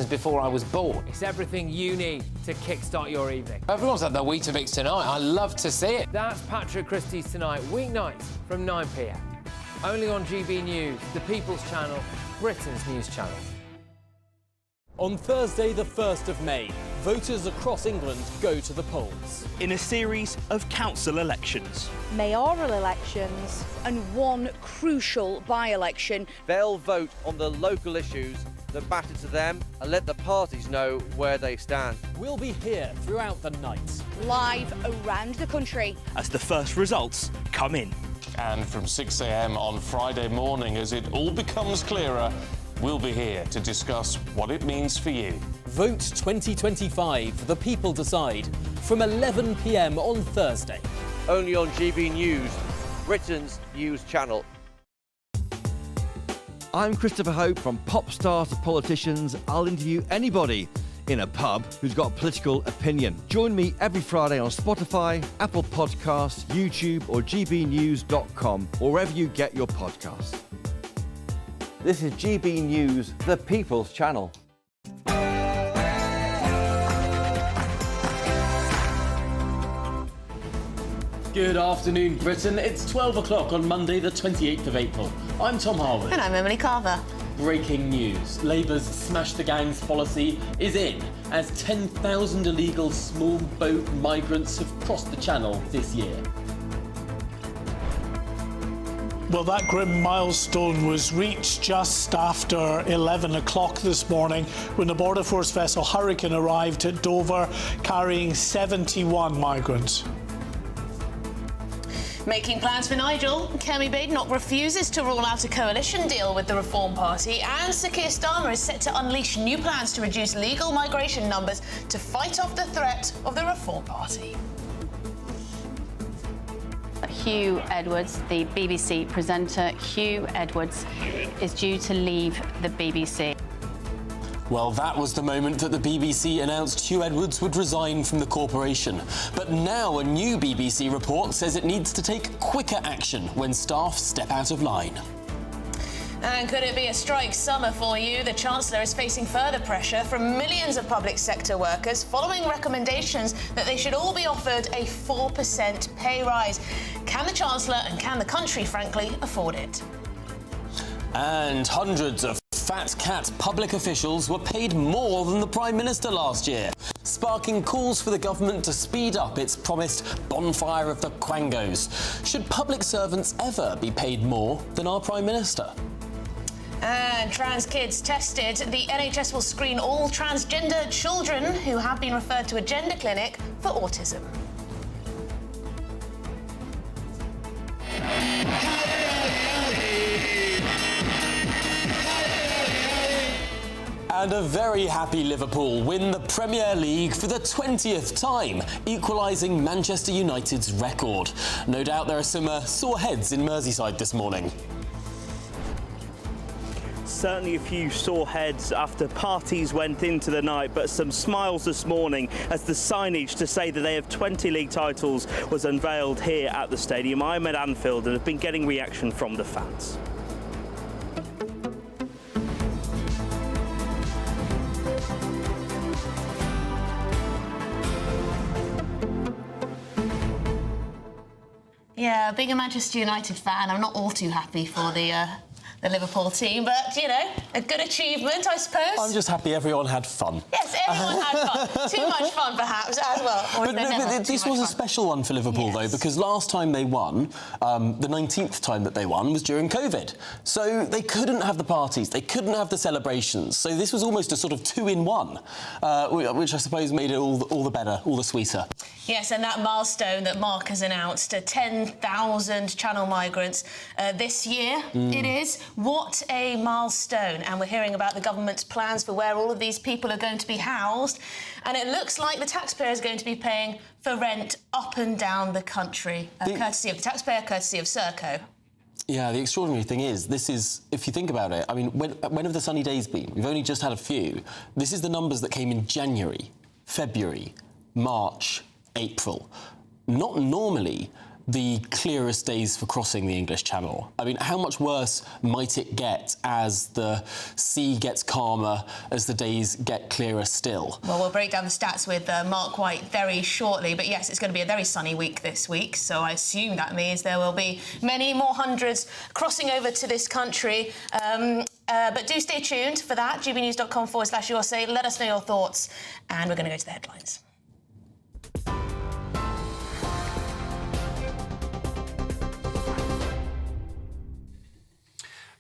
before I was born. It's everything you need to kickstart your evening. Everyone's had their Weetabix tonight. I love to see it. That's Patrick Christie's Tonight, weeknights from 9 p.m. Only on GB News, the People's Channel, Britain's news channel. On Thursday, the 1st of May, voters across England go to the polls. In a series of council elections. Mayoral elections and one crucial by-election. They'll vote on the local issues that matter to them and let the parties know where they stand. We'll be here throughout the night. Live around the country. As the first results come in. And from 6 a.m. on Friday morning, as it all becomes clearer, we'll be here to discuss what it means for you. Vote 2025, the people decide, from 11 p.m. on Thursday. Only on GB News, Britain's news channel. I'm Christopher Hope. From pop stars to politicians, I'll interview anybody in a pub who's got a political opinion. Join me every Friday on Spotify, Apple Podcasts, YouTube or gbnews.com, or wherever you get your podcasts. This is GB News, the People's Channel. Good afternoon, Britain. It's 12 o'clock on Monday, the 28th of April. I'm Tom Harwood. And I'm Emily Carver. Breaking news. Labour's Smash the Gangs policy is in, as 10,000 illegal small boat migrants have crossed the Channel this year. Well, that grim milestone was reached just after 11 o'clock this morning when the Border Force vessel Hurricane arrived at Dover carrying 71 migrants. Making plans for Nigel, Kemi Badenoch refuses to rule out a coalition deal with the Reform Party, and Sir Keir Starmer is set to unleash new plans to reduce legal migration numbers to fight off the threat of the Reform Party. Hugh Edwards, the BBC presenter, Hugh Edwards, is due to leave the BBC. Well, that was the moment that the BBC announced Hugh Edwards would resign from the corporation. But now a new BBC report says it needs to take quicker action when staff step out of line. And could it be a strike summer for you? The Chancellor is facing further pressure from millions of public sector workers following recommendations that they should all be offered a 4% pay rise. Can the Chancellor and can the country, frankly, afford it? And hundreds of fat cat public officials were paid more than the Prime Minister last year, sparking calls for the government to speed up its promised bonfire of the quangos. Should public servants ever be paid more than our Prime Minister? And trans kids tested. The NHS will screen all transgender children who have been referred to a gender clinic for autism. And a very happy Liverpool win the Premier League for the 20th time, equalising Manchester United's record. No doubt there are some sore heads in Merseyside this morning. Certainly a few sore heads after parties went into the night, but some smiles this morning as the signage to say that they have 20 league titles was unveiled here at the stadium. I'm at Anfield and have been getting reaction from the fans. Yeah, being a Manchester United fan, I'm not all too happy for the Liverpool team, but, you know, a good achievement, I suppose. I'm just happy everyone had fun. Yes, everyone had fun. Too much fun, perhaps, as well. Or But this was a special one for Liverpool, though, because last time they won, the 19th time that they won, was during COVID. So they couldn't have the parties, they couldn't have the celebrations. So this was almost a sort of two-in-one, which I suppose made it all the better, all the sweeter. Yes, and that milestone that Mark has announced, 10,000 Channel migrants this year, it is. What a milestone. And we're hearing about the government's plans for where all of these people are going to be housed. And it looks like the taxpayer is going to be paying for rent up and down the country, courtesy of the taxpayer, courtesy of Serco. Yeah, the extraordinary thing is, this is, if you think about it, I mean, when have the sunny days been? We've only just had a few. This is the numbers that came in January, February, March, April. Not normally the clearest days for crossing the English Channel. I mean, how much worse might it get as the sea gets calmer, as the days get clearer still? Well, we'll break down the stats with Mark White very shortly, but yes, it's going to be a very sunny week this week, so I assume that means there will be many more hundreds crossing over to this country. But do stay tuned for that, gbnews.com/USA. Let us know your thoughts, and we're going to go to the headlines.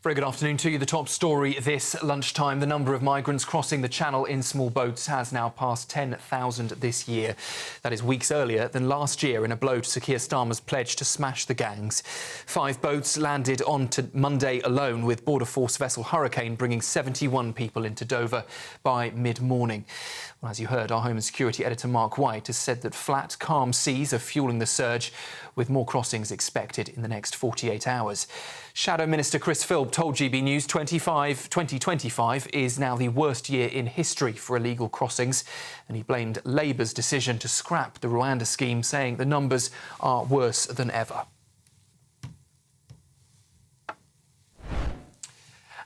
Very good afternoon to you. The top story this lunchtime. The number of migrants crossing the Channel in small boats has now passed 10,000 this year. That is weeks earlier than last year in a blow to Sir Keir Starmer's pledge to smash the gangs. 5 boats landed on to Monday alone, with Border Force vessel Hurricane bringing 71 people into Dover by mid-morning. Well, as you heard, our Home and Security editor Mark White has said that flat, calm seas are fuelling the surge, with more crossings expected in the next 48 hours. Shadow Minister Chris Philp told GB News 2025 is now the worst year in history for illegal crossings, and he blamed Labour's decision to scrap the Rwanda scheme, saying the numbers are worse than ever.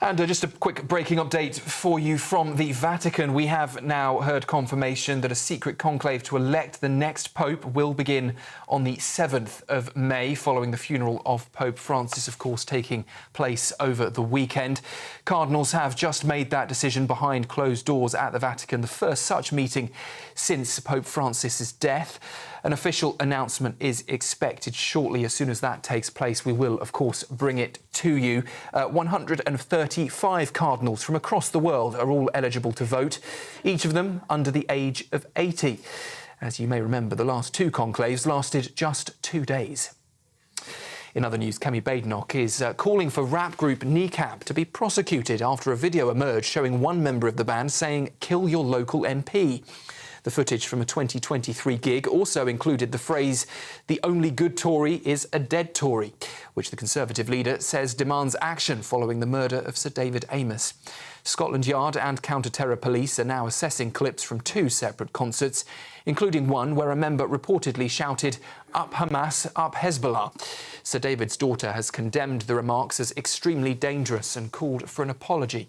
And just a quick breaking update for you from the Vatican. We have now heard confirmation that a secret conclave to elect the next Pope will begin on the 7th of May, following the funeral of Pope Francis, of course, taking place over the weekend. Cardinals have just made that decision behind closed doors at the Vatican, the first such meeting since Pope Francis's death. An official announcement is expected shortly. As soon as that takes place, we will, of course, bring it to you. 135 cardinals from across the world are all eligible to vote, each of them under the age of 80. As you may remember, the last 2 conclaves lasted just 2 days. In other news, Kemi Badenoch is calling for rap group Kneecap to be prosecuted after a video emerged showing one member of the band saying, "Kill your local MP." The footage from a 2023 gig also included the phrase, "The only good Tory is a dead Tory," which the Conservative leader says demands action following the murder of Sir David Amess. Scotland Yard and counter-terror police are now assessing clips from 2 separate concerts, including one where a member reportedly shouted, "Up Hamas, up Hezbollah." Sir David's daughter has condemned the remarks as extremely dangerous and called for an apology.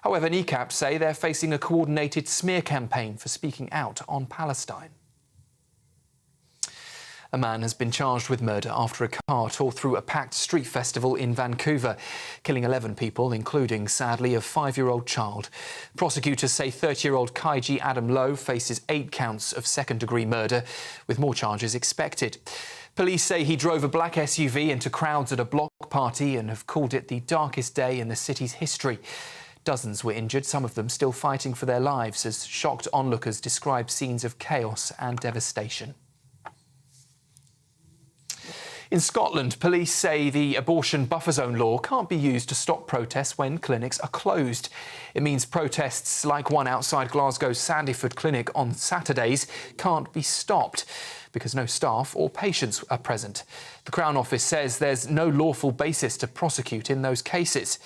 However, Kneecap say they're facing a coordinated smear campaign for speaking out on Palestine. A man has been charged with murder after a car tore through a packed street festival in Vancouver, killing 11 people, including, sadly, a 5-year-old child. Prosecutors say 30-year-old Kaiji Adam Lowe faces 8 counts of second-degree murder, with more charges expected. Police say he drove a black SUV into crowds at a block party and have called it the darkest day in the city's history. Dozens were injured, some of them still fighting for their lives, as shocked onlookers describe scenes of chaos and devastation. In Scotland, police say the abortion buffer zone law can't be used to stop protests when clinics are closed. It means protests like one outside Glasgow's Sandyford clinic on Saturdays can't be stopped because no staff or patients are present. The Crown Office says there's no lawful basis to prosecute in those cases.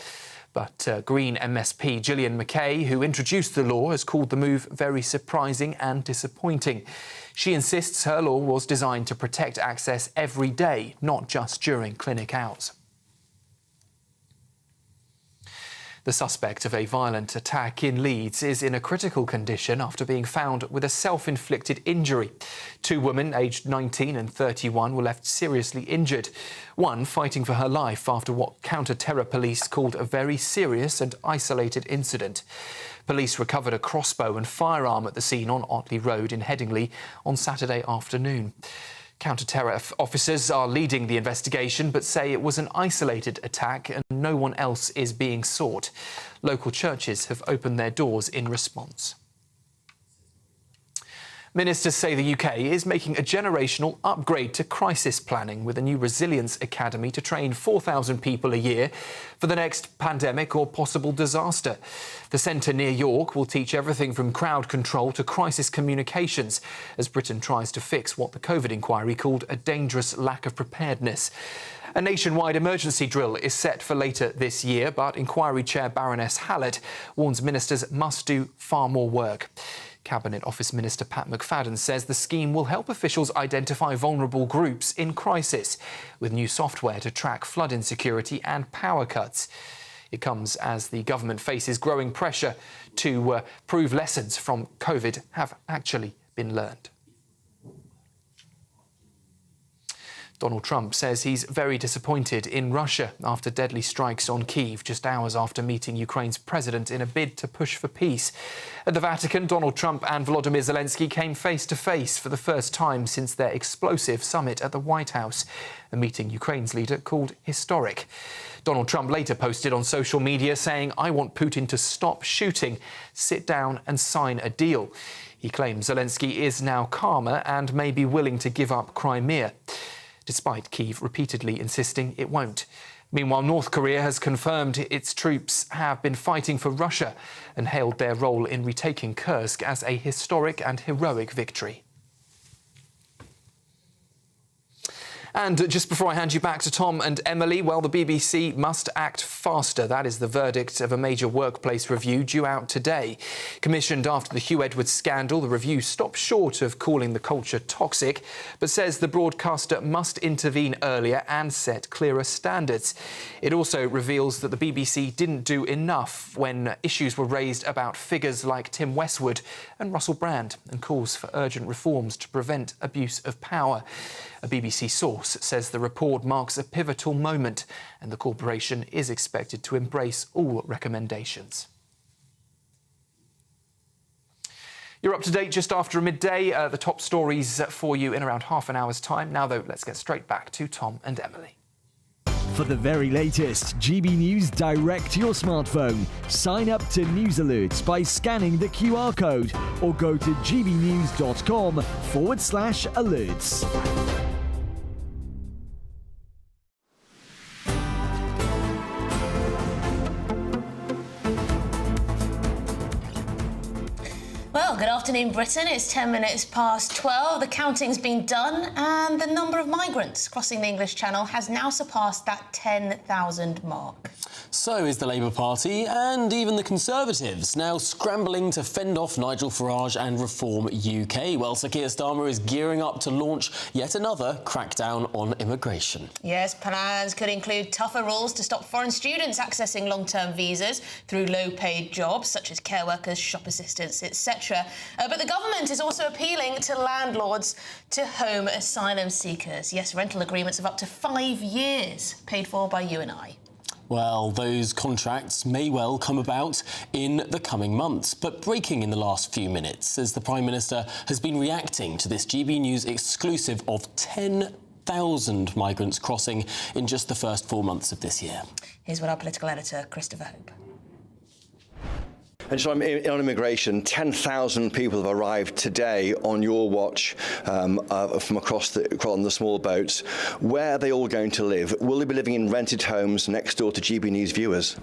But Green MSP Gillian McKay, who introduced the law, has called the move very surprising and disappointing. She insists her law was designed to protect access every day, not just during clinic hours. The suspect of a violent attack in Leeds is in a critical condition after being found with a self-inflicted injury. 2 women, aged 19 and 31, were left seriously injured. One fighting for her life after what counter-terror police called a very serious and isolated incident. Police recovered a crossbow and firearm at the scene on Otley Road in Headingley on Saturday afternoon. Counter-terror officers are leading the investigation but say it was an isolated attack and no one else is being sought. Local churches have opened their doors in response. Ministers say the UK is making a generational upgrade to crisis planning with a new resilience academy to train 4,000 people a year for the next pandemic or possible disaster. The centre near York will teach everything from crowd control to crisis communications as Britain tries to fix what the COVID inquiry called a dangerous lack of preparedness. A nationwide emergency drill is set for later this year, but inquiry chair Baroness Hallett warns ministers must do far more work. Cabinet Office Minister Pat McFadden says the scheme will help officials identify vulnerable groups in crisis, with new software to track flood insecurity and power cuts. It comes as the government faces growing pressure to prove lessons from COVID have actually been learned. Donald Trump says he's very disappointed in Russia after deadly strikes on Kyiv just hours after meeting Ukraine's president in a bid to push for peace. At the Vatican, Donald Trump and Volodymyr Zelensky came face to face for the first time since their explosive summit at the White House, a meeting Ukraine's leader called historic. Donald Trump later posted on social media saying, "I want Putin to stop shooting, sit down and sign a deal." He claims Zelensky is now calmer and may be willing to give up Crimea, despite Kyiv repeatedly insisting it won't. Meanwhile, North Korea has confirmed its troops have been fighting for Russia and hailed their role in retaking Kursk as a historic and heroic victory. And just before I hand you back to Tom and Emily, well, the BBC must act faster. That is the verdict of a major workplace review due out today. Commissioned after the Hugh Edwards scandal, the review stops short of calling the culture toxic, but says the broadcaster must intervene earlier and set clearer standards. It also reveals that the BBC didn't do enough when issues were raised about figures like Tim Westwood and Russell Brand, and calls for urgent reforms to prevent abuse of power. A BBC source says the report marks a pivotal moment and the corporation is expected to embrace all recommendations. You're up to date just after midday. The top stories for you in around half an hour's time. Now, though, let's get straight back to Tom and Emily. For the very latest GB News direct to your smartphone, sign up to News Alerts by scanning the QR code or go to gbnews.com/alerts. Well, good afternoon, Britain. It's 10 minutes past 12. The counting's been done and the number of migrants crossing the English Channel has now surpassed that 10,000 mark. So is the Labour Party and even the Conservatives now scrambling to fend off Nigel Farage and Reform UK. Well, Sir Keir Starmer is gearing up to launch yet another crackdown on immigration. Yes, plans could include tougher rules to stop foreign students accessing long-term visas through low-paid jobs such as care workers, shop assistants, etc. But the government is also appealing to landlords to home asylum seekers. Yes, rental agreements of up to 5 years paid for by you and I. Well, those contracts may well come about in the coming months. But breaking in the last few minutes, as the Prime Minister has been reacting to this GB News exclusive of 10,000 migrants crossing in just the first 4 months of this year. Here's what our political editor, Christopher Hope. And so on immigration, 10,000 people have arrived today on your watch from across on the small boats. Where are they all going to live? Will they be living in rented homes next door to GB News viewers?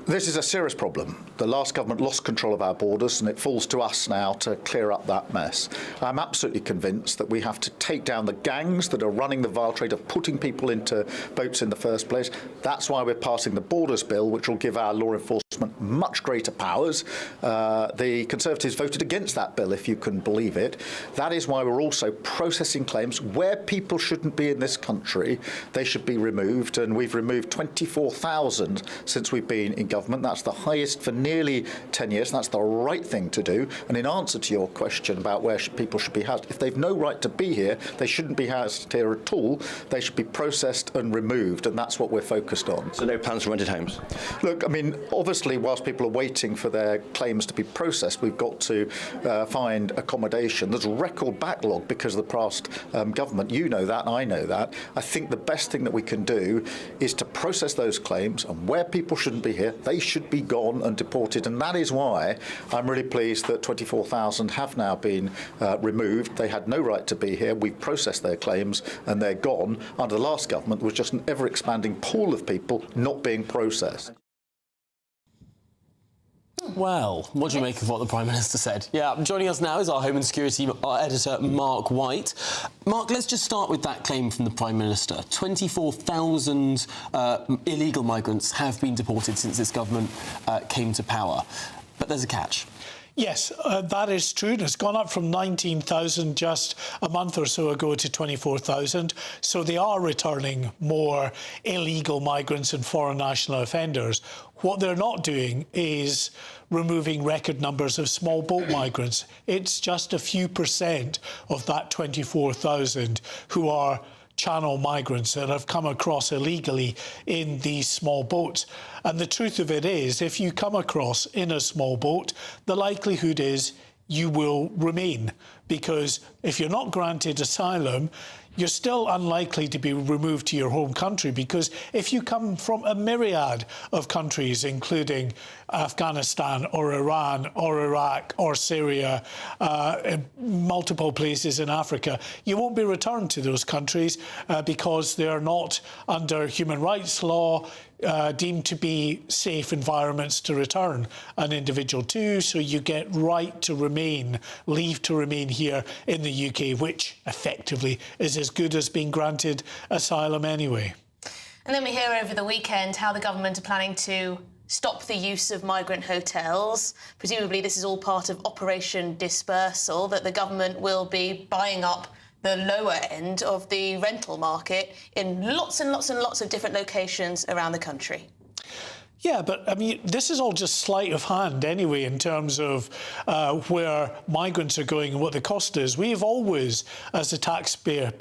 This is a serious problem. The last government lost control of our borders and it falls to us now to clear up that mess. I'm absolutely convinced that we have to take down the gangs that are running the vile trade of putting people into boats in the first place. That's why we're passing the Borders Bill, which will give our law enforcement much greater powers. The Conservatives voted against that bill, if you can believe it. That is why we're also processing claims where people shouldn't be in this country. They should be removed, and we've removed 24,000 since we've been in government. That's the highest for nearly 10 years. That's the right thing to do. And in answer to your question about where people should be housed, if they've no right to be here, they shouldn't be housed here at all. They should be processed and removed, and that's what we're focused on. So no plans for rented homes? Look, I mean, obviously, whilst people are waiting for their claims to be processed, we've got to find accommodation. There's a record backlog because of the past government. You know that, I know that. I think the best thing that we can do is to process those claims, and where people shouldn't be here, they should be gone and deported. And that is why I'm really pleased that 24,000 have now been removed. They had no right to be here. We've processed their claims and they're gone. Under the last government, there was just an ever-expanding pool of people not being processed. Well, what do you make of what the Prime Minister said? Yeah, joining us now is our Home and Security editor, Mark White. Mark, let's just start with that claim from the Prime Minister. 24,000 illegal migrants have been deported since this government came to power. But there's a catch. Yes, that is true. It's gone up from 19,000 just a month or so ago to 24,000. So they are returning more illegal migrants and foreign national offenders. What they're not doing is removing record numbers of small boat migrants. It's just a few % of that 24,000 who are Channel migrants that have come across illegally in these small boats. And the truth of it is, if you come across in a small boat, the likelihood is you will remain, because if you're not granted asylum, you're still unlikely to be removed to your home country, because if you come from a myriad of countries, including Afghanistan or Iran or Iraq or Syria, multiple places in Africa, you won't be returned to those countries because they are not under human rights law deemed to be safe environments to return an individual to. So you get right to remain, leave to remain here in the UK, which effectively is as good as being granted asylum anyway. And then we hear over the weekend how the government are planning to stop the use of migrant hotels. Presumably this is all part of Operation Dispersal, that the government will be buying up the lower end of the rental market in lots and lots and lots of different locations around the country. Yeah, but I mean, this is all just sleight of hand anyway in terms of where migrants are going and what the cost is. We've always, as a taxpayer,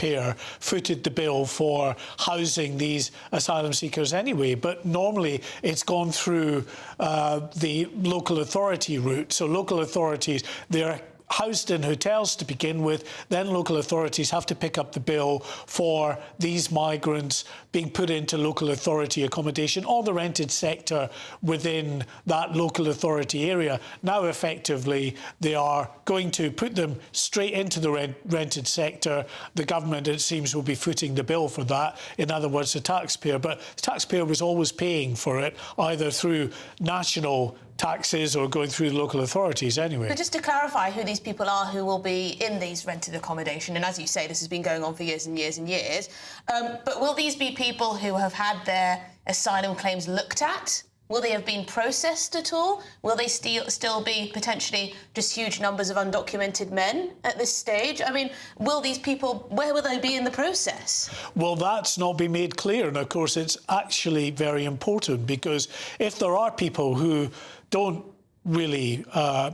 footed the bill for housing these asylum seekers anyway, but normally it's gone through the local authority route. So local authorities, they're housed in hotels to begin with, then local authorities have to pick up the bill for these migrants being put into local authority accommodation or the rented sector within that local authority area. Now, effectively, they are going to put them straight into the rented sector. The government, it seems, will be footing the bill for that. In other words, the taxpayer. But the taxpayer was always paying for it, either through national taxes or going through the local authorities anyway. But just to clarify who these people are who will be in these rented accommodation, and as you say, this has been going on for years and years and years, but will these be people who have had their asylum claims looked at? Will they have been processed at all? Will they still be potentially just huge numbers of undocumented men at this stage? I mean, will these people, where will they be in the process? Well, that's not been made clear. And of course, it's actually very important, because if there are people who don't really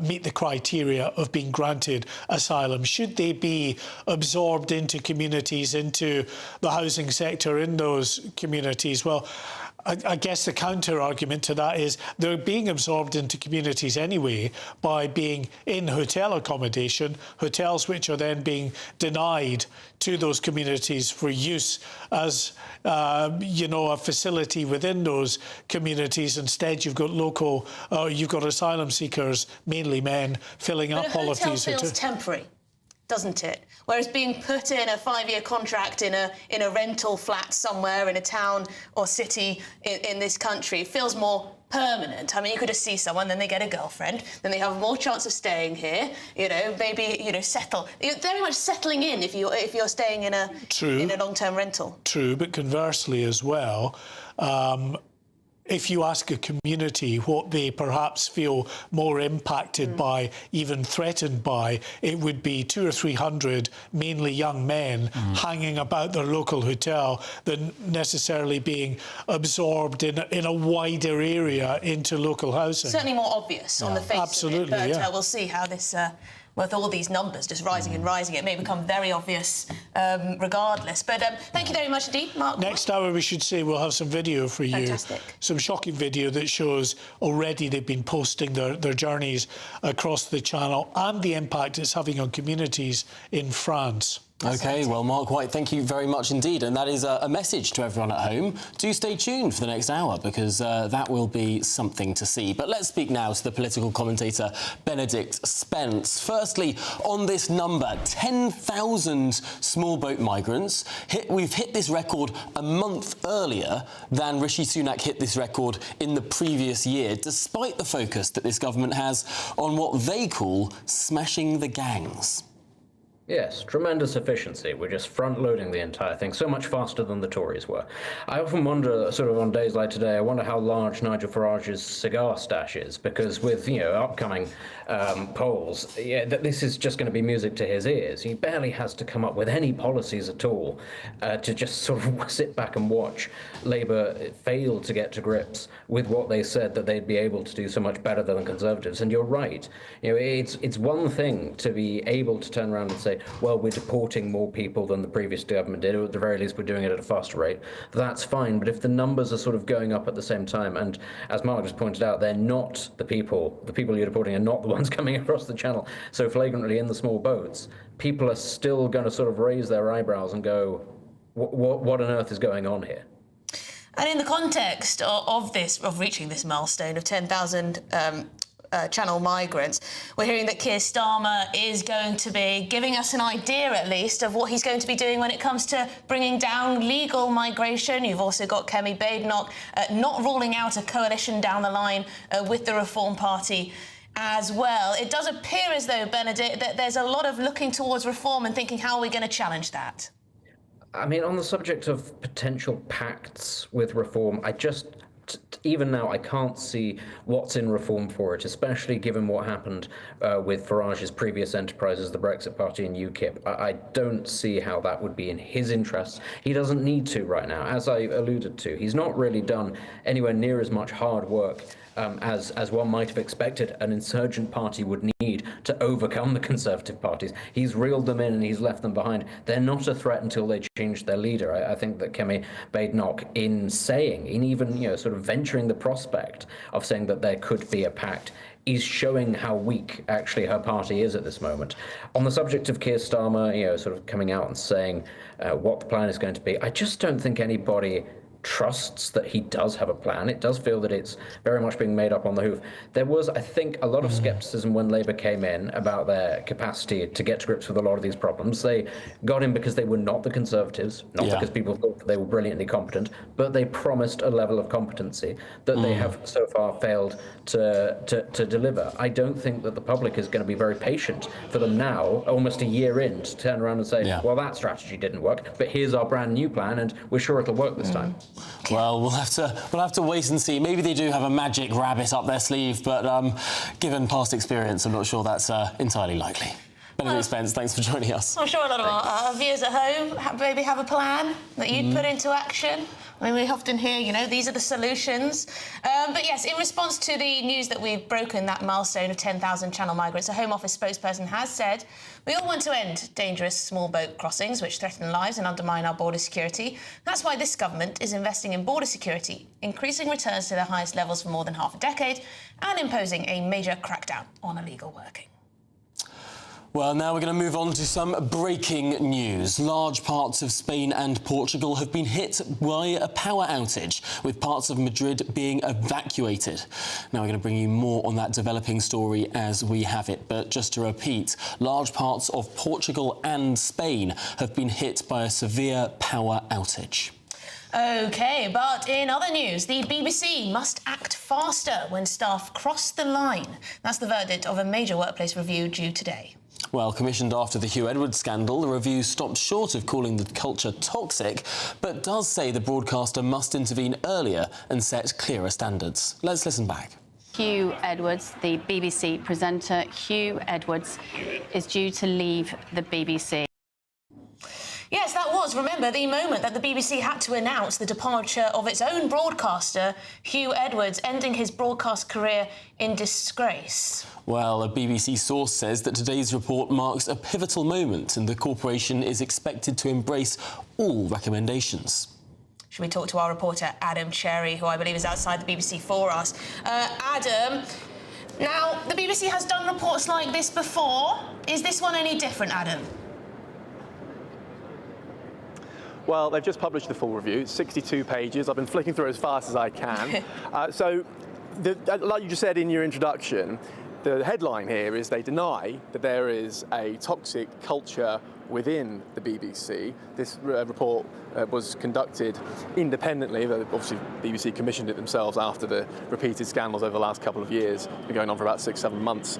meet the criteria of being granted asylum, should they be absorbed into communities, into the housing sector in those communities? Well, I guess the counter-argument to that is they're being absorbed into communities anyway by being in hotel accommodation, hotels which are then being denied to those communities for use as, you know, a facility within those communities. Instead, you've got you've got asylum seekers, mainly men, filling up all of these hotels. But a hotel feels temporary, doesn't it? Whereas being put in a 5-year contract in a rental flat somewhere in a town or city in this country feels more permanent. I mean, you could just see someone, then they get a girlfriend, then they have more chance of staying here. You know, maybe, you know, settle. You're very much settling in if you're staying in a long-term rental. True, but conversely as well, if you ask a community what they perhaps feel more impacted by, even threatened by, it would be 200 or 300, mainly young men, hanging about their local hotel than necessarily being absorbed in a wider area into local housing. Certainly more obvious on the face of it, but yeah. We'll see how this... with all these numbers just rising and rising, it may become very obvious regardless. But thank you very much indeed, Mark. Next hour, we should say, we'll have some video for you. Fantastic. Some shocking video that shows already they've been posting their journeys across the Channel and the impact it's having on communities in France. OK, well, Mark White, thank you very much indeed. And that is a message to everyone at home. Do stay tuned for the next hour, because that will be something to see. But let's speak now to the political commentator, Benedict Spence. Firstly, on this number, 10,000 small boat migrants. We've hit this record a month earlier than Rishi Sunak hit this record in the previous year, despite the focus that this government has on what they call smashing the gangs. Yes, tremendous efficiency. We're just front-loading the entire thing so much faster than the Tories were. I often wonder, sort of on days like today, I wonder how large Nigel Farage's cigar stash is, because with, upcoming polls, that this is just going to be music to his ears. He barely has to come up with any policies at all to just sort of sit back and watch Labour fail to get to grips with what they said that they'd be able to do so much better than the Conservatives. And you're right. It's one thing to be able to turn around and say, well, we're deporting more people than the previous government did, or at the very least we're doing it at a faster rate. That's fine, but if the numbers are sort of going up at the same time, and as Mark just pointed out, they're not the people you're deporting are not the ones coming across the channel so flagrantly in the small boats, people are still going to sort of raise their eyebrows and go, what on earth is going on here? And in the context of reaching this milestone of 10,000 channel migrants, we're hearing that Keir Starmer is going to be giving us an idea, at least, of what he's going to be doing when it comes to bringing down legal migration. You've also got Kemi Badenoch not ruling out a coalition down the line with the Reform Party as well. It does appear as though, Benedict, that there's a lot of looking towards reform and thinking, how are we going to challenge that? I mean, on the subject of potential pacts with reform, even now, I can't see what's in reform for it, especially given what happened with Farage's previous enterprises, the Brexit Party and UKIP. I don't see how that would be in his interests. He doesn't need to right now. As I alluded to, he's not really done anywhere near as much hard work as one might have expected an insurgent party would need to overcome the Conservative parties. He's reeled them in and he's left them behind. They're not a threat until they change their leader. I think that Kemi Badenoch, in even sort of venturing the prospect of saying that there could be a pact, is showing how weak actually her party is at this moment. On the subject of Keir Starmer, sort of coming out and saying what the plan is going to be, I just don't think anybody trusts that he does have a plan. It does feel that it's very much being made up on the hoof. There was, I think, a lot of scepticism when Labour came in about their capacity to get to grips with a lot of these problems. They got in because they were not the Conservatives, not because people thought that they were brilliantly competent, but they promised a level of competency that they have so far failed to deliver. I don't think that the public is going to be very patient for them now, almost a year in, to turn around and say, well, that strategy didn't work, but here's our brand new plan and we're sure it'll work this time. Well, we'll have to wait and see. Maybe they do have a magic rabbit up their sleeve, but given past experience, I'm not sure that's entirely likely. Benedict Spence, thanks for joining us. I'm sure a lot of our viewers at home maybe have a plan that you'd put into action. I mean, we often hear, these are the solutions. But yes, in response to the news that we've broken that milestone of 10,000 channel migrants, a Home Office spokesperson has said, we all want to end dangerous small boat crossings which threaten lives and undermine our border security. That's why this government is investing in border security, increasing returns to their highest levels for more than half a decade, and imposing a major crackdown on illegal working. Well, now we're going to move on to some breaking news. Large parts of Spain and Portugal have been hit by a power outage, with parts of Madrid being evacuated. Now we're going to bring you more on that developing story as we have it. But just to repeat, large parts of Portugal and Spain have been hit by a severe power outage. OK, but in other news, the BBC must act faster when staff cross the line. That's the verdict of a major workplace review due today. Well, commissioned after the Hugh Edwards scandal, the review stopped short of calling the culture toxic, but does say the broadcaster must intervene earlier and set clearer standards. Let's listen back. Hugh Edwards, the BBC presenter, Hugh Edwards, is due to leave the BBC. Yes, that was, remember, the moment that the BBC had to announce the departure of its own broadcaster, Hugh Edwards, ending his broadcast career in disgrace. Well, a BBC source says that today's report marks a pivotal moment and the corporation is expected to embrace all recommendations. Should we talk to our reporter, Adam Cherry, who I believe is outside the BBC for us? Adam, now, the BBC has done reports like this before. Is this one any different, Adam? Well, they've just published the full review. It's 62 pages. I've been flicking through as fast as I can. Like you just said in your introduction, the headline here is they deny that there is a toxic culture within the BBC. This report was conducted independently. Obviously, the BBC commissioned it themselves after the repeated scandals over the last couple of years. It's been going on for about 6-7 months.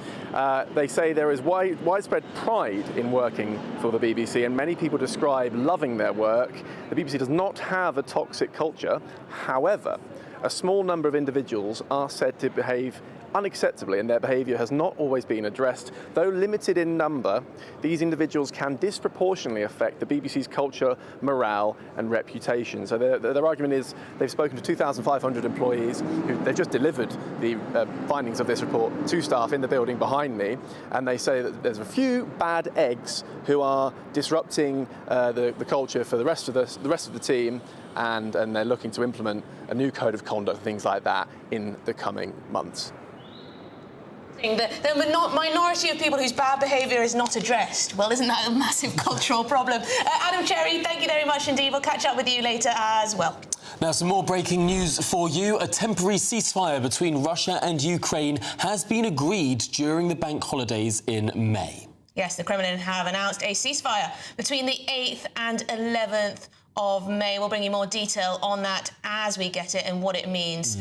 They say there is widespread pride in working for the BBC, and many people describe loving their work. The BBC does not have a toxic culture. However, a small number of individuals are said to behave unacceptably, and their behaviour has not always been addressed. Though limited in number, these individuals can disproportionately affect the BBC's culture, morale and reputation. So their argument is they've spoken to 2,500 employees who they've just delivered the findings of this report to staff in the building behind me, and they say that there's a few bad eggs who are disrupting the culture for the rest of the team, and they're looking to implement a new code of conduct, things like that, in the coming months. The minority of people whose bad behaviour is not addressed. Well, isn't that a massive cultural problem? Adam Cherry, thank you very much indeed. We'll catch up with you later as well. Now, some more breaking news for you. A temporary ceasefire between Russia and Ukraine has been agreed during the bank holidays in May. Yes, the Kremlin have announced a ceasefire between the 8th and 11th of May. We'll bring you more detail on that as we get it and what it means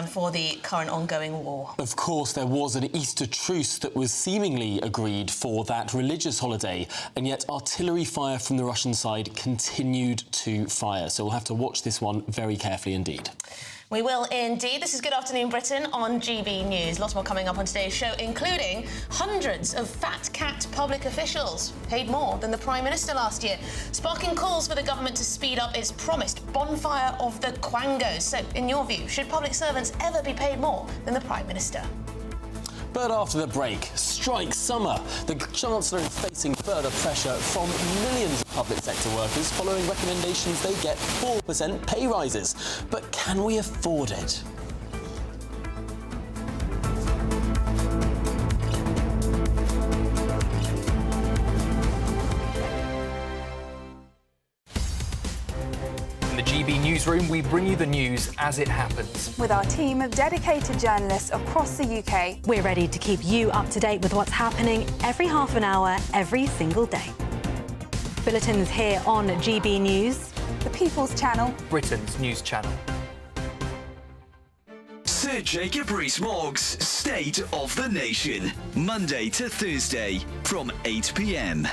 for the current ongoing war. Of course, there was an Easter truce that was seemingly agreed for that religious holiday, and yet artillery fire from the Russian side continued to fire. So we'll have to watch this one very carefully indeed. We will indeed. This is Good Afternoon Britain on GB News. Lots more coming up on today's show, including hundreds of fat cat public officials paid more than the Prime Minister last year, sparking calls for the government to speed up its promised bonfire of the Quangos. So, in your view, should public servants ever be paid more than the Prime Minister? But after the break, strike summer. The Chancellor is facing further pressure from millions of public sector workers following recommendations they get 4% pay rises. But can we afford it? In the GB Newsroom, we bring you the news as it happens. With our team of dedicated journalists across the UK, we're ready to keep you up to date with what's happening every half an hour, every single day. Bulletins here on GB News, the People's Channel, Britain's news channel. Sir Jacob Rees-Mogg's State of the Nation, Monday to Thursday from 8 p.m.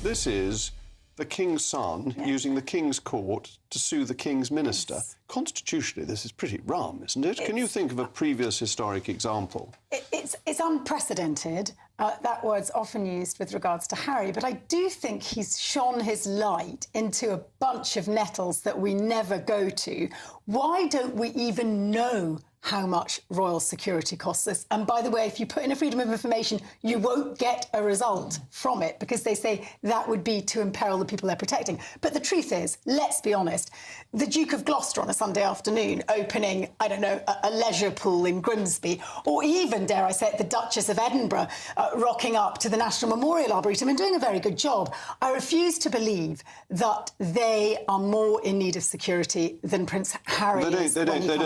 This is the King's son using the King's court to sue the King's minister. Yes. Constitutionally, this is pretty rum, isn't it? Can you think of a previous historic example? It's unprecedented. That word's often used with regards to Harry, but I do think he's shone his light into a bunch of nettles that we never go to. Why don't we even know how much royal security costs us? And by the way, if you put in a freedom of information, you won't get a result from it because they say that would be to imperil the people they're protecting. But the truth is, let's be honest, the Duke of Gloucester on a Sunday afternoon opening, I don't know, a leisure pool in Grimsby, or even, dare I say it, the Duchess of Edinburgh rocking up to the National Memorial Arboretum and doing a very good job. I refuse to believe that they are more in need of security than Prince Harry is. They don't get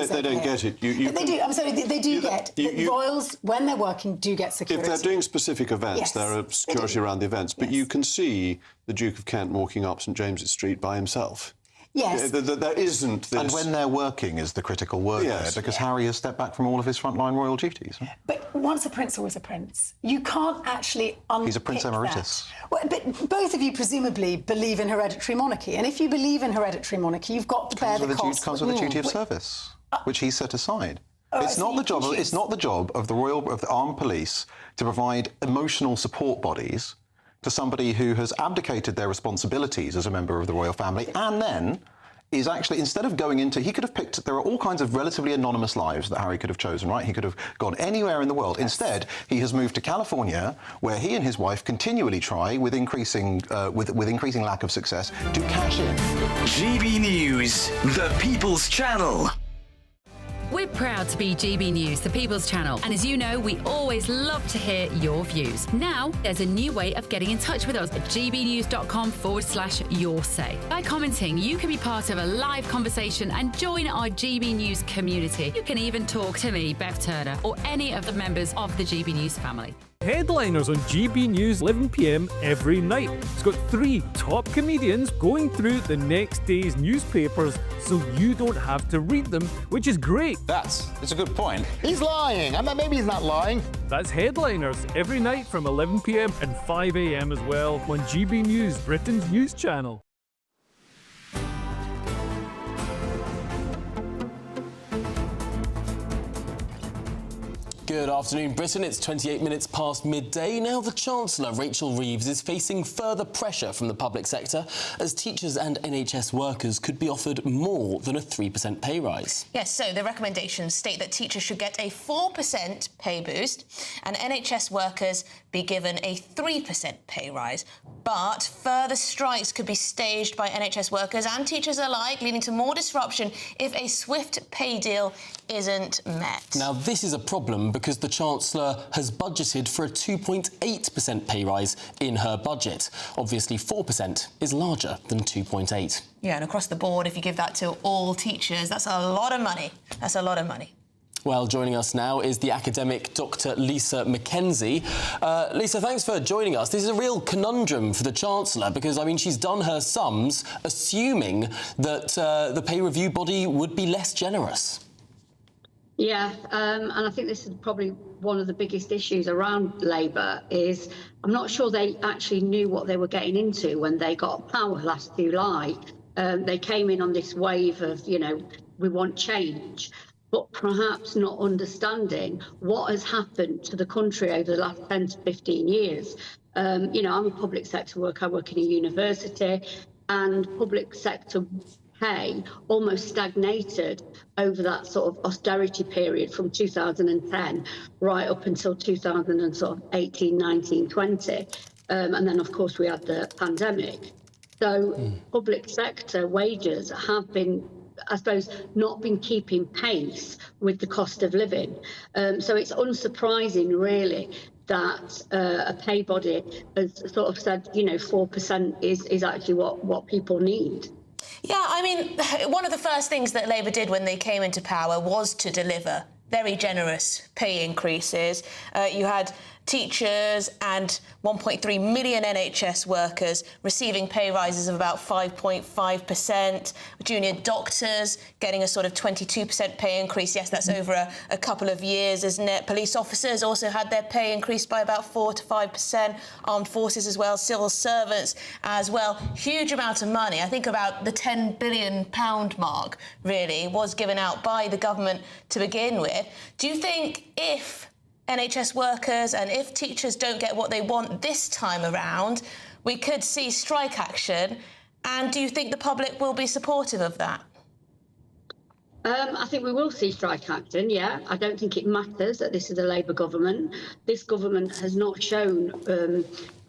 it. They do. I'm sorry. They do get royals when they're working do get security. If they're doing specific events, yes, there are security around the events. But you can see the Duke of Kent walking up St James's Street by himself. Yes. There isn't this. And when they're working is the critical word there, because Harry has stepped back from all of his frontline royal duties. But once a prince, always a prince. You can't actually unpick He's a prince emeritus. Well, but both of you presumably believe in hereditary monarchy, and if you believe in hereditary monarchy, you've got to bear the cost. Comes with the duty of service, which he set aside. It's not the job of the armed police to provide emotional support bodies to somebody who has abdicated their responsibilities as a member of the royal family, and then is actually, instead of going into, he could have picked, there are all kinds of relatively anonymous lives that Harry could have chosen, right? He could have gone anywhere in the world. Yes. Instead, he has moved to California, where he and his wife continually try, with increasing lack of success, to cash in. GB News, the People's Channel. We're proud to be GB News, the People's Channel, and as you know, we always love to hear your views. Now, there's a new way of getting in touch with us at gbnews.com/yoursay. By commenting, you can be part of a live conversation and join our GB News community. You can even talk to me, Bev Turner, or any of the members of the GB News family. Headliners on GB News 11 p.m. every night. It's got 3 top comedians going through the next day's newspapers so you don't have to read them, which is great. It's a good point. He's lying. I mean, maybe he's not lying. That's Headliners every night from 11 p.m. and 5 a.m. as well on GB News, Britain's news channel. Good afternoon, Britain. It's 28 minutes past midday. Now, the Chancellor, Rachel Reeves, is facing further pressure from the public sector as teachers and NHS workers could be offered more than a 3% pay rise. Yes, so the recommendations state that teachers should get a 4% pay boost and NHS workers be given a 3% pay rise. But further strikes could be staged by NHS workers and teachers alike, leading to more disruption if a swift pay deal isn't met. Now, this is a problem because the Chancellor has budgeted for a 2.8% pay rise in her budget. Obviously, 4% is larger than 2.8. Yeah, and across the board, if you give that to all teachers, that's a lot of money. That's a lot of money. Well, joining us now is the academic Dr. Lisa Mackenzie. Lisa, thanks for joining us. This is a real conundrum for the Chancellor because, I mean, she's done her sums assuming that the pay review body would be less generous. Yeah, and I think this is probably one of the biggest issues around Labour is I'm not sure they actually knew what they were getting into when they got power last July. They came in on this wave of, you know, we want change, but perhaps not understanding what has happened to the country over the last 10 to 15 years. You know, I'm a public sector worker, I work in a university, and public sector pay almost stagnated over that sort of austerity period from 2010 right up until 2018, 19, 20. And then, of course, we had the pandemic. So public sector wages have been, I suppose, not been keeping pace with the cost of living. So it's unsurprising, really, that a pay body has sort of said, you know, 4% is actually what people need. Yeah, I mean, one of the first things that Labour did when they came into power was to deliver very generous pay increases. You had teachers and 1.3 million NHS workers receiving pay rises of about 5.5%. Junior doctors getting a sort of 22% pay increase. Yes, that's over a couple of years, isn't it? Police officers also had their pay increased by about 4 to 5%. Armed forces as well, civil servants as well. Huge amount of money. I think about the £10 billion mark, really, was given out by the government to begin with. Do you think if NHS workers and if teachers don't get what they want this time around, we could see strike action? And do you think the public will be supportive of that? I think we will see strike action, yeah. I don't think it matters that this is a Labour government. This government has not shown,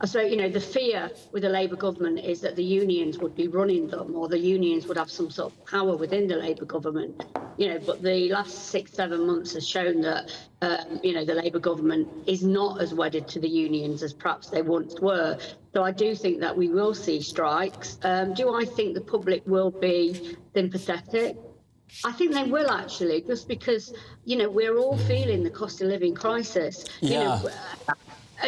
so, you know, the fear with the Labour government is that the unions would be running them or the unions would have some sort of power within the Labour government. You know, but the last 6-7 months has shown that, you know, the Labour government is not as wedded to the unions as perhaps they once were. So I do think that we will see strikes. Do I think the public will be sympathetic? I think they will, actually, just because, you know, we're all feeling the cost of living crisis. Yeah.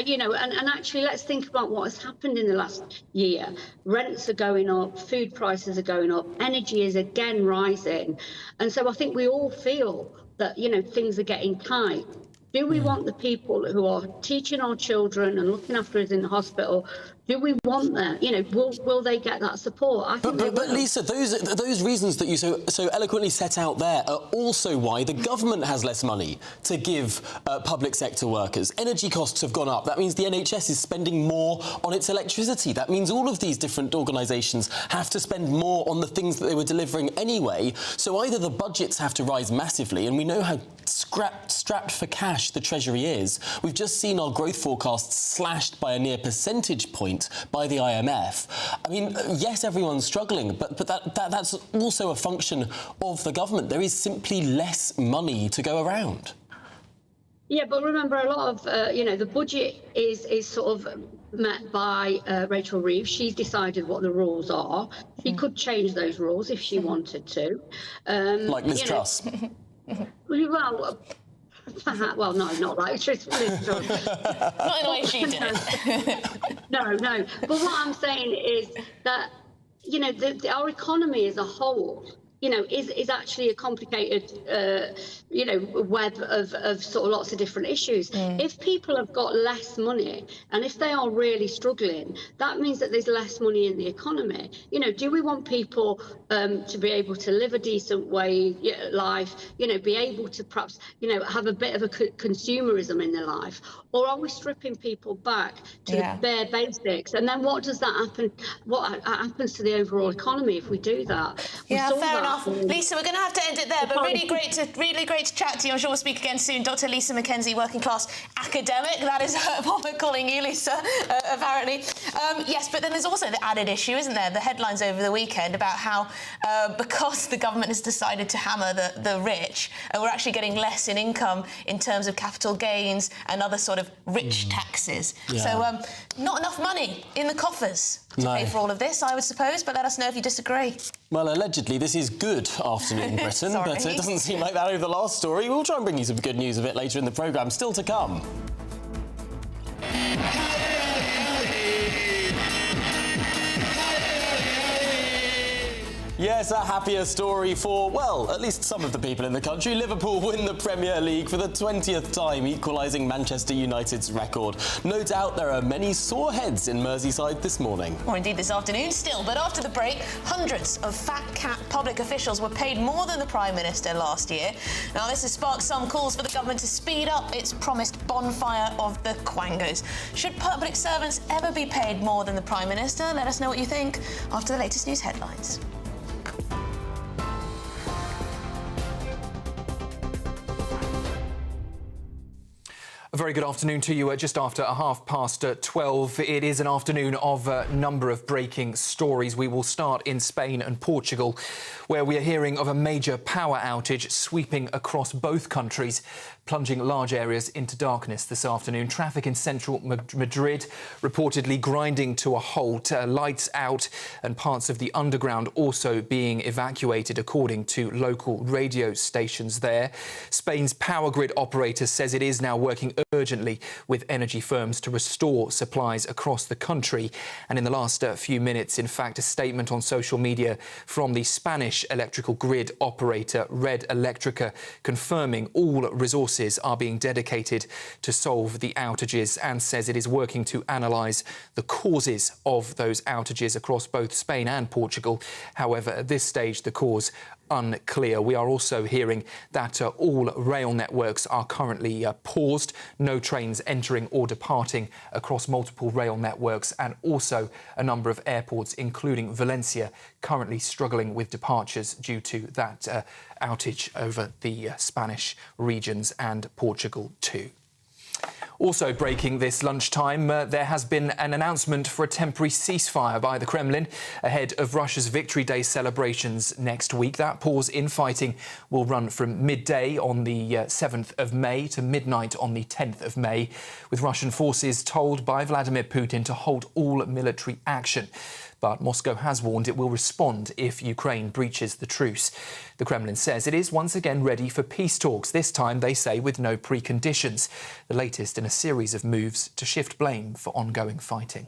You know, and actually, let's think about what has happened in the last year. Rents are going up, food prices are going up, energy is again rising. And so I think we all feel that, you know, things are getting tight. Do we want the people who are teaching our children and looking after us in the hospital, do we want them? You know, will they get that support? I think but Lisa, those reasons that you so eloquently set out there are also why the government has less money to give public sector workers. Energy costs have gone up. That means the NHS is spending more on its electricity. That means all of these different organisations have to spend more on the things that they were delivering anyway. So either the budgets have to rise massively, and we know how strapped for cash the Treasury is. We've just seen our growth forecasts slashed by a near percentage point by the IMF. I mean, yes, everyone's struggling, but that's also a function of the government. There is simply less money to go around. Yeah, but remember, a lot of, you know, the budget is sort of met by Rachel Reeves. She's decided what the rules are. She could change those rules if she wanted to. Like Liz Truss. Well, well, no, not like truthfully. Not in the way she did it. No. But what I'm saying is that, you know, our economy as a whole, you know, is actually a complicated, you know, web of sort of lots of different issues. If people have got less money and if they are really struggling, that means that there's less money in the economy. You know, do we want people to be able to live a decent life, you know, be able to perhaps, you know, have a bit of a consumerism in their life? Or are we stripping people back to the bare basics? And then what does that happen? What happens to the overall economy if we do that? Yeah, fair enough. Lisa, we're going to have to end it there, but really great to chat to you. I'm sure we'll speak again soon. Dr. Lisa McKenzie, working class academic. That is what we're calling you, Lisa, apparently. Yes, but then there's also the added issue, isn't there? The headlines over the weekend about how because the government has decided to hammer the rich, we're actually getting less in income in terms of capital gains and other sort of rich taxes. Yeah. So not enough money in the coffers to pay for all of this, I would suppose, but let us know if you disagree. Well, allegedly, this is good afternoon, Britain, but it doesn't seem like that over the last story. We'll try and bring you some good news a bit later in the programme. Still to come. Yes, a happier story for, well, at least some of the people in the country. Liverpool win the Premier League for the 20th time, equalising Manchester United's record. No doubt there are many sore heads in Merseyside this morning. Or indeed this afternoon still, but after the break, hundreds of fat cat public officials were paid more than the Prime Minister last year. Now, this has sparked some calls for the government to speed up its promised bonfire of the quangos. Should public servants ever be paid more than the Prime Minister? Let us know what you think after the latest news headlines. A very good afternoon to you. Just after 12:30, it is an afternoon of a number of breaking stories. We will start in Spain and Portugal, where we are hearing of a major power outage sweeping across both countries, plunging large areas into darkness this afternoon. Traffic in central Madrid reportedly grinding to a halt, lights out and parts of the underground also being evacuated, according to local radio stations there. Spain's power grid operator says it is now working urgently with energy firms to restore supplies across the country. And in the last few minutes, in fact, a statement on social media from the Spanish electrical grid operator Red Electrica confirming all resources are being dedicated to solve the outages, and says it is working to analyse the causes of those outages across both Spain and Portugal. However, at this stage, the cause unclear. We are also hearing that all rail networks are currently paused, no trains entering or departing across multiple rail networks, and also a number of airports, including Valencia, currently struggling with departures due to that outage over the Spanish regions and Portugal too. Also breaking this lunchtime, there has been an announcement for a temporary ceasefire by the Kremlin ahead of Russia's Victory Day celebrations next week. That pause in fighting will run from midday on the 7th of May to midnight on the 10th of May, with Russian forces told by Vladimir Putin to halt all military action. But Moscow has warned it will respond if Ukraine breaches the truce. The Kremlin says it is once again ready for peace talks, this time, they say, with no preconditions. The latest in a series of moves to shift blame for ongoing fighting.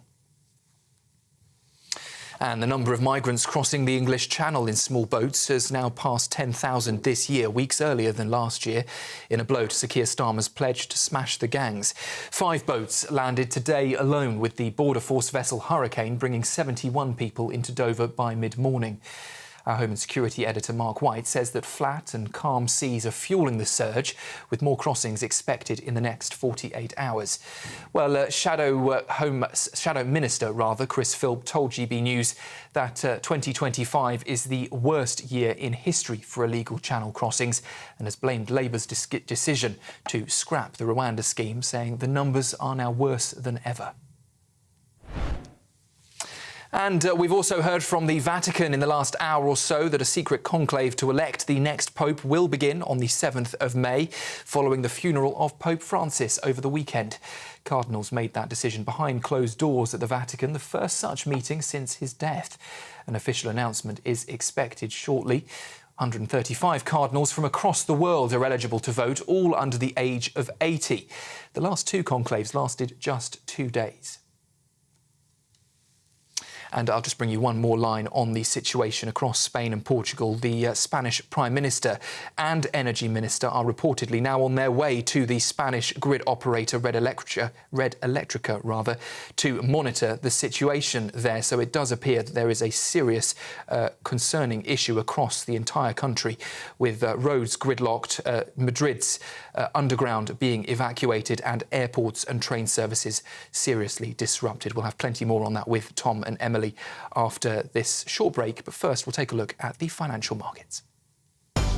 And the number of migrants crossing the English Channel in small boats has now passed 10,000 this year, weeks earlier than last year, in a blow to Sir Keir Starmer's pledge to smash the gangs. 5 boats landed today alone, with the Border Force vessel Hurricane bringing 71 people into Dover by mid-morning. Our Home and Security editor Mark White says that flat and calm seas are fuelling the surge, with more crossings expected in the next 48 hours. Well, Shadow Minister Chris Philp told GB News that 2025 is the worst year in history for illegal channel crossings, and has blamed Labour's decision to scrap the Rwanda scheme, saying the numbers are now worse than ever. And we've also heard from the Vatican in the last hour or so that a secret conclave to elect the next Pope will begin on the 7th of May, following the funeral of Pope Francis over the weekend. Cardinals made that decision behind closed doors at the Vatican, the first such meeting since his death. An official announcement is expected shortly. 135 cardinals from across the world are eligible to vote, all under the age of 80. The last two conclaves lasted just 2 days. And I'll just bring you one more line on the situation across Spain and Portugal. The Spanish Prime Minister and Energy Minister are reportedly now on their way to the Spanish grid operator Red Electrica, to monitor the situation there. So it does appear that there is a serious concerning issue across the entire country, with roads gridlocked, Madrid's underground being evacuated, and airports and train services seriously disrupted. We'll have plenty more on that with Tom and Emily after this short break, but first we'll take a look at the financial markets.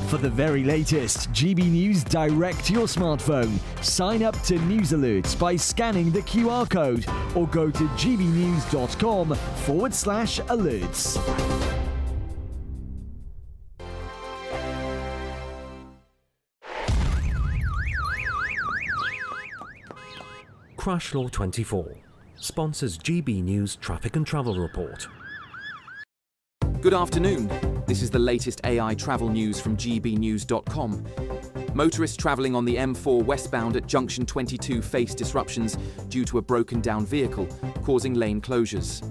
For the very latest GB News direct to your smartphone, sign up to News Alerts by scanning the QR code or go to gbnews.com/alerts. Crash Law 24 sponsors GB News Traffic and Travel Report. Good afternoon. This is the latest AI travel news from gbnews.com. Motorists travelling on the M4 westbound at Junction 22 face disruptions due to a broken down vehicle, causing lane closures.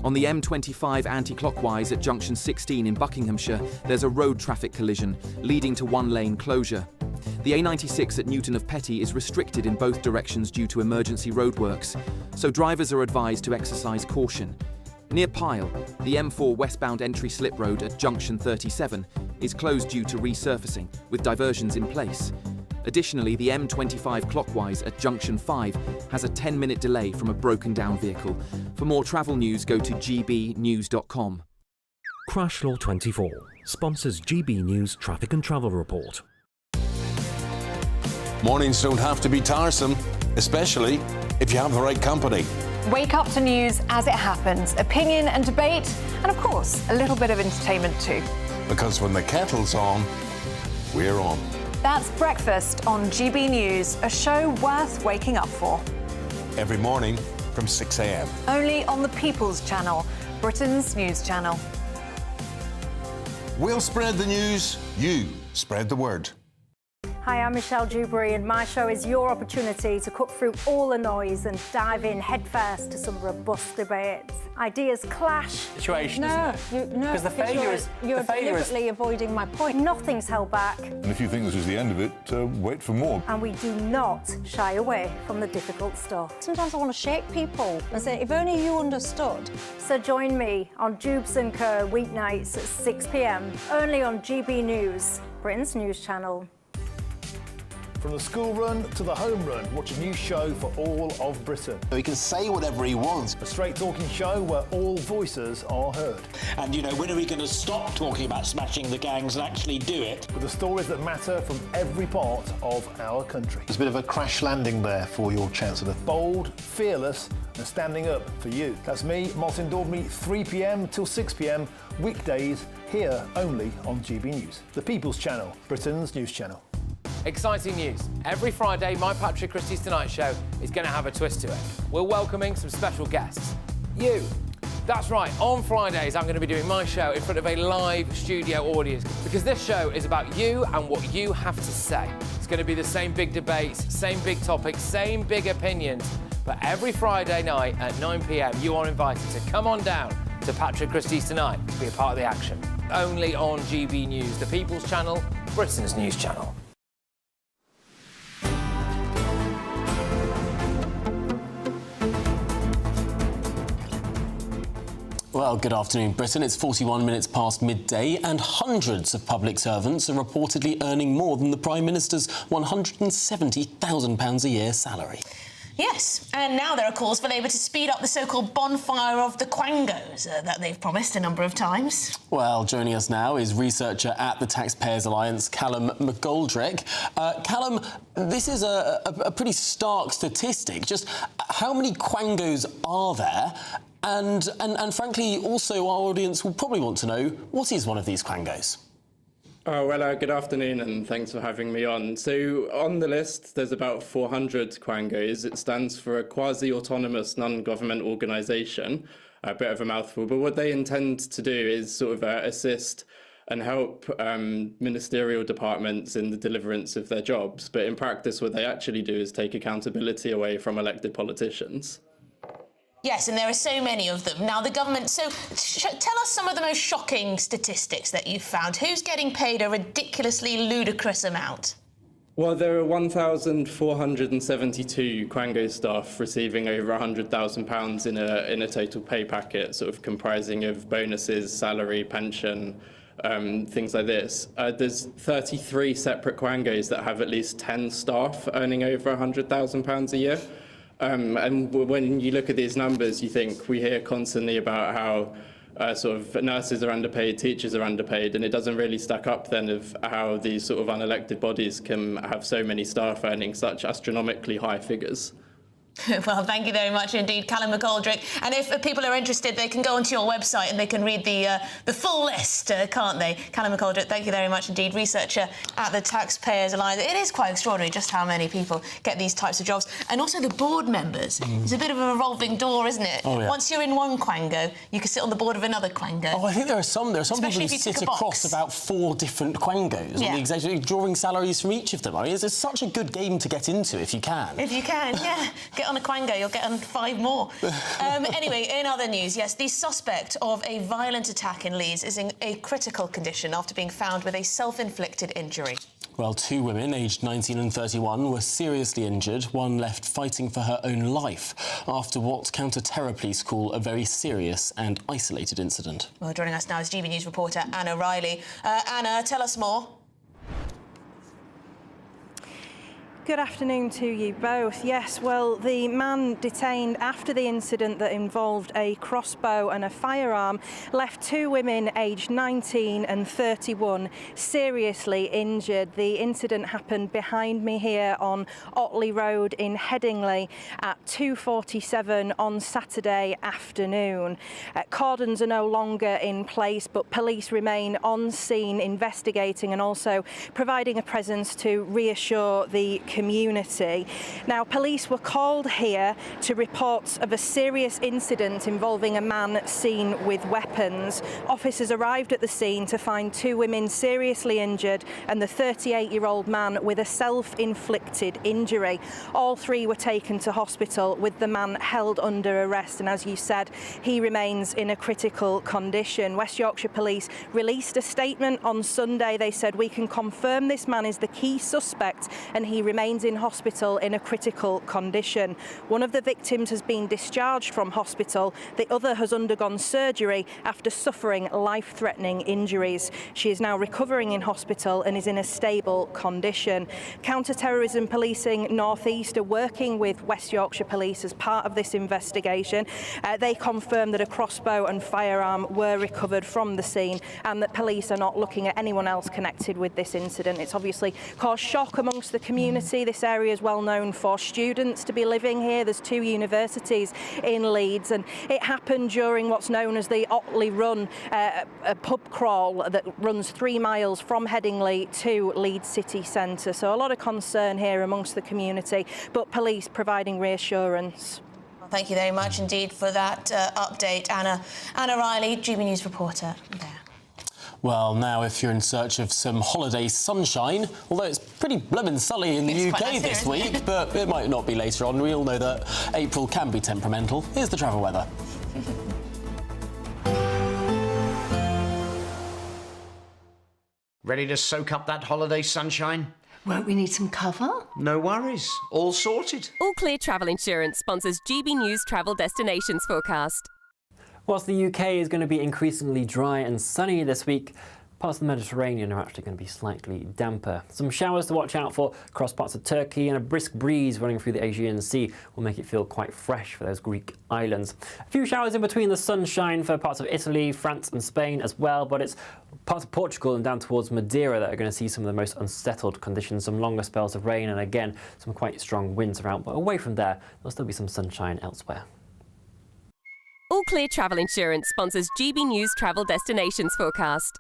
On the M25 anti-clockwise at Junction 16 in Buckinghamshire, there's a road traffic collision, leading to one lane closure. The A96 at Newton of Petty is restricted in both directions due to emergency roadworks, so drivers are advised to exercise caution. Near Pyle, the M4 westbound entry slip road at Junction 37 is closed due to resurfacing, with diversions in place. Additionally, the M25 clockwise at Junction 5 has a 10-minute delay from a broken down vehicle. For more travel news, go to gbnews.com. Crash Law 24 sponsors GB News Traffic and Travel Report. Mornings don't have to be tiresome, especially if you have the right company. Wake up to news as it happens, opinion and debate, and of course, a little bit of entertainment too. Because when the kettle's on, we're on. That's Breakfast on GB News, a show worth waking up for. Every morning from 6 a.m. Only on the People's Channel, Britain's news channel. We'll spread the news, you spread the word. Hi, I'm Michelle Dewberry, and my show is your opportunity to cut through all the noise and dive in headfirst to some robust debates. Ideas clash. Situation, isn't it? Because the failure is you're deliberately avoiding my point. Nothing's held back. And if you think this is the end of it, wait for more. And we do not shy away from the difficult stuff. Sometimes I want to shake people and say, if only you understood. So join me on Jubes & Co. weeknights at 6 p.m, only on GB News, Britain's news channel. From the school run to the home run, watch a new show for all of Britain. So he can say whatever he wants. A straight talking show where all voices are heard. And, you know, when are we going to stop talking about smashing the gangs and actually do it? With the stories that matter from every part of our country. There's a bit of a crash landing there for your Chancellor. Bold, fearless and standing up for you. That's me, Martin Daubney, 3 p.m. till 6 p.m, weekdays, here only on GB News. The People's Channel, Britain's news channel. Exciting news. Every Friday, my Patrick Christie's Tonight Show is going to have a twist to it. We're welcoming some special guests. You. That's right, on Fridays, I'm going to be doing my show in front of a live studio audience, because this show is about you and what you have to say. It's going to be the same big debates, same big topics, same big opinions. But every Friday night at 9 p.m, you are invited to come on down to Patrick Christie's Tonight to be a part of the action. Only on GB News, the People's Channel, Britain's news channel. Well, good afternoon, Britain. It's 41 minutes past midday, and hundreds of public servants are reportedly earning more than the Prime Minister's £170,000 a year salary. Yes, and now there are calls for Labour to speed up the so-called bonfire of the quangos that they've promised a number of times. Well, joining us now is researcher at the Taxpayers Alliance, Callum McGoldrick. Callum, this is a pretty stark statistic. Just how many quangos are there? And frankly, also our audience will probably want to know, what is one of these quangos? Oh, well, good afternoon and thanks for having me on. So on the list, there's about 400 quangos. It stands for a quasi-autonomous non-government organisation, a bit of a mouthful, but what they intend to do is sort of assist and help ministerial departments in the deliverance of their jobs. But in practice, what they actually do is take accountability away from elected politicians. Yes, and there are so many of them. Now, the government... So, tell us some of the most shocking statistics that you've found. Who's getting paid a ridiculously ludicrous amount? Well, there are 1,472 Quango staff receiving over £100,000 in a total pay packet, sort of comprising of bonuses, salary, pension, things like this. There's 33 separate Quangos that have at least 10 staff earning over £100,000 a year. And when you look at these numbers, you think we hear constantly about how sort of nurses are underpaid, teachers are underpaid, and it doesn't really stack up then of how these sort of unelected bodies can have so many staff earning such astronomically high figures. Well, thank you very much indeed, Callum McGoldrick. And if people are interested, they can go onto your website and they can read the full list, can't they? Callum McGoldrick, thank you very much indeed, researcher at the Taxpayers Alliance. It is quite extraordinary just how many people get these types of jobs. And also the board members. It's a bit of a revolving door, isn't it? Oh, yeah. Once you're in one Quango, you can sit on the board of another Quango. Oh, I think there are some people who sit across about 4 different Quangos on the executive, drawing salaries from each of them. I mean, it's such a good game to get into if you can. If you can, yeah. Get on a Quango, you'll get on 5 more. Anyway, in other news, yes, the suspect of a violent attack in Leeds is in a critical condition after being found with a self-inflicted injury. Well, 2 women, aged 19 and 31, were seriously injured. One left fighting for her own life after what counter-terror police call a very serious and isolated incident. Well, joining us now is GB News reporter Anna Riley. Anna, tell us more. Good afternoon to you both. Yes, well, the man detained after the incident that involved a crossbow and a firearm left 2 women aged 19 and 31 seriously injured. The incident happened behind me here on Otley Road in Headingley at 2:47 on Saturday afternoon. Cordons are no longer in place, but police remain on scene investigating and also providing a presence to reassure the community. Now, police were called here to reports of a serious incident involving a man seen with weapons. Officers arrived at the scene to find 2 women seriously injured and the 38-year-old man with a self-inflicted injury. All 3 were taken to hospital with the man held under arrest, and as you said, he remains in a critical condition. West Yorkshire Police released a statement on Sunday. They said, "We can confirm this man is the key suspect and he remains in hospital in a critical condition. One of the victims has been discharged from hospital. The other has undergone surgery after suffering life-threatening injuries. She is now recovering in hospital and is in a stable condition." Counter-terrorism policing North East are working with West Yorkshire Police as part of this investigation. They confirmed that a crossbow and firearm were recovered from the scene and that police are not looking at anyone else connected with this incident. It's obviously caused shock amongst the community. This area is well known for students to be living here. There's 2 universities in Leeds, and it happened during what's known as the Otley Run, a pub crawl that runs 3 miles from Headingley to Leeds city centre. So a lot of concern here amongst the community, but police providing reassurance. Well, thank you very much indeed for that update, Anna. Anna Riley, GB News reporter there. Well, now if you're in search of some holiday sunshine, although it's pretty bloomin' sunny in the UK this week, but it might not be later on. We all know that April can be temperamental. Here's the travel weather. Ready to soak up that holiday sunshine? Won't we need some cover? No worries. All sorted. All Clear Travel Insurance sponsors GB News travel destinations forecast. Whilst the UK is going to be increasingly dry and sunny this week, parts of the Mediterranean are actually going to be slightly damper. Some showers to watch out for across parts of Turkey, and a brisk breeze running through the Aegean Sea will make it feel quite fresh for those Greek islands. A few showers in between the sunshine for parts of Italy, France and Spain as well, but it's parts of Portugal and down towards Madeira that are going to see some of the most unsettled conditions, some longer spells of rain and again some quite strong winds around. But away from there, there'll still be some sunshine elsewhere. All Clear Travel Insurance sponsors GB News travel destinations forecast.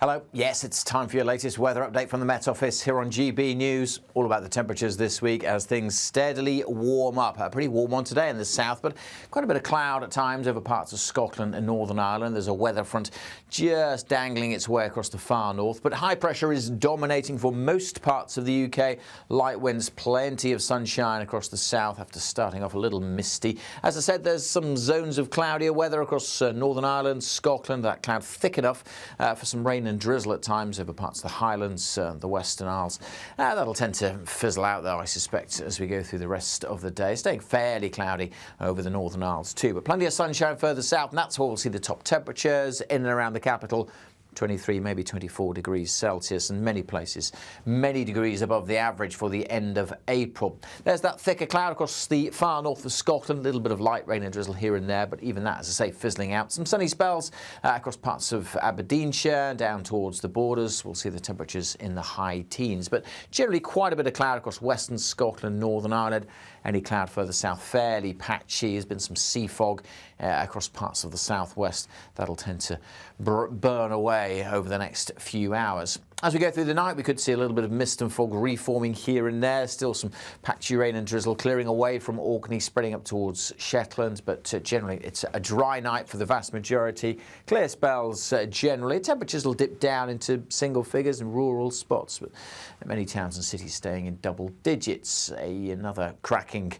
Hello. Yes, it's time for your latest weather update from the Met Office here on GB News. All about the temperatures this week as things steadily warm up. A pretty warm one today in the south, but quite a bit of cloud at times over parts of Scotland and Northern Ireland. There's a weather front just dangling its way across the far north, but high pressure is dominating for most parts of the UK. Light winds, plenty of sunshine across the south after starting off a little misty. As I said, there's some zones of cloudier weather across Northern Ireland, Scotland. That cloud thick enough for some rain and drizzle at times over parts of the Highlands, the Western Isles. That'll tend to fizzle out, though, I suspect, as we go through the rest of the day. Staying fairly cloudy over the Northern Isles too, but plenty of sunshine further south, and that's where we'll see the top temperatures in and around the capital. 23, maybe 24 degrees Celsius, and many places many degrees above the average for the end of April. There's that thicker cloud across the far north of Scotland, a little bit of light rain and drizzle here and there, but even that, as I say, fizzling out. Some sunny spells across parts of Aberdeenshire, down towards the borders. We'll see the temperatures in the high teens, but generally quite a bit of cloud across western Scotland, Northern Ireland. Any cloud further south, fairly patchy. There's been some sea fog across parts of the southwest. That'll tend to burn away over the next few hours. As we go through the night, we could see a little bit of mist and fog reforming here and there. Still some patchy rain and drizzle clearing away from Orkney, spreading up towards Shetland. But generally, it's a dry night for the vast majority. Clear spells generally. Temperatures will dip down into single figures in rural spots, but many towns and cities staying in double digits. Another cracking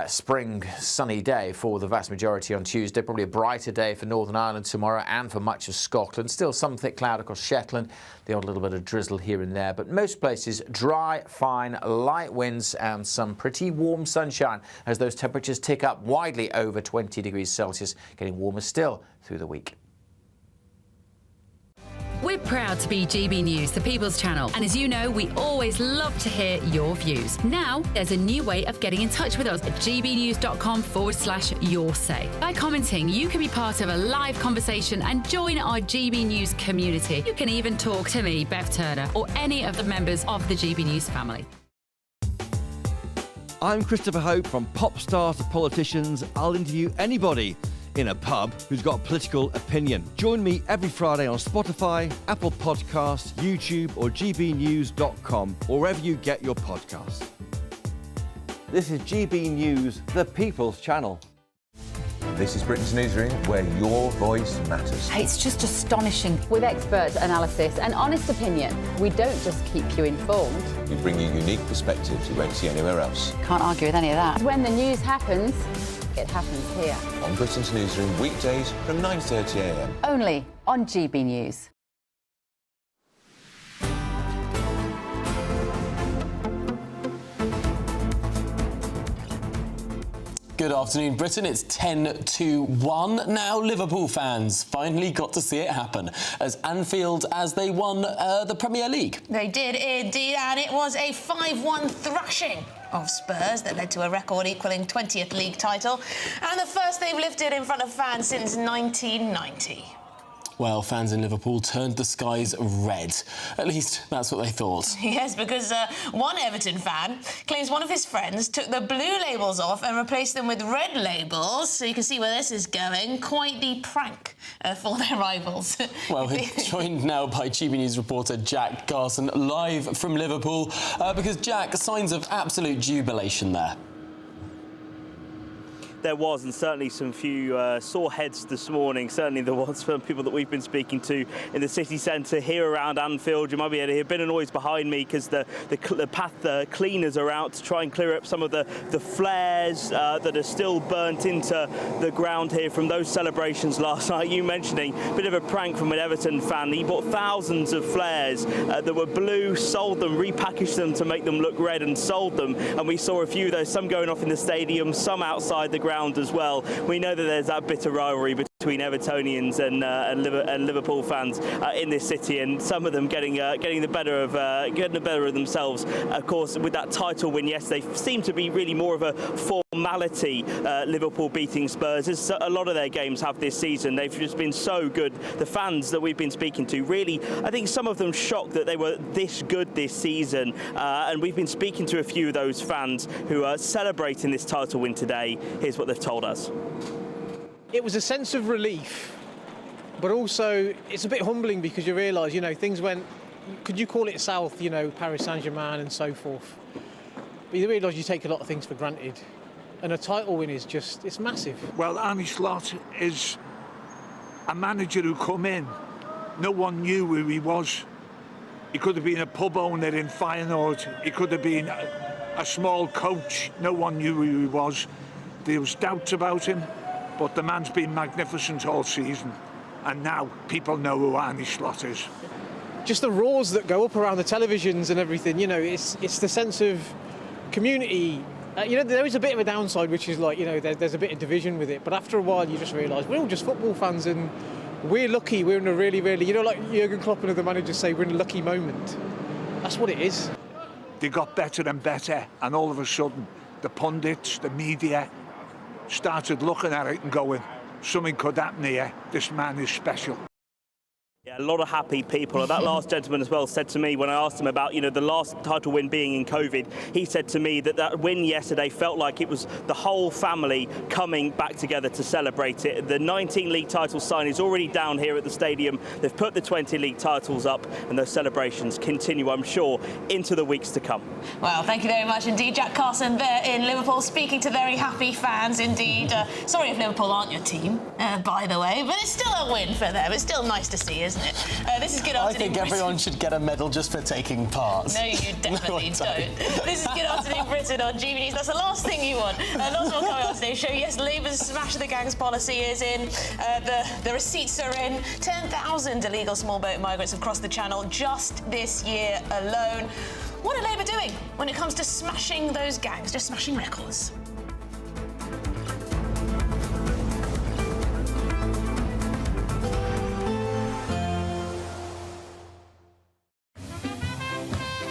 spring sunny day for the vast majority on Tuesday. Probably a brighter day for Northern Ireland tomorrow and for much of Scotland. Still some thick cloud across Shetland. The odd little bit of drizzle here and there, but most places dry, fine, light winds and some pretty warm sunshine as those temperatures tick up widely over 20 degrees Celsius, getting warmer still through the week. We're proud to be GB News, the People's Channel, and as you know, we always love to hear your views. Now, there's a new way of getting in touch with us at gbnews.com/your-say. By commenting, you can be part of a live conversation and join our GB News community. You can even talk to me, Bev Turner, or any of the members of the GB News family. I'm Christopher Hope. From pop stars to politicians, I'll interview anybody in a pub who's got a political opinion. Join me every Friday on Spotify, Apple Podcasts, YouTube or gbnews.com, or wherever you get your podcasts. This is GB News, the People's Channel. This is Britain's newsroom, where your voice matters. It's just astonishing. With expert analysis and honest opinion, we don't just keep you informed. We bring you unique perspectives you won't see anywhere else. Can't argue with any of that. When the news happens, it happens here. On Britain's newsroom, weekdays from 9:30 a.m. Only on GB News. Good afternoon, Britain. It's 10-1. Now Liverpool fans finally got to see it happen as Anfield as they won the Premier League. They did indeed, and it was a 5-1 thrashing of Spurs that led to a record equalling 20th league title and the first they've lifted in front of fans since 1990. Well, fans in Liverpool turned the skies red. At least that's what they thought. Yes, because one Everton fan claims one of his friends took the blue labels off and replaced them with red labels. So you can see where this is going. Quite the prank for their rivals. Well, we're joined now by GB News reporter Jack Garson, live from Liverpool, because, Jack, signs of absolute jubilation there. There was, and certainly some few sore heads this morning. Certainly there was from people that we've been speaking to in the city centre here around Anfield. You might be able to hear a bit of noise behind me because the path cleaners are out to try and clear up some of the flares that are still burnt into the ground here from those celebrations last night. You mentioning a bit of a prank from an Everton fan. He bought thousands of flares that were blue, sold them, repackaged them to make them look red and sold them. And we saw a few of those, some going off in the stadium, some outside the ground as well. We know that there's that bitter rivalry between Evertonians and Liverpool fans in this city, and some of them getting the better of themselves. Of course, with that title win yesterday, seemed to be really more of a formality. Liverpool beating Spurs, as a lot of their games have this season. They've just been so good. The fans that we've been speaking to, really, I think some of them shocked that they were this good this season. And we've been speaking to a few of those fans who are celebrating this title win today. Here's what they've told us. It was a sense of relief but also it's a bit humbling because you realise, you know, things went, could you call it south, you know, Paris Saint-Germain and so forth. But you realise you take a lot of things for granted. And a title win is just, it's massive. Well, Arne Slot is a manager who come in. No one knew who he was. He could have been a pub owner in Feyenoord. He could have been a small coach. No one knew who he was. There was doubts about him, but the man's been magnificent all season. And now people know who Arne Slot is. Just the roars that go up around the televisions and everything, you know, it's the sense of community. You know, there is a bit of a downside, which is like, you know, there's a bit of division with it. But after a while, you just realise we're all just football fans and we're lucky. We're in a really, really, you know, like Jurgen Klopp and other managers say, we're in a lucky moment. That's what it is. They got better and better, and all of a sudden, the pundits, the media, started looking at it and going, something could happen here. This man is special. Yeah, a lot of happy people. That last gentleman as well said to me when I asked him about, you know, the last title win being in COVID, he said to me that that win yesterday felt like it was the whole family coming back together to celebrate it. The 19 league title sign is already down here at the stadium. They've put the 20 league titles up and those celebrations continue, I'm sure, into the weeks to come. Well, thank you very much indeed. Jack Carson there in Liverpool speaking to very happy fans indeed. Sorry if Liverpool aren't your team, by the way, but it's still a win for them. It's still nice to see, isn't it? This is Good Afternoon I think everyone should get a medal just for taking part. No, you definitely don't. This is Good Afternoon Britain on GBNews. That's the last thing you want. Lots more coming on today's show. Yes, Labour's smash the gangs policy is in. The receipts are in. 10,000 illegal small boat migrants have crossed the Channel just this year alone. What are Labour doing when it comes to smashing those gangs, just smashing records?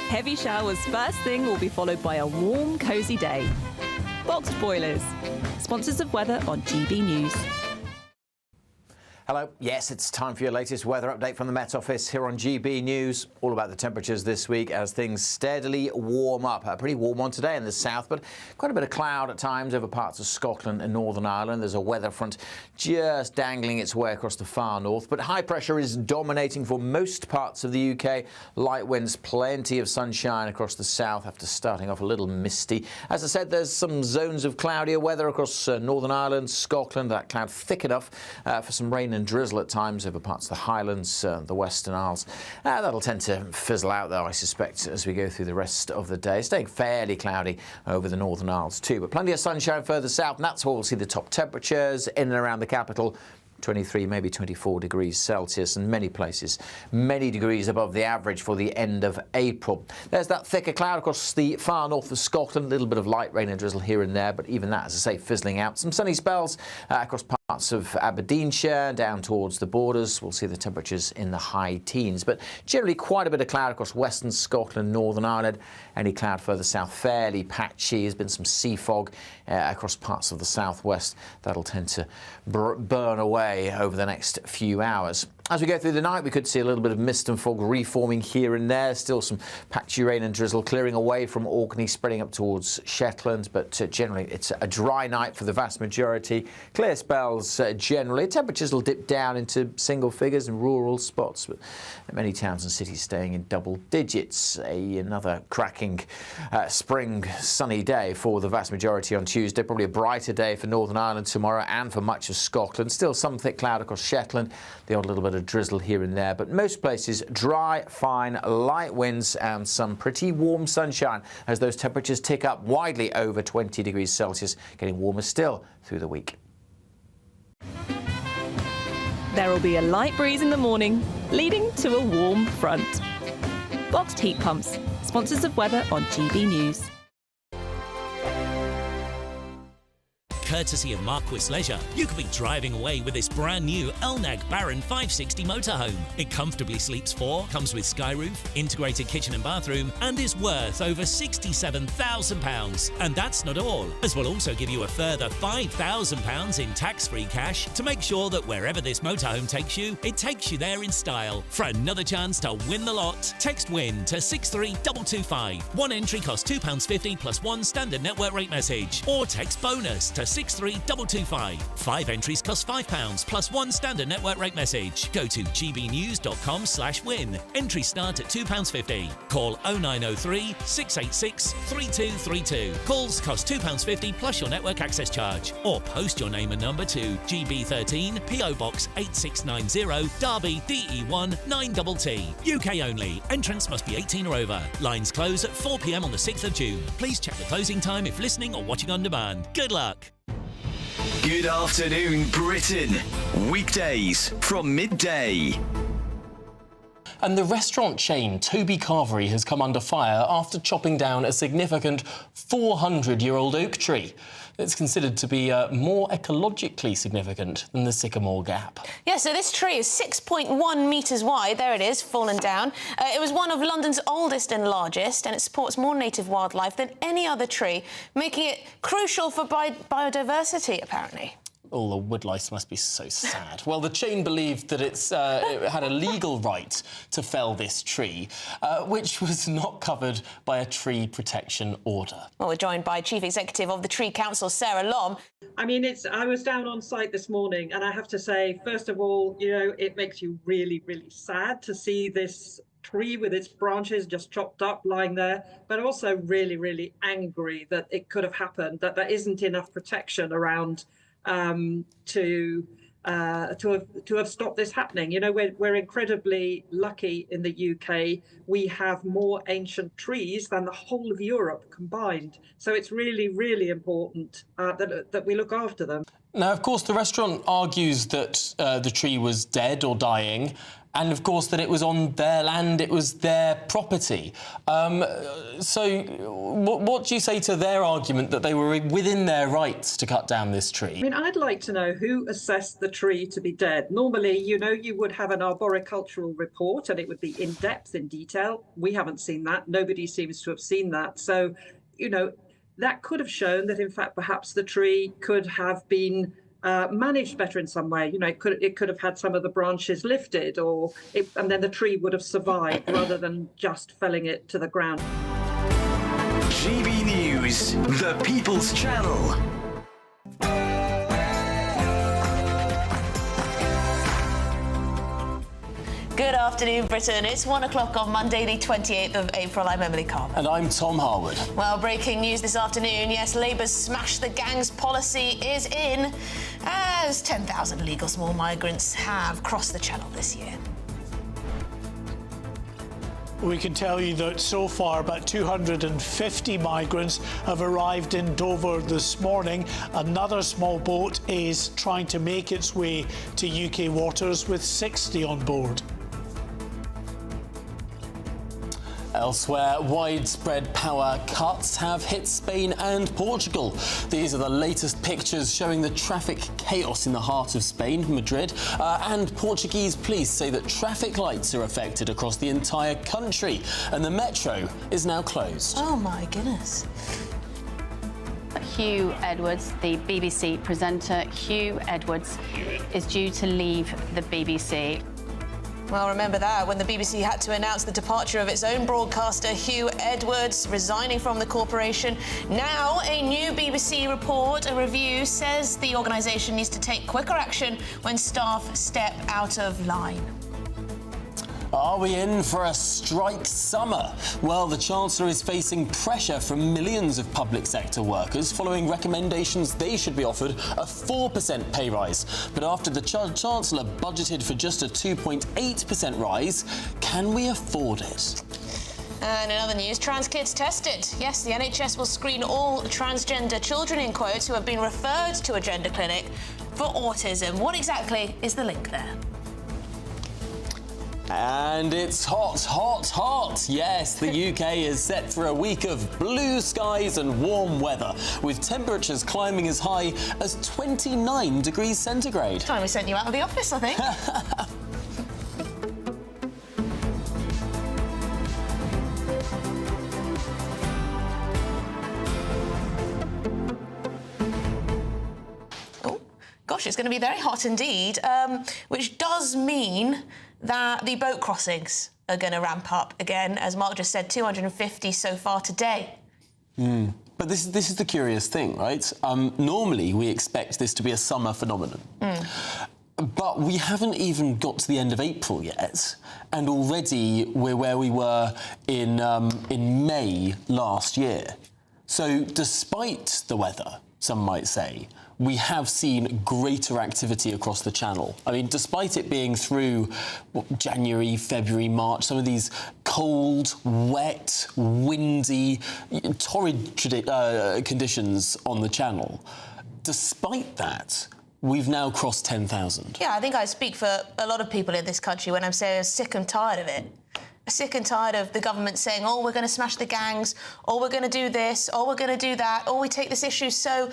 Heavy showers first thing will be followed by a warm, cosy day. Boxed boilers, sponsors of weather on GB News. Hello. Yes, it's time for your latest weather update from the Met Office here on GB News. All about the temperatures this week as things steadily warm up. A pretty warm one today in the south, but quite a bit of cloud at times over parts of Scotland and Northern Ireland. There's a weather front just dangling its way across the far north, but high pressure is dominating for most parts of the UK. Light winds, plenty of sunshine across the south after starting off a little misty. As I said, there's some zones of cloudier weather across Northern Ireland, Scotland. That cloud thick enough for some rain and drizzle at times over parts of the Highlands, the Western Isles. That'll tend to fizzle out, though, I suspect, as we go through the rest of the day. Staying fairly cloudy over the Northern Isles too, but plenty of sunshine further south, and that's where we'll see the top temperatures in and around the capital. 23, maybe 24 degrees Celsius, and many places many degrees above the average for the end of April. There's that thicker cloud across the far north of Scotland, a little bit of light rain and drizzle here and there, but even that, as I say, fizzling out. Some sunny spells across parts of Aberdeenshire, down towards the borders. We'll see the temperatures in the high teens, but generally quite a bit of cloud across western Scotland, Northern Ireland. Any cloud further south, fairly patchy. There's been some sea fog across parts of the southwest. That'll tend to burn away over the next few hours. As we go through the night, we could see a little bit of mist and fog reforming here and there. Still some patchy rain and drizzle clearing away from Orkney, spreading up towards Shetland, but generally it's a dry night for the vast majority. Clear spells generally. Temperatures will dip down into single figures in rural spots, but many towns and cities staying in double digits. Another cracking spring sunny day for the vast majority on Tuesday. Probably a brighter day for Northern Ireland tomorrow and for much of Scotland. Still some thick cloud across Shetland, the odd little bit of drizzle here and there, but most places dry, fine, light winds and some pretty warm sunshine as those temperatures tick up widely over 20 degrees Celsius, getting warmer still through the week. There will be a light breeze in the morning, leading to a warm front. Boxed heat pumps, sponsors of weather on GB News. Courtesy of Marquis Leisure, you could be driving away with this brand new Elnag Baron 560 motorhome. It comfortably sleeps 4, comes with sky roof, integrated kitchen and bathroom, and is worth over £67,000. And that's not all, as we'll also give you a further £5,000 in tax-free cash to make sure that wherever this motorhome takes you, it takes you there in style. For another chance to win the lot, text WIN to 63225. One entry costs £2.50 plus one standard network rate message, or text BONUS to 63225. 5 entries cost £5 plus 1 standard network rate message. Go to gbnews.com/win. Entries start at £2.50. Call 0903 686 3232. Calls cost £2.50 plus your network access charge. Or post your name and number to GB13 PO Box 8690 Derby DE1 9TT. UK only. Entrance must be 18 or over. Lines close at 4 p.m. on the 6th of June. Please check the closing time if listening or watching on demand. Good luck. Good afternoon, Britain. Weekdays from midday. And the restaurant chain Toby Carvery has come under fire after chopping down a significant 400-year-old oak tree. It's considered to be more ecologically significant than the Sycamore Gap. Yeah, so this tree is 6.1 metres wide. There it is, fallen down. It was one of London's oldest and largest, and it supports more native wildlife than any other tree, making it crucial for biodiversity, apparently. Oh, the woodlice must be so sad. Well, the chain believed that it had a legal right to fell this tree, which was not covered by a tree protection order. Well, we're joined by Chief Executive of the Tree Council, Sarah Lom. I mean, I was down on site this morning, and I have to say, first of all, you know, it makes you really, really sad to see this tree with its branches just chopped up lying there, but also really, really angry that it could have happened, that there isn't enough protection around to have stopped this happening. You know, we're incredibly lucky in the UK. We have more ancient trees than the whole of Europe combined. So it's really, really important that we look after them. Now, of course, the restaurant argues that the tree was dead or dying, and of course that it was on their land, it was their property. So what do you say to their argument that they were within their rights to cut down this tree? I mean, I'd like to know who assessed the tree to be dead. Normally, you know, you would have an arboricultural report and it would be in depth, in detail. We haven't seen that. Nobody seems to have seen that. So, you know, that could have shown that, in fact, perhaps the tree could have been managed better in some way. You know, it could have had some of the branches lifted, and then the tree would have survived rather than just felling it to the ground. GB News, the People's Channel. Good afternoon, Britain. It's 1 o'clock on Monday, the 28th of April. I'm Emily Carver. And I'm Tom Harwood. Well, breaking news this afternoon. Yes, Labour's smash the gangs policy is in, as 10,000 illegal small migrants have crossed the channel this year. We can tell you that so far about 250 migrants have arrived in Dover this morning. Another small boat is trying to make its way to UK waters with 60 on board. Elsewhere, widespread power cuts have hit Spain and Portugal. These are the latest pictures showing the traffic chaos in the heart of Spain, Madrid, and Portuguese police say that traffic lights are affected across the entire country, and the metro is now closed. Oh my goodness. Hugh Edwards, the BBC presenter, Hugh Edwards, is due to leave the BBC. Well, remember that when the BBC had to announce the departure of its own broadcaster, Hugh Edwards, resigning from the corporation. Now, a new BBC report, a review, says the organisation needs to take quicker action when staff step out of line. Are we in for a strike summer? Well, the Chancellor is facing pressure from millions of public sector workers following recommendations they should be offered a 4% pay rise. But after the Chancellor budgeted for just a 2.8% rise, can we afford it? And in other news, trans kids tested. Yes, the NHS will screen all transgender children, in quotes, who have been referred to a gender clinic for autism. What exactly is the link there? And it's hot, hot, hot. Yes, the UK is set for a week of blue skies and warm weather, with temperatures climbing as high as 29 degrees centigrade. Time we sent you out of the office, I think. Oh, gosh, it's going to be very hot indeed, which does mean that the boat crossings are going to ramp up again. As Mark just said, 250 so far today. But this is the curious thing, right? Normally, we expect this to be a summer phenomenon. But we haven't even got to the end of April yet, and already we're where we were in May last year. So despite the weather, some might say, we have seen greater activity across the Channel. I mean, despite it being through January, February, March, some of these cold, wet, windy, torrid conditions on the Channel, despite that, we've now crossed 10,000. Yeah, I think I speak for a lot of people in this country when I'm saying I'm sick and tired of it. Sick and tired of the government saying, oh, we're going to smash the gangs, or we're going to do this, or we're going to do that, or we take this issue so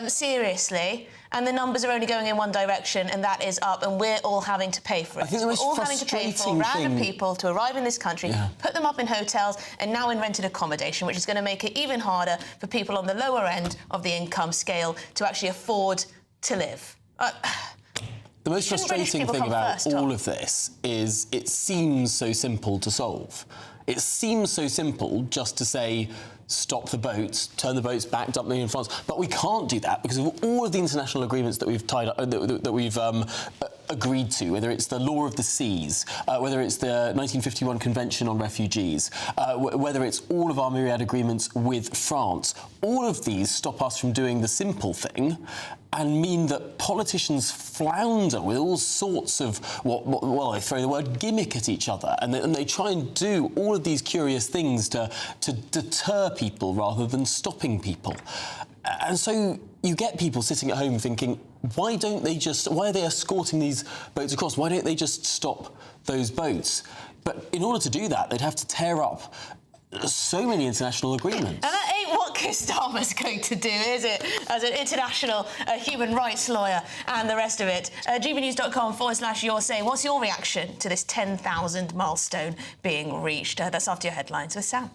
seriously, and the numbers are only going in one direction, and that is up, and we're all having to pay for it. I think the most we're all having to pay for random people to arrive in this country, put them up in hotels, and now in rented accommodation, which is going to make it even harder for people on the lower end of the income scale to actually afford to live. The most frustrating thing about all of this is it seems so simple to solve. It seems so simple just to say, stop the boats, turn the boats back, dump them in France. But we can't do that because of all of the international agreements that we've agreed to, whether it's the law of the seas, whether it's the 1951 Convention on Refugees, whether it's all of our myriad agreements with France. All of these stop us from doing the simple thing and mean that politicians flounder with all sorts of, well, they throw the word gimmick at each other, and they try and do all of these curious things to deter people rather than stopping people. And so you get people sitting at home thinking, why are they escorting these boats across? Why don't they just stop those boats? But in order to do that, they'd have to tear up so many international agreements. And that ain't what Keir Starmer's going to do, is it? As an international human rights lawyer and the rest of it. gbnews.com/you're saying, what's your reaction to this 10,000 milestone being reached? That's after your headlines with Sam.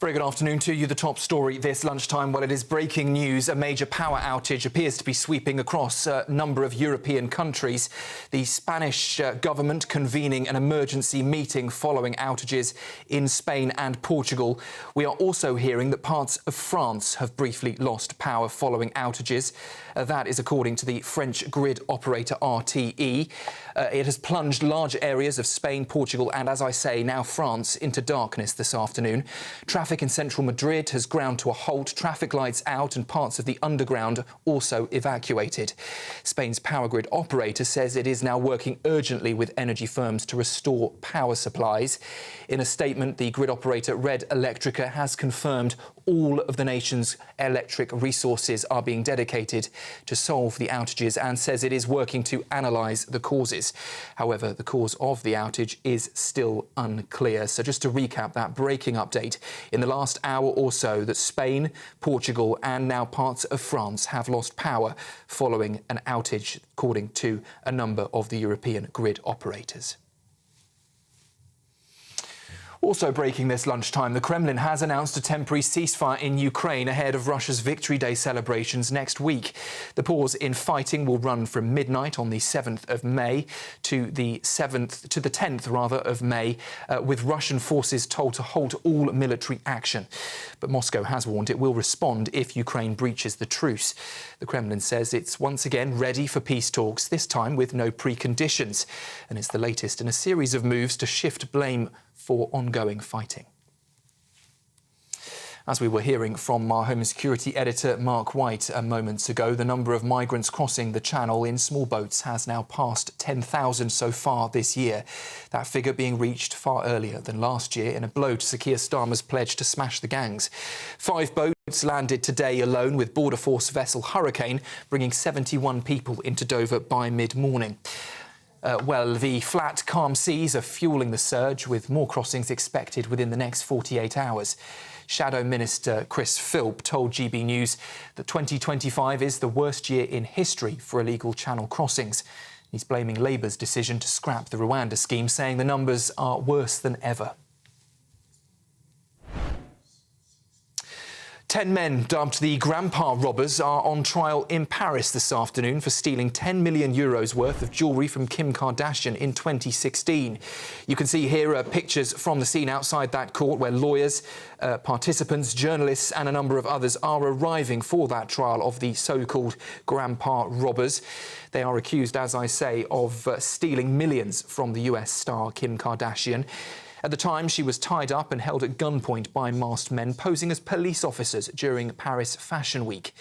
Very good afternoon to you. The top story this lunchtime, well, it is breaking news. A major power outage appears to be sweeping across a number of European countries. The Spanish government convening an emergency meeting following outages in Spain and Portugal. We are also hearing that parts of France have briefly lost power following outages. That is according to the French grid operator RTE. It has plunged large areas of Spain, Portugal and, as I say, now France into darkness this afternoon. Traffic in central Madrid has ground to a halt, traffic lights out and parts of the underground also evacuated. Spain's power grid operator says it is now working urgently with energy firms to restore power supplies. In a statement, the grid operator Red Electrica has confirmed all of the nation's electric resources are being dedicated to solve the outages and says it is working to analyse the causes. However, the cause of the outage is still unclear. So just to recap that breaking update, in the last hour or so that Spain, Portugal and now parts of France have lost power following an outage, according to a number of the European grid operators. Also breaking this lunchtime, the Kremlin has announced a temporary ceasefire in Ukraine ahead of Russia's Victory Day celebrations next week. The pause in fighting will run from midnight on the 7th of May to the 10th of May, with Russian forces told to halt all military action. But Moscow has warned it will respond if Ukraine breaches the truce. The Kremlin says it's once again ready for peace talks, this time with no preconditions. And it's the latest in a series of moves to shift blame for ongoing fighting. As we were hearing from our Home and Security editor Mark White moments ago, the number of migrants crossing the Channel in small boats has now passed 10,000 so far this year. That figure being reached far earlier than last year in a blow to Sir Keir Starmer's pledge to smash the gangs. 5 boats landed today alone with Border Force vessel Hurricane, bringing 71 people into Dover by mid-morning. Well, the flat, calm seas are fuelling the surge, with more crossings expected within the next 48 hours. Shadow Minister Chris Philp told GB News that 2025 is the worst year in history for illegal Channel crossings. He's blaming Labour's decision to scrap the Rwanda scheme, saying the numbers are worse than ever. 10 men dubbed the Grandpa Robbers are on trial in Paris this afternoon for stealing €10 million worth of jewellery from Kim Kardashian in 2016. You can see here pictures from the scene outside that court where lawyers, participants, journalists and a number of others are arriving for that trial of the so-called Grandpa Robbers. They are accused, as I say, of stealing millions from the US star Kim Kardashian. At the time, she was tied up and held at gunpoint by masked men posing as police officers during Paris Fashion Week.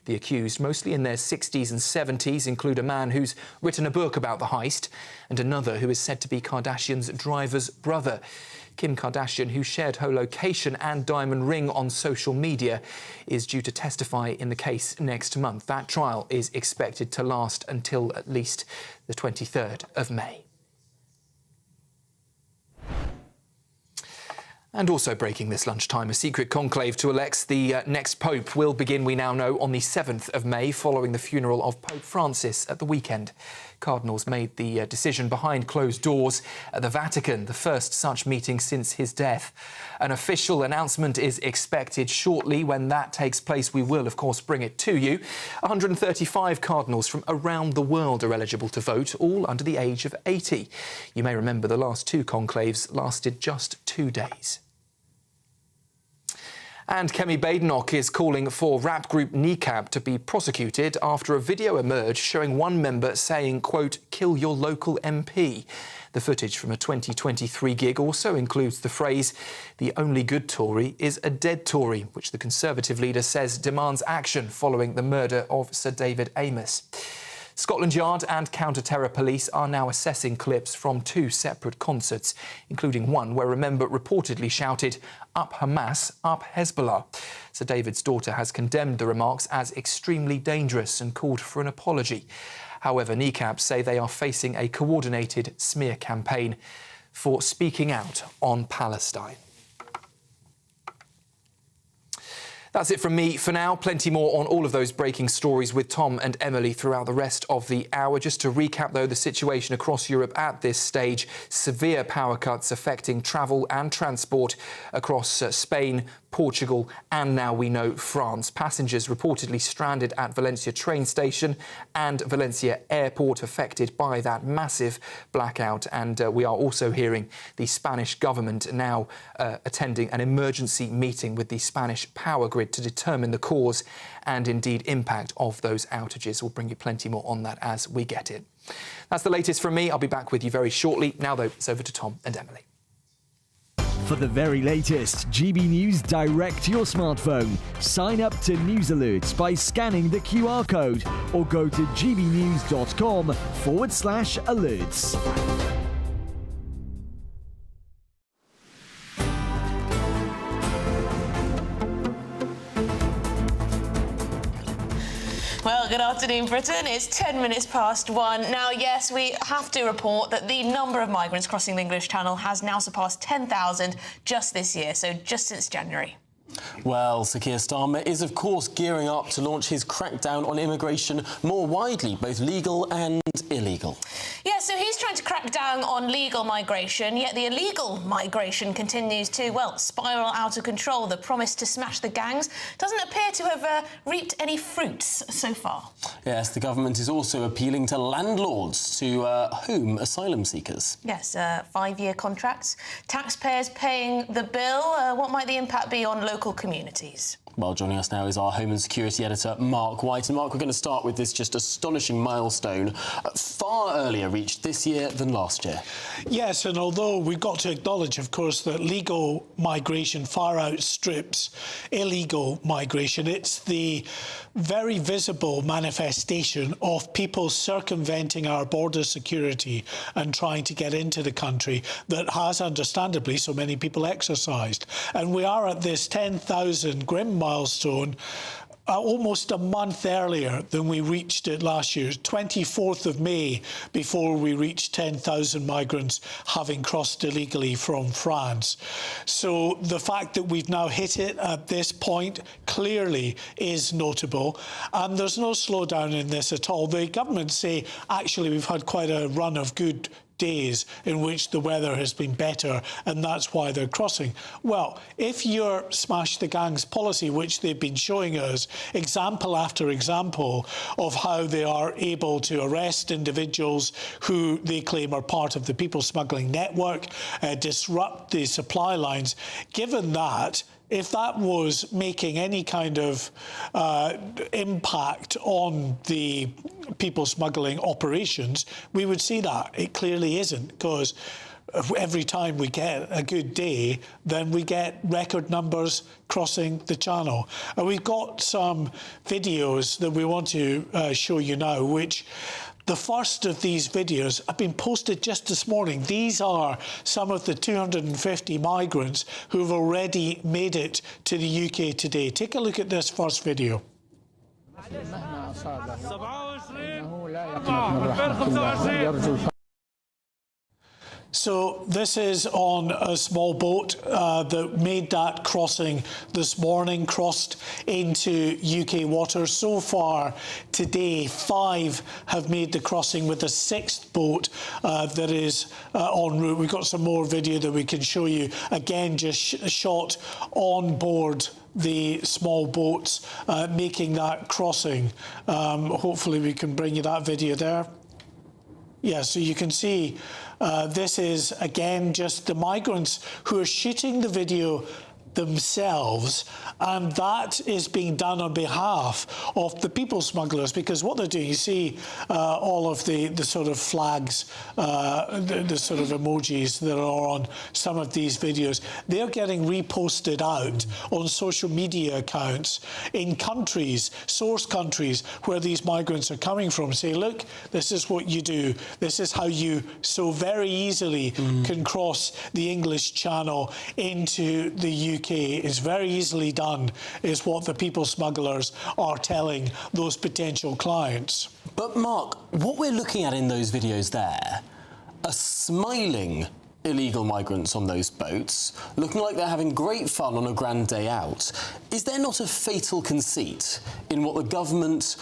The accused, mostly in their 60s and 70s, include a man who's written a book about the heist and another who is said to be Kardashian's driver's brother. Kim Kardashian, who shared her location and diamond ring on social media, is due to testify in the case next month. That trial is expected to last until at least the 23rd of May. And also breaking this lunchtime, a secret conclave to elect the next Pope will begin, we now know, on the 7th of May, following the funeral of Pope Francis at the weekend. Cardinals made the decision behind closed doors at the Vatican, the first such meeting since his death. An official announcement is expected shortly. When that takes place, we will, of course, bring it to you. 135 cardinals from around the world are eligible to vote, all under the age of 80. You may remember the last two conclaves lasted just 2 days. And Kemi Badenoch is calling for rap group Kneecap to be prosecuted after a video emerged showing one member saying, quote, "kill your local MP." The footage from a 2023 gig also includes the phrase, "the only good Tory is a dead Tory," which the Conservative leader says demands action following the murder of Sir David Amess. Scotland Yard and counter-terror police are now assessing clips from two separate concerts, including one where a member reportedly shouted, "Up Hamas, up Hezbollah." Sir David's daughter has condemned the remarks as extremely dangerous and called for an apology. However, Kneecap say they are facing a coordinated smear campaign for speaking out on Palestine. That's it from me for now. Plenty more on all of those breaking stories with Tom and Emily throughout the rest of the hour. Just to recap, though, the situation across Europe at this stage. Severe power cuts affecting travel and transport across Spain, Portugal and now we know France. Passengers reportedly stranded at Valencia train station and Valencia airport affected by that massive blackout. And we are also hearing the Spanish government now attending an emergency meeting with the Spanish power grid to determine the cause and indeed impact of those outages. We'll bring you plenty more on that as we get it. That's the latest from me. I'll be back with you very shortly. Now, though, it's over to Tom and Emily. For the very latest GB News direct to your smartphone, sign up to News Alerts by scanning the QR code or go to gbnews.com/alerts. Well, good afternoon, Britain. It's 10 minutes past 1. Now, yes, we have to report that the number of migrants crossing the English Channel has now surpassed 10,000 just this year, so just since January. Well, Sir Keir Starmer is, of course, gearing up to launch his crackdown on immigration more widely, both legal and illegal. Yeah, so he's trying to crack down on legal migration, yet the illegal migration continues to, well, spiral out of control. The promise to smash the gangs doesn't appear to have reaped any fruits so far. Yes, the government is also appealing to landlords to home asylum seekers. Yes, 5-year contracts, taxpayers paying the bill. What might the impact be on local communities? Well, joining us now is our Home and Security Editor, Mark White. And Mark, we're going to start with this just astonishing milestone, far earlier reached this year than last year. Yes, and although we've got to acknowledge, of course, that legal migration far outstrips illegal migration, it's the very visible manifestation of people circumventing our border security and trying to get into the country that has, understandably, so many people exercised. And we are at this 10,000 grim milestone almost a month earlier than we reached it last year, 24th of May, before we reached 10,000 migrants having crossed illegally from France. So the fact that we've now hit it at this point clearly is notable, and there's no slowdown in this at all. The government say, actually, we've had quite a run of good days in which the weather has been better, and that's why they're crossing. Well, if your smash the gangs policy, which they've been showing us example after example of how they are able to arrest individuals who they claim are part of the people smuggling network, disrupt the supply lines, given that, if that was making any kind of impact on the people smuggling operations, we would see that. It clearly isn't, because every time we get a good day, then we get record numbers crossing the channel. And we've got some videos that we want to show you now, which the first of these videos have been posted just this morning. These are some of the 250 migrants who've already made it to the UK today. Take a look at this first video. So this is on a small boat that made that crossing this morning, crossed into UK waters. So far today, 5 have made the crossing, with a 6th boat that is en route. We've got some more video that we can show you. Again, just shot on board the small boats making that crossing. Hopefully we can bring you that video there. Yeah, so you can see this is, again, just the migrants who are shooting the video themselves, and that is being done on behalf of the people smugglers, because what they're doing, you see all of the sort of flags, the sort of emojis that are on some of these videos, they're getting reposted out on social media accounts in countries, source countries, where these migrants are coming from. Say, look, this is what you do, this is how you so very easily can cross the English Channel into the UK. Is very easily done, is what the people smugglers are telling those potential clients. But Mark, what we're looking at in those videos there are smiling illegal migrants on those boats, looking like they're having great fun on a grand day out. Is there not a fatal conceit in what the government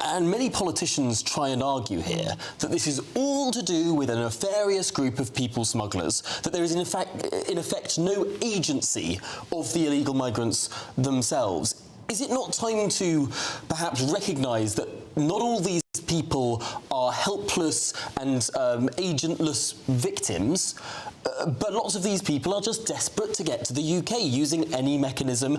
and many politicians try and argue here, that this is all to do with a nefarious group of people smugglers, that there is in effect no agency of the illegal migrants themselves? Is it not time to perhaps recognise that not all these people are helpless and agentless victims, but lots of these people are just desperate to get to the UK using any mechanism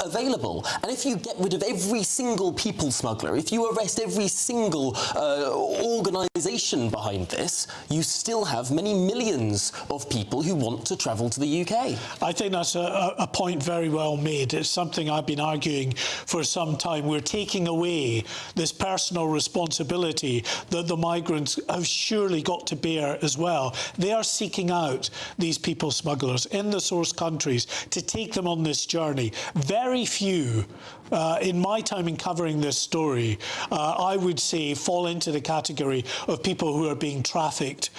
available? And if you get rid of every single people smuggler, if you arrest every single organisation behind this, you still have many millions of people who want to travel to the UK. I think that's a point very well made. It's something I've been arguing for some time. We're taking away this personal responsibility that the migrants have surely got to bear as well. They are seeking out these people smugglers in the source countries to take them on this journey. Very few, in my time in covering this story, I would say fall into the category of people who are being trafficked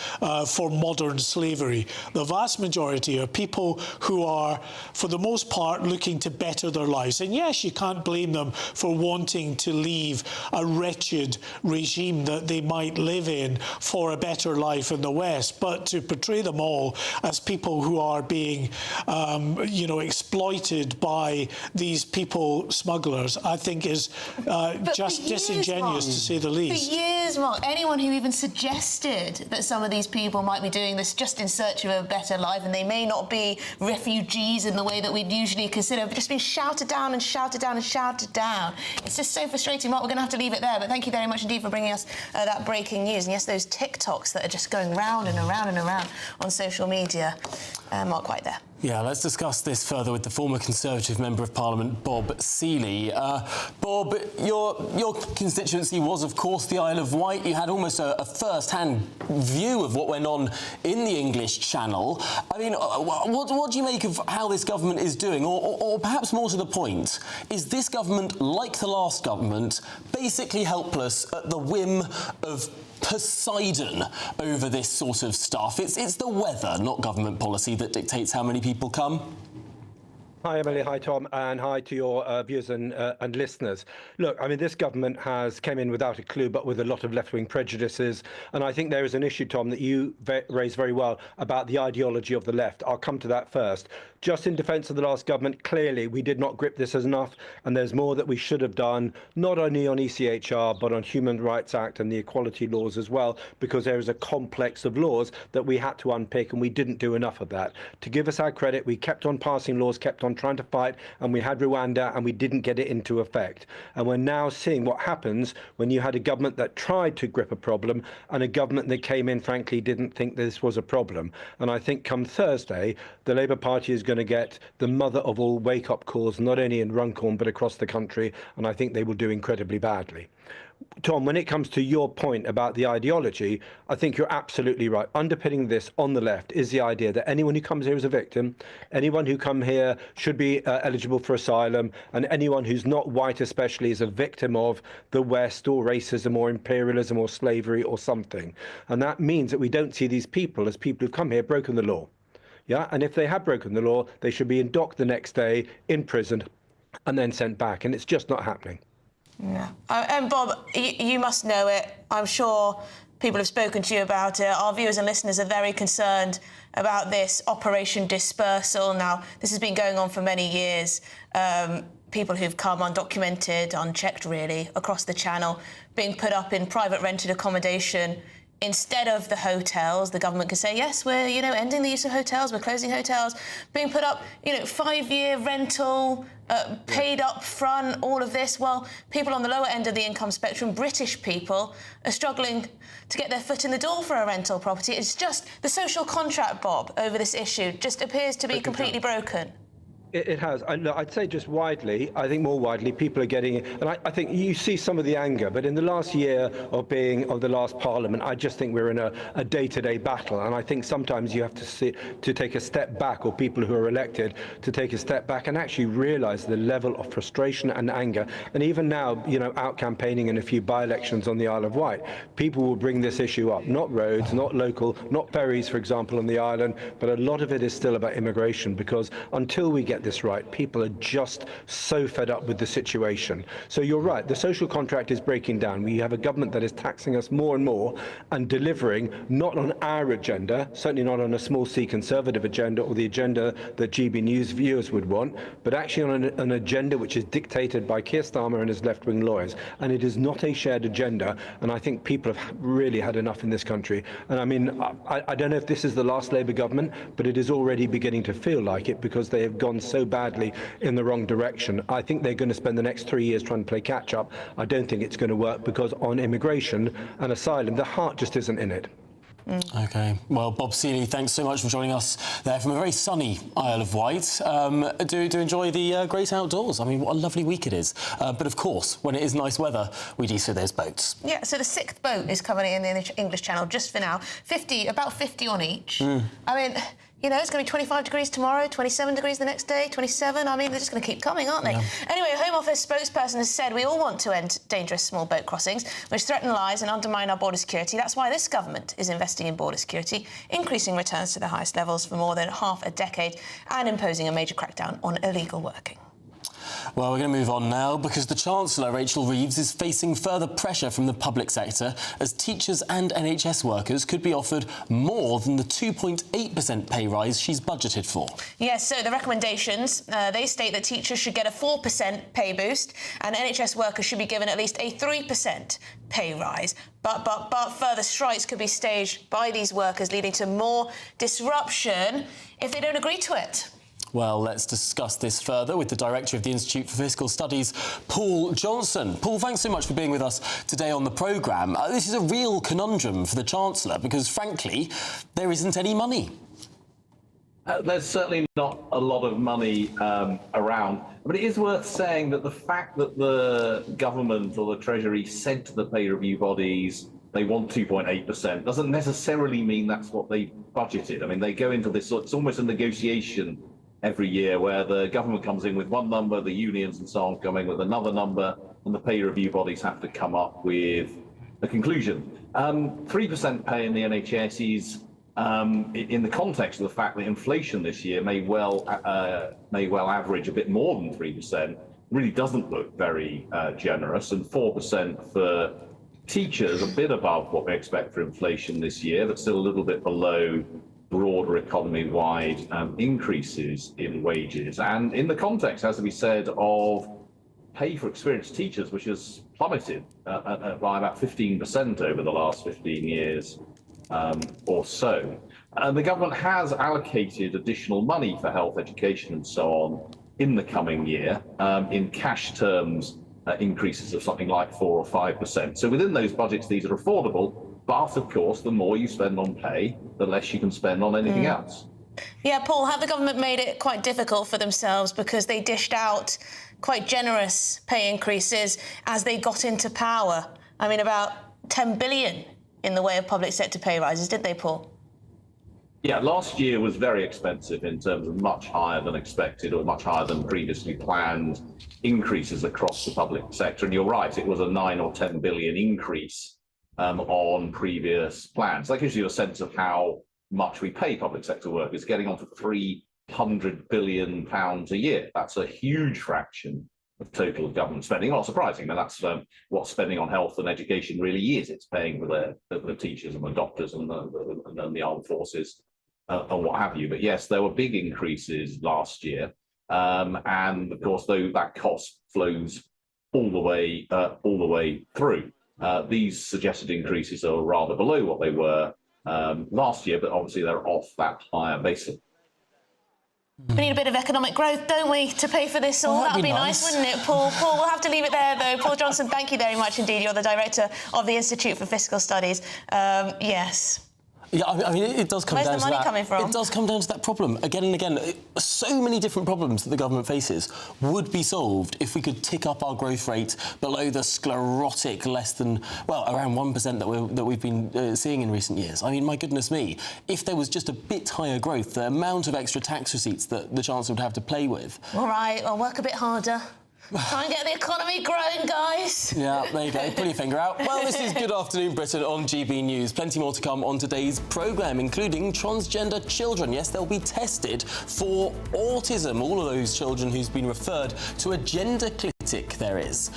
for modern slavery. The vast majority are people who are, for the most part, looking to better their lives. And yes, you can't blame them for wanting to leave a wretched regime that they might live in for a better life in the West, but to portray them all as people who are being, exploited by these people smugglers, I think is just disingenuous, to say the least. For years, Mark, anyone who even suggested that some of these people might be doing this just in search of a better life, and they may not be refugees in the way that we'd usually consider, but just been shouted down and shouted down and shouted down. It's just so frustrating, Mark. We're going to have to leave it there, but thank you very much indeed for bringing us that breaking news. And yes, those TikToks that are just going round and around and around on social media. Not quite there. Yeah, let's discuss this further with the former Conservative Member of Parliament, Bob Seeley. Bob, your constituency was, of course, the Isle of Wight. You had almost a first-hand view of what went on in the English Channel. I mean, what do you make of how this government is doing? Or perhaps more to the point, is this government, like the last government, basically helpless at the whim of Poseidon over this sort of stuff? It's the weather, not government policy, that dictates how many people come. Hi, Emily. Hi, Tom. And hi to your viewers and listeners. Look, I mean, this government came in without a clue, but with a lot of left-wing prejudices. And I think there is an issue, Tom, that you raised very well about the ideology of the left. I'll come to that first. Just in defence of the last government, clearly we did not grip this as enough, and there's more that we should have done, not only on ECHR, but on Human Rights Act and the equality laws as well, because there is a complex of laws that we had to unpick, and we didn't do enough of that. To give us our credit, we kept on passing laws, kept on trying to fight, and we had Rwanda, and we didn't get it into effect. And we're now seeing what happens when you had a government that tried to grip a problem and a government that came in, frankly, didn't think this was a problem. And I think come Thursday, the Labour Party is going to get the mother of all wake-up calls, not only in Runcorn, but across the country, and I think they will do incredibly badly. Tom, when it comes to your point about the ideology, I think you're absolutely right. Underpinning this on the left is the idea that anyone who comes here is a victim, anyone who comes here should be eligible for asylum, and anyone who's not white especially is a victim of the West or racism or imperialism or slavery or something. And that means that we don't see these people as people who've come here, broken the law. Yeah, and if they have broken the law, they should be docked the next day, imprisoned, and then sent back. And it's just not happening. Yeah. And Bob, you must know it. I'm sure people have spoken to you about it. Our viewers and listeners are very concerned about this Operation Dispersal. Now, this has been going on for many years. People who've come undocumented, unchecked really, across the channel, being put up in private rented accommodation instead of the hotels. The government can say, yes, we're, ending the use of hotels, we're closing hotels, being put up, 5-year rental, paid up front, all of this. Well, people on the lower end of the income spectrum, British people, are struggling to get their foot in the door for a rental property. It's just the social contract, Bob, over this issue just appears to be completely broken. It has. I'd say just widely, I think more widely, people are getting it. And I think you see some of the anger, but in the last year of the last Parliament, I just think we're in a day-to-day battle. And I think sometimes you have to take a step back, or people who are elected to take a step back and actually realise the level of frustration and anger. And even now, out campaigning in a few by-elections on the Isle of Wight, people will bring this issue up. Not roads, not local, not ferries, for example, on the island, but a lot of it is still about immigration, because until we get this right, people are just so fed up with the situation. So you're right, the social contract is breaking down. We have a government that is taxing us more and more and delivering not on our agenda, certainly not on a small c conservative agenda or the agenda that GBNews viewers would want, but actually on an agenda which is dictated by Keir Starmer and his left-wing lawyers. And it is not a shared agenda, and I think people have really had enough in this country. And I mean, I don't know if this is the last Labour government, but it is already beginning to feel like it, because they have gone so badly in the wrong direction. I think they're going to spend the next 3 years trying to play catch up. I don't think it's going to work, because on immigration and asylum, the heart just isn't in it. OK. Well, Bob Seeley, thanks so much for joining us there from a very sunny Isle of Wight. Do enjoy the great outdoors. I mean, what a lovely week it is. But of course, when it is nice weather, we do see those boats. Yeah, so the 6th boat is coming in the English Channel just for now. About 50 on each. I mean, it's going to be 25 degrees tomorrow, 27 degrees the next day, 27. I mean, they're just going to keep coming, aren't they? Yeah. Anyway, a Home Office spokesperson has said we all want to end dangerous small boat crossings, which threaten lives and undermine our border security. That's why this government is investing in border security, increasing returns to the highest levels for more than half a decade, and imposing a major crackdown on illegal working. Well, we're going to move on now, because the Chancellor, Rachel Reeves, is facing further pressure from the public sector, as teachers and NHS workers could be offered more than the 2.8% pay rise she's budgeted for. Yes, so the recommendations, they state that teachers should get a 4% pay boost and NHS workers should be given at least a 3% pay rise. But further strikes could be staged by these workers, leading to more disruption if they don't agree to it. Well, let's discuss this further with the Director of the Institute for Fiscal Studies, Paul Johnson. Paul, thanks so much for being with us today on the programme. This is a real conundrum for the Chancellor, because, frankly, there isn't any money. There's certainly not a lot of money around. But it is worth saying that the fact that the government or the Treasury said to the pay review bodies they want 2.8% doesn't necessarily mean that's what they budgeted. I mean, they go into this, it's almost a negotiation every year where the government comes in with one number, the unions and so on coming with another number, and the pay review bodies have to come up with a conclusion. 3% pay in the NHS is in the context of the fact that inflation this year may well average a bit more than 3%, really doesn't look very generous, and 4% for teachers, a bit above what we expect for inflation this year, but still a little bit below broader economy-wide increases in wages. And in the context, as we said, of pay for experienced teachers, which has plummeted by about 15% over the last 15 years or so. The government has allocated additional money for health, education and so on in the coming year, in cash terms, increases of something like 4 or 5%. So within those budgets, these are affordable, but of course, the more you spend on pay, the less you can spend on anything else. Yeah, Paul, have the government made it quite difficult for themselves because they dished out quite generous pay increases as they got into power? I mean, about 10 billion in the way of public sector pay rises, did they, Paul? Yeah, last year was very expensive in terms of much higher than expected or much higher than previously planned increases across the public sector. And you're right, it was a 9 or 10 billion increase on previous plans. That gives you a sense of how much we pay public sector workers, getting on to £300 billion a year. That's a huge fraction of total government spending. Not surprising, but that's what spending on health and education really is. It's paying for the teachers and the doctors and the armed forces and what have you. But yes, there were big increases last year, and of course, though that cost flows all the way through. These suggested increases are rather below what they were last year, but obviously they're off that higher basis. We need a bit of economic growth, don't we, to pay for this all? That'd be nice, wouldn't it, Paul? Paul, we'll have to leave it there, though. Paul Johnson, thank you very much indeed. You're the director of the Institute for Fiscal Studies. Yes. Yeah, I mean, it does come Where's down the to that. money coming from? It does come down to that problem again and again. So many different problems that the government faces would be solved if we could tick up our growth rate below the sclerotic less than, well, around 1% that we've been seeing in recent years. I mean, my goodness me, if there was just a bit higher growth, the amount of extra tax receipts that the Chancellor would have to play with. All right, I'll work a bit harder. Try and get the economy growing, guys. Yeah, there you go. Pull your finger out. Well, this is Good Afternoon Britain on GB News. Plenty more to come on today's programme, including transgender children. Yes, they'll be tested for autism. All of those children who's been referred to a gender clinic there is.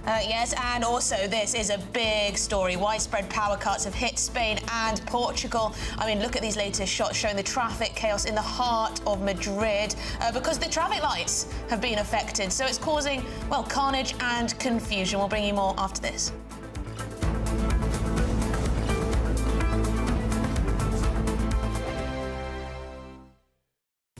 Yes, and also this is a big story. Widespread power cuts have hit Spain and Portugal. I mean, look at these latest shots showing the traffic chaos in the heart of Madrid because the traffic lights have been affected. So it's causing, well, carnage and confusion. We'll bring you more after this.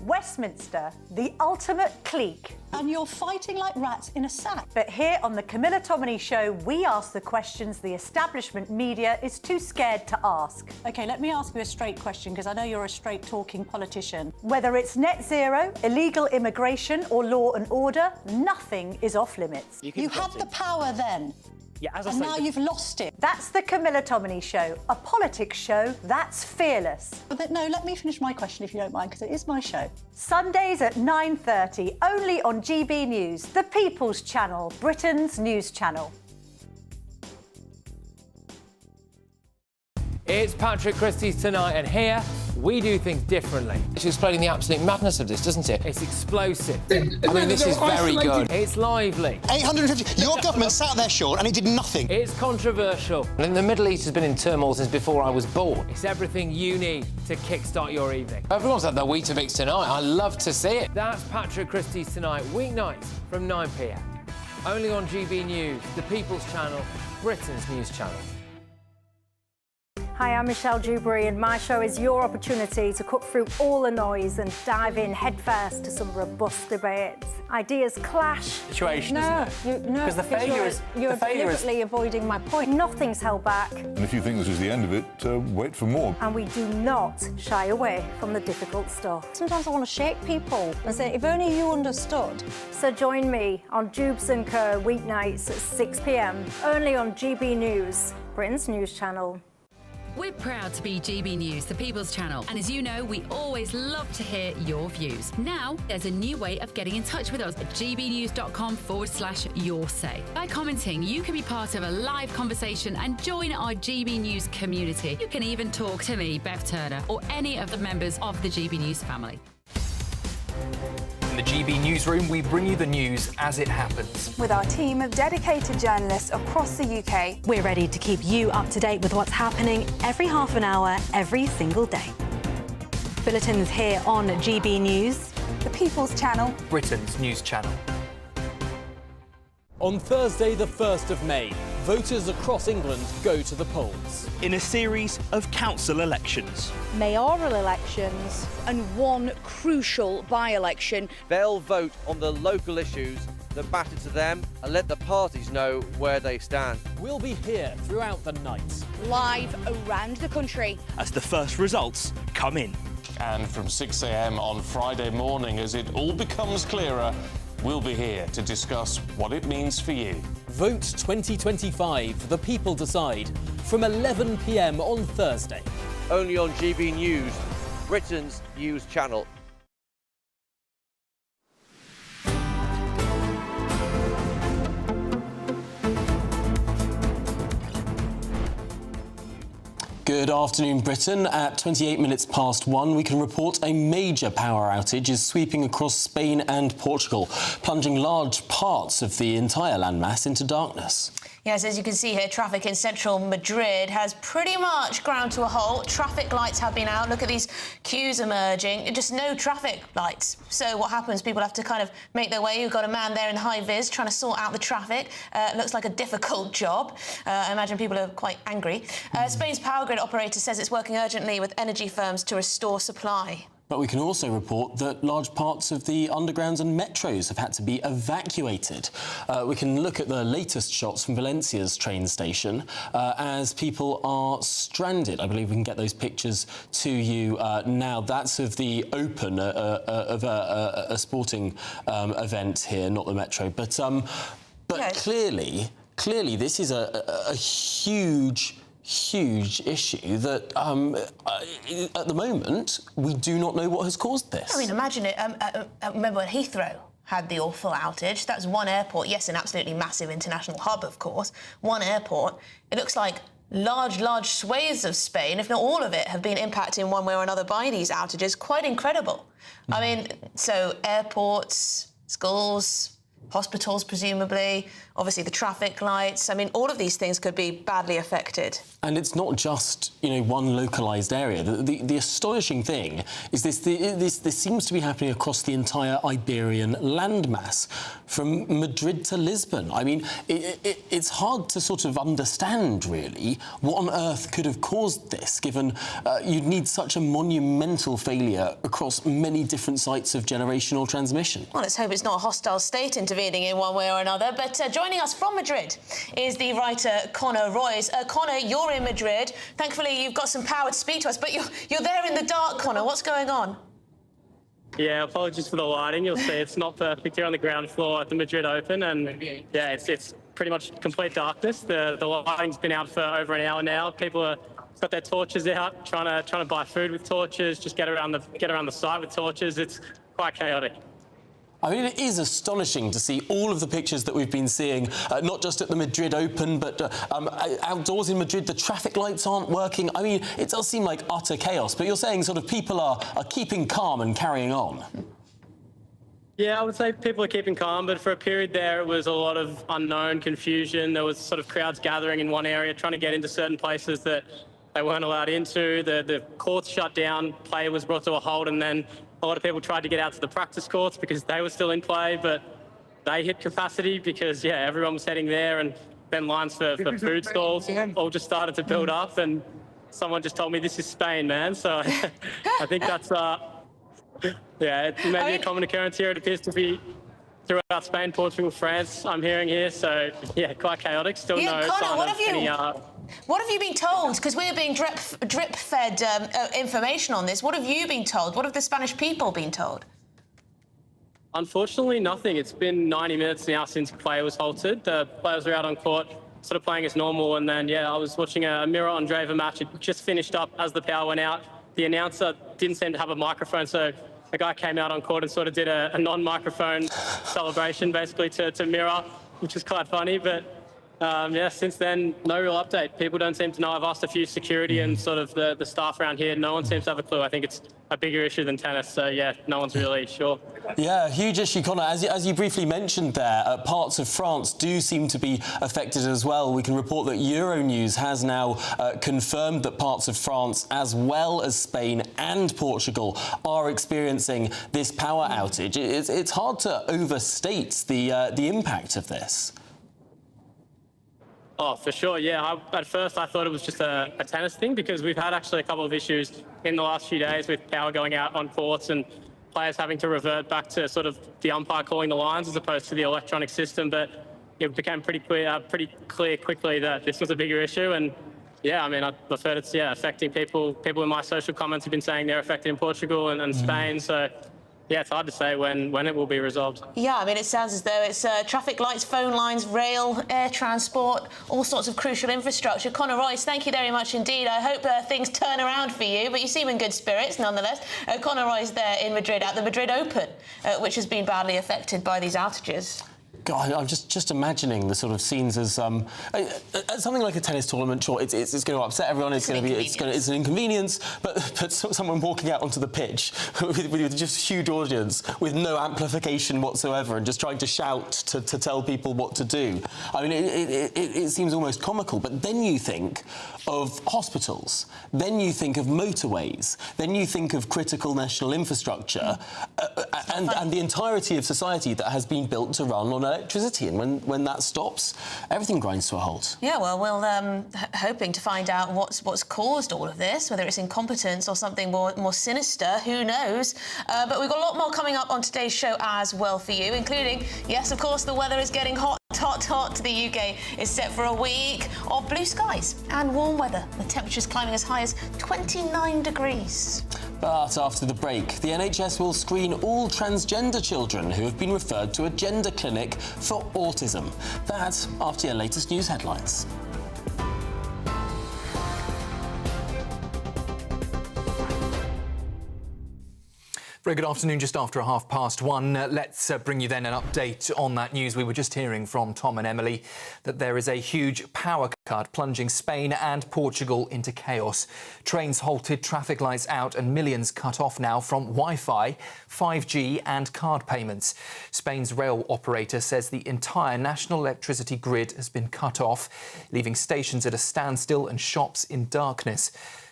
Westminster, the ultimate clique. And you're fighting like rats in a sack. But here on the Camilla Tominey Show, we ask the questions the establishment media is too scared to ask. OK, let me ask you a straight question, because I know you're a straight-talking politician. Whether it's net zero, illegal immigration or law and order, nothing is off-limits. You had the power then. Yeah, as I and say, now you've lost it. That's the Camilla Tominey Show, a politics show that's fearless. But no, let me finish my question if you don't mind, because it is my show. Sundays at 9:30, only on GB News, the People's Channel, Britain's news channel. It's Patrick Christie's Tonight, and here we do things differently. It's explaining the absolute madness of this, doesn't it? It's explosive. I mean, this is very good. It's lively. 850. Your government sat there, Sean, and it did nothing. It's controversial. And the Middle East has been in turmoil since before I was born. It's everything you need to kickstart your evening. Everyone's had their Weetabix tonight. I love to see it. That's Patrick Christie's Tonight, weeknights from 9 p.m. Only on GB News, the People's Channel, Britain's news channel. Hi, I'm Michelle Dewberry, and my show is your opportunity to cut through all the noise and dive in headfirst to some robust debates. Ideas clash. Situation, isn't it? No, because the failure is you're deliberately avoiding my point. Nothing's held back. And if you think this is the end of it, wait for more. And we do not shy away from the difficult stuff. Sometimes I want to shake people and say, if only you understood. So join me on Jubes & Co. weeknights at 6 p.m. only on GB News, Britain's news channel. We're proud to be GB News, the People's Channel. And as you know, we always love to hear your views. Now, there's a new way of getting in touch with us at gbnews.com/yoursay. By commenting, you can be part of a live conversation and join our GB News community. You can even talk to me, Bev Turner, or any of the members of the GB News family. In the GB Newsroom, we bring you the news as it happens. With our team of dedicated journalists across the UK, we're ready to keep you up to date with what's happening every half an hour, every single day. Bulletins here on GB News, the People's Channel, Britain's news channel. On Thursday, the 1st of May, voters across England go to the polls. In a series of council elections, mayoral elections, and one crucial by-election. They'll vote on the local issues that matter to them and let the parties know where they stand. We'll be here throughout the night, live around the country, as the first results come in. And from 6 a.m. on Friday morning, as it all becomes clearer, we'll be here to discuss what it means for you. Vote 2025, the people decide, from 11 p.m. on Thursday. Only on GB News, Britain's news channel. Good afternoon, Britain. At 28 minutes past 1, we can report a major power outage is sweeping across Spain and Portugal, plunging large parts of the entire landmass into darkness. Yes, as you can see here, traffic in central Madrid has pretty much ground to a halt. Traffic lights have been out. Look at these queues emerging. Just no traffic lights. So what happens? People have to kind of make their way. You've got a man there in high vis trying to sort out the traffic. Looks like a difficult job. I imagine people are quite angry. Spain's power grid operator says it's working urgently with energy firms to restore supply. But we can also report that large parts of the undergrounds and metros have had to be evacuated. We can look at the latest shots from Valencia's train station as people are stranded. I believe we can get those pictures to you now. That's of the open of a sporting event here, not the metro. But yes. Clearly this is a huge issue that, at the moment, we do not know what has caused this. I mean, imagine it. Remember when Heathrow had the awful outage? That's one airport. Yes, an absolutely massive international hub, of course. One airport. It looks like large swathes of Spain, if not all of it, have been impacted in one way or another by these outages. Quite incredible. I mean, so airports, schools, hospitals, presumably, obviously the traffic lights. I mean, all of these things could be badly affected. And it's not just, one localised area. The astonishing thing is this seems to be happening across the entire Iberian landmass, from Madrid to Lisbon. I mean, it's hard to sort of understand, really, what on earth could have caused this, given you'd need such a monumental failure across many different sites of generational transmission. Well, let's hope it's not a hostile state intervening in one way or another. But joining us from Madrid is the writer Connor Royce. Connor, you're in Madrid. Thankfully, you've got some power to speak to us, but you're there in the dark, Connor. What's going on? Yeah, apologies for the lighting. You'll see it's not perfect here on the ground floor at the Madrid Open, and yeah, it's pretty much complete darkness. The lighting's been out for over an hour now. People are got their torches out, trying to buy food with torches, just get around the site with torches. It's quite chaotic. I mean, it is astonishing to see all of the pictures that we've been seeing, not just at the Madrid Open, but outdoors in Madrid. The traffic lights aren't working. I mean, it does seem like utter chaos, but you're saying sort of people are keeping calm and carrying on. Yeah, I would say people are keeping calm, but for a period there, it was a lot of unknown confusion. There was sort of crowds gathering in one area, trying to get into certain places that they weren't allowed into. The courts shut down, play was brought to a halt, and then a lot of people tried to get out to the practice courts because they were still in play, but they hit capacity because, yeah, everyone was heading there, and then lines for food stalls all just started to build up, and someone just told me this is Spain, man. So I think that's, yeah, it's maybe a common occurrence here. It appears to be throughout Spain, Portugal, France, I'm hearing here. So, yeah, quite chaotic. Still no sign of any... What have you been told? Because we're being drip-fed information on this. What have you been told? What have the Spanish people been told? Unfortunately, nothing. It's been 90 minutes now since play was halted. The players were out on court sort of playing as normal. And then, yeah, I was watching a Mirror on Draver match. It just finished up as the power went out. The announcer didn't seem to have a microphone, so a guy came out on court and sort of did a non-microphone celebration, basically, to Mirror, which was quite funny. But yeah, since then, no real update. People don't seem to know. I've asked a few security and sort of the staff around here. No one seems to have a clue. I think it's a bigger issue than tennis. So, yeah, no one's really sure. Yeah, huge issue, Connor. As you briefly mentioned there, parts of France do seem to be affected as well. We can report that Euronews has now confirmed that parts of France, as well as Spain and Portugal, are experiencing this power outage. It's hard to overstate the impact of this. Oh, for sure, yeah. At first, I thought it was just a tennis thing because we've had actually a couple of issues in the last few days with power going out on courts and players having to revert back to sort of the umpire calling the lines as opposed to the electronic system. But it became pretty clear quickly that this was a bigger issue. And yeah, I mean, I've heard it's affecting people. People in my social comments have been saying they're affected in Portugal and Spain. So yeah, it's hard to say when it will be resolved. Yeah, I mean, it sounds as though it's traffic lights, phone lines, rail, air transport, all sorts of crucial infrastructure. Conor Royce, thank you very much indeed. I hope things turn around for you, but you seem in good spirits nonetheless. Conor Royce there in Madrid at the Madrid Open, which has been badly affected by these outages. God, I'm just imagining the sort of scenes as something like a tennis tournament. Sure, it's going to upset everyone. It's an inconvenience. But someone walking out onto the pitch with just a huge audience with no amplification whatsoever and just trying to shout to tell people what to do. I mean, it seems almost comical. But then you think of hospitals, then you think of motorways, then you think of critical national infrastructure, and the entirety of society that has been built to run on electricity, and when that stops, everything grinds to a halt. Yeah, well, we're hoping to find out what's caused all of this, whether it's incompetence or something more sinister, who knows. But we've got a lot more coming up on today's show as well for you, including, yes, of course, the weather is getting hot. The UK is set for a week of blue skies and warm weather. The temperature's climbing as high as 29 degrees. But after the break, the NHS will screen all transgender children who have been referred to a gender clinic for autism. That after your latest news headlines. Very good afternoon, just after 1:30. Let's bring you then an update on that news. We were just hearing from Tom and Emily that there is a huge power cut plunging Spain and Portugal into chaos. Trains halted, traffic lights out and millions cut off now from Wi-Fi, 5G and card payments. Spain's rail operator says the entire national electricity grid has been cut off, leaving stations at a standstill and shops in darkness.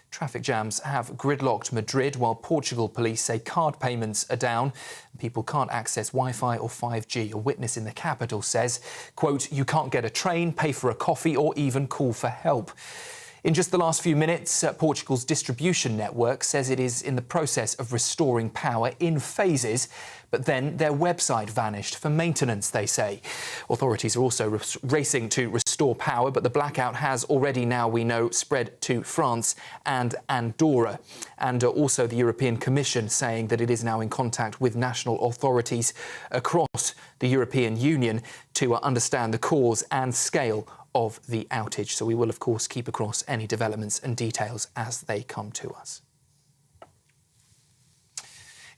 Traffic jams have gridlocked Madrid, while Portugal police say card payments are down. People can't access Wi-Fi or 5G. A witness in the capital says, quote, "You can't get a train, pay for a coffee or even call for help." In just the last few minutes, Portugal's distribution network says it is in the process of restoring power in phases, but then their website vanished for maintenance, they say. Authorities are also racing to restore power, but the blackout has already, now we know, spread to France and Andorra. And also the European Commission saying that it is now in contact with national authorities across the European Union to understand the cause and scale of the outage. So we will, of course, keep across any developments and details as they come to us.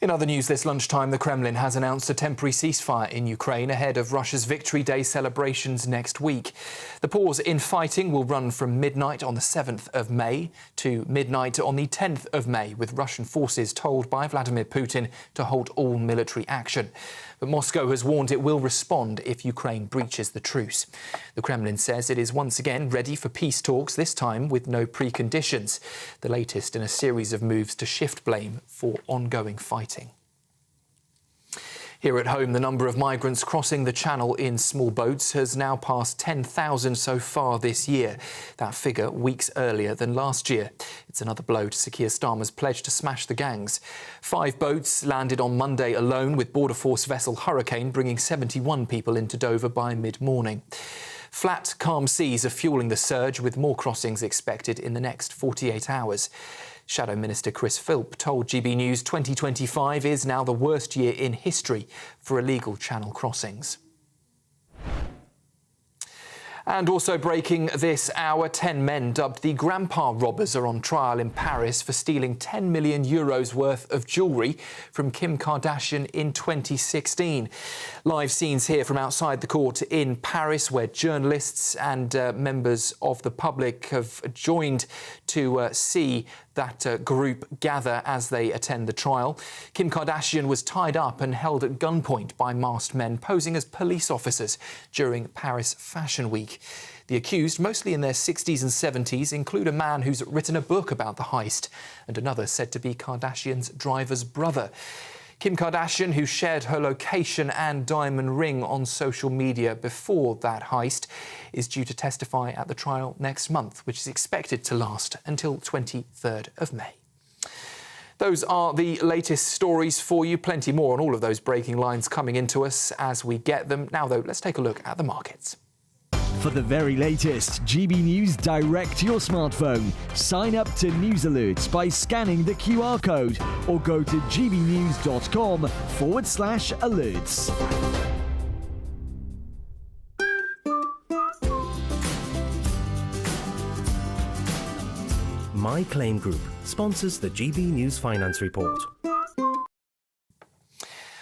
In other news this lunchtime, the Kremlin has announced a temporary ceasefire in Ukraine ahead of Russia's Victory Day celebrations next week. The pause in fighting will run from midnight on the 7th of May to midnight on the 10th of May, with Russian forces told by Vladimir Putin to halt all military action. But Moscow has warned it will respond if Ukraine breaches the truce. The Kremlin says it is once again ready for peace talks, this time with no preconditions. The latest in a series of moves to shift blame for ongoing fighting. Here at home, the number of migrants crossing the Channel in small boats has now passed 10,000 so far this year. That figure weeks earlier than last year. It's another blow to Sir Keir Starmer's pledge to smash the gangs. 5 boats landed on Monday alone, with Border Force vessel Hurricane bringing 71 people into Dover by mid-morning. Flat, calm seas are fuelling the surge, with more crossings expected in the next 48 hours. Shadow Minister Chris Philp told GB News 2025 is now the worst year in history for illegal Channel crossings. And also breaking this hour, 10 men dubbed the Grandpa Robbers are on trial in Paris for stealing €10 million worth of jewellery from Kim Kardashian in 2016. Live scenes here from outside the court in Paris, where journalists and members of the public have joined to see that group gather as they attend the trial. Kim Kardashian was tied up and held at gunpoint by masked men posing as police officers during Paris Fashion Week. The accused, mostly in their 60s and 70s, include a man who's written a book about the heist and another said to be Kardashian's driver's brother. Kim Kardashian, who shared her location and diamond ring on social media before that heist, is due to testify at the trial next month, which is expected to last until 23rd of May. Those are the latest stories for you. Plenty more on all of those breaking lines coming into us as we get them. Now, though, let's take a look at the markets. For the very latest GB News direct to your smartphone, sign up to News Alerts by scanning the QR code or go to gbnews.com/alerts. My Claim Group sponsors the GB News Finance Report.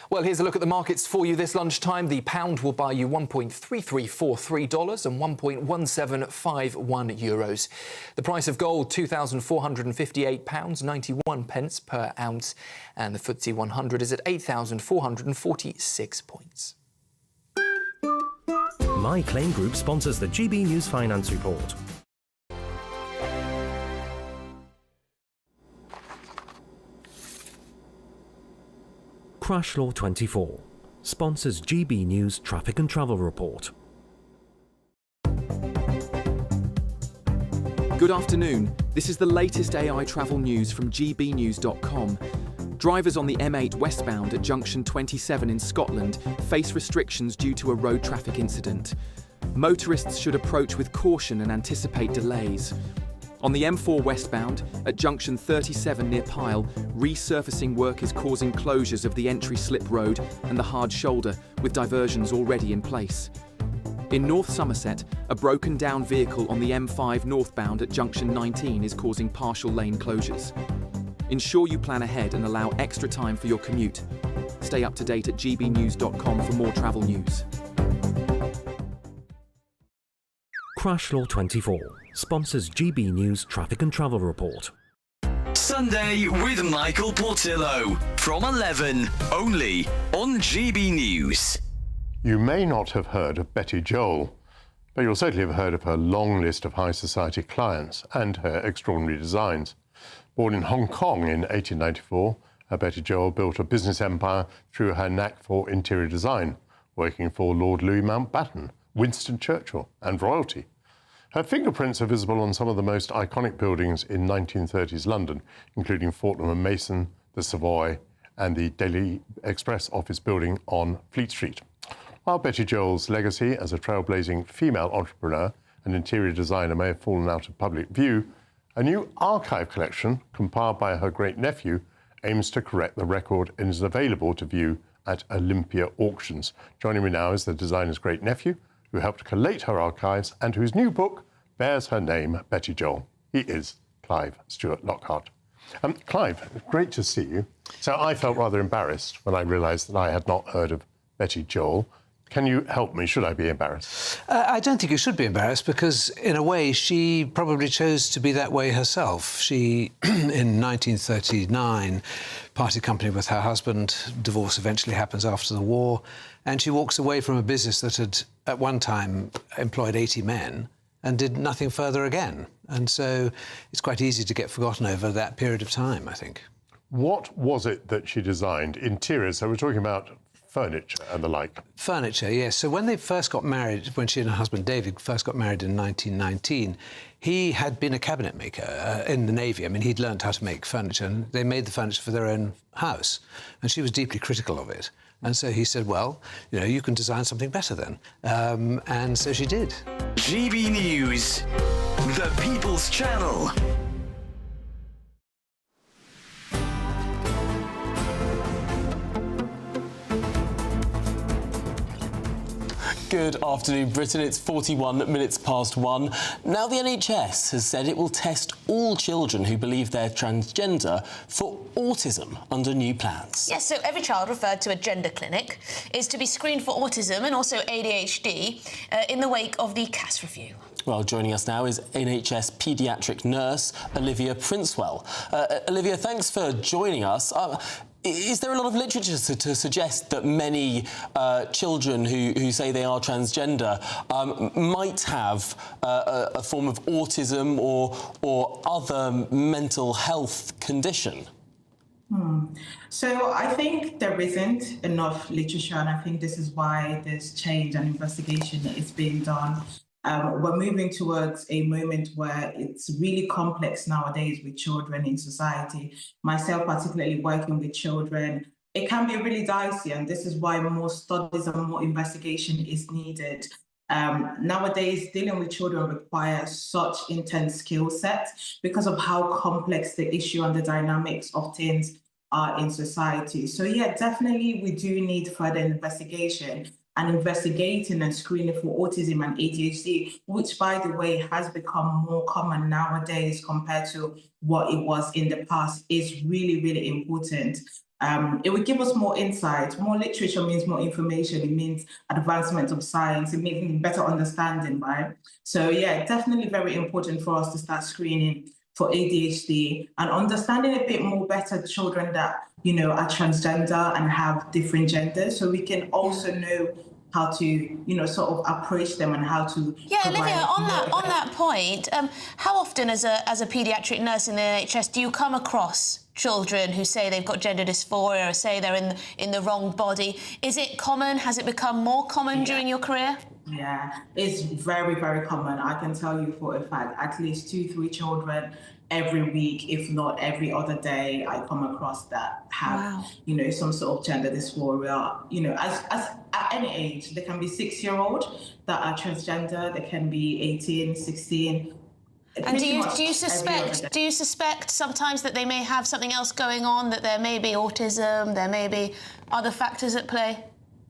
Well, here's a look at the markets for you this lunchtime. The pound will buy you $1.3343 and €1.1751. The price of gold, £2,458.91 per ounce. And the FTSE 100 is at 8,446 points. My Claim Group sponsors the GB News Finance Report. Crash Law 24 sponsors GB News Traffic and Travel Report. Good afternoon. This is the latest AI travel news from GBnews.com. Drivers on the M8 westbound at junction 27 in Scotland face restrictions due to a road traffic incident. Motorists should approach with caution and anticipate delays. On the M4 westbound, at junction 37 near Pyle, resurfacing work is causing closures of the entry slip road and the hard shoulder, with diversions already in place. In North Somerset, a broken down vehicle on the M5 northbound at junction 19 is causing partial lane closures. Ensure you plan ahead and allow extra time for your commute. Stay up to date at gbnews.com for more travel news. Crash Law 24 sponsors GB News Traffic and Travel Report. Sunday with Michael Portillo from 11, only on GB News. You may not have heard of Betty Joel, but you'll certainly have heard of her long list of high society clients and her extraordinary designs. Born in Hong Kong in 1894, Betty Joel built a business empire through her knack for interior design, working for Lord Louis Mountbatten, Winston Churchill and royalty. Her fingerprints are visible on some of the most iconic buildings in 1930s London, including Fortnum and Mason, the Savoy and the Daily Express office building on Fleet Street. While Betty Joel's legacy as a trailblazing female entrepreneur and interior designer may have fallen out of public view, a new archive collection compiled by her great-nephew aims to correct the record and is available to view at Olympia Auctions. Joining me now is the designer's great-nephew, who helped collate her archives and whose new book bears her name, Betty Joel. He is Clive Stewart Lockhart. Clive, great to see you. So I felt rather embarrassed when I realised that I had not heard of Betty Joel. Can you help me? Should I be embarrassed? I don't think you should be embarrassed because, in a way, she probably chose to be that way herself. She, in 1939, parted company with her husband. Divorce eventually happens after the war. And she walks away from a business that had, at one time, employed 80 men and did nothing further again. And so it's quite easy to get forgotten over that period of time, I think. What was it that she designed? Interiors, so we're talking about furniture and the like. Furniture, yes. So when they first got married, when she and her husband David first got married in 1919, he had been a cabinet maker in the Navy. I mean, he'd learned how to make furniture, and they made the furniture for their own house. And she was deeply critical of it. And so he said, well, you know, you can design something better then. And so she did. GB News, the People's Channel. Good afternoon, Britain. It's 41 minutes past 1. Now, the NHS has said it will test all children who believe they're transgender for autism under new plans. Yes, so every child referred to a gender clinic is to be screened for autism and also ADHD in the wake of the CAS review. Well, joining us now is NHS paediatric nurse Olivia Princewell. Olivia, thanks for joining us. Is there a lot of literature to suggest that many children who say they are transgender might have a form of autism or other mental health condition? So I think there isn't enough literature, and I think this is why there's change and investigation is being done. We're moving towards a moment where it's really complex nowadays with children in society. Myself, particularly working with children, it can be really dicey, and this is why more studies and more investigation is needed. Nowadays, dealing with children requires such intense skill sets because of how complex the issue and the dynamics of things are in society. So yeah, definitely we do need further investigation and investigating and screening for autism and ADHD, which, by the way, has become more common nowadays compared to what it was in the past, is really, really important. It would give us more insight. More literature means more information. It means advancement of science. It means better understanding, right? So yeah, definitely very important for us to start screening for ADHD and understanding a bit more better children that, you know, are transgender and have different genders. So we can also know how to, you know, sort of approach them and how to. Yeah, Olivia, on that point, how often as a paediatric nurse in the NHS do you come across children who say they've got gender dysphoria or say they're in the wrong body? Is it common? Has it become more common during your career? Yeah, it's very, very common. I can tell you for a fact, at least 2-3 children every week, if not every other day, I come across that have, you know, some sort of gender dysphoria. You know, as at any age, there can be 6-year-old that are transgender, there can be 18, 16. And do you suspect sometimes that they may have something else going on, that there may be autism, there may be other factors at play?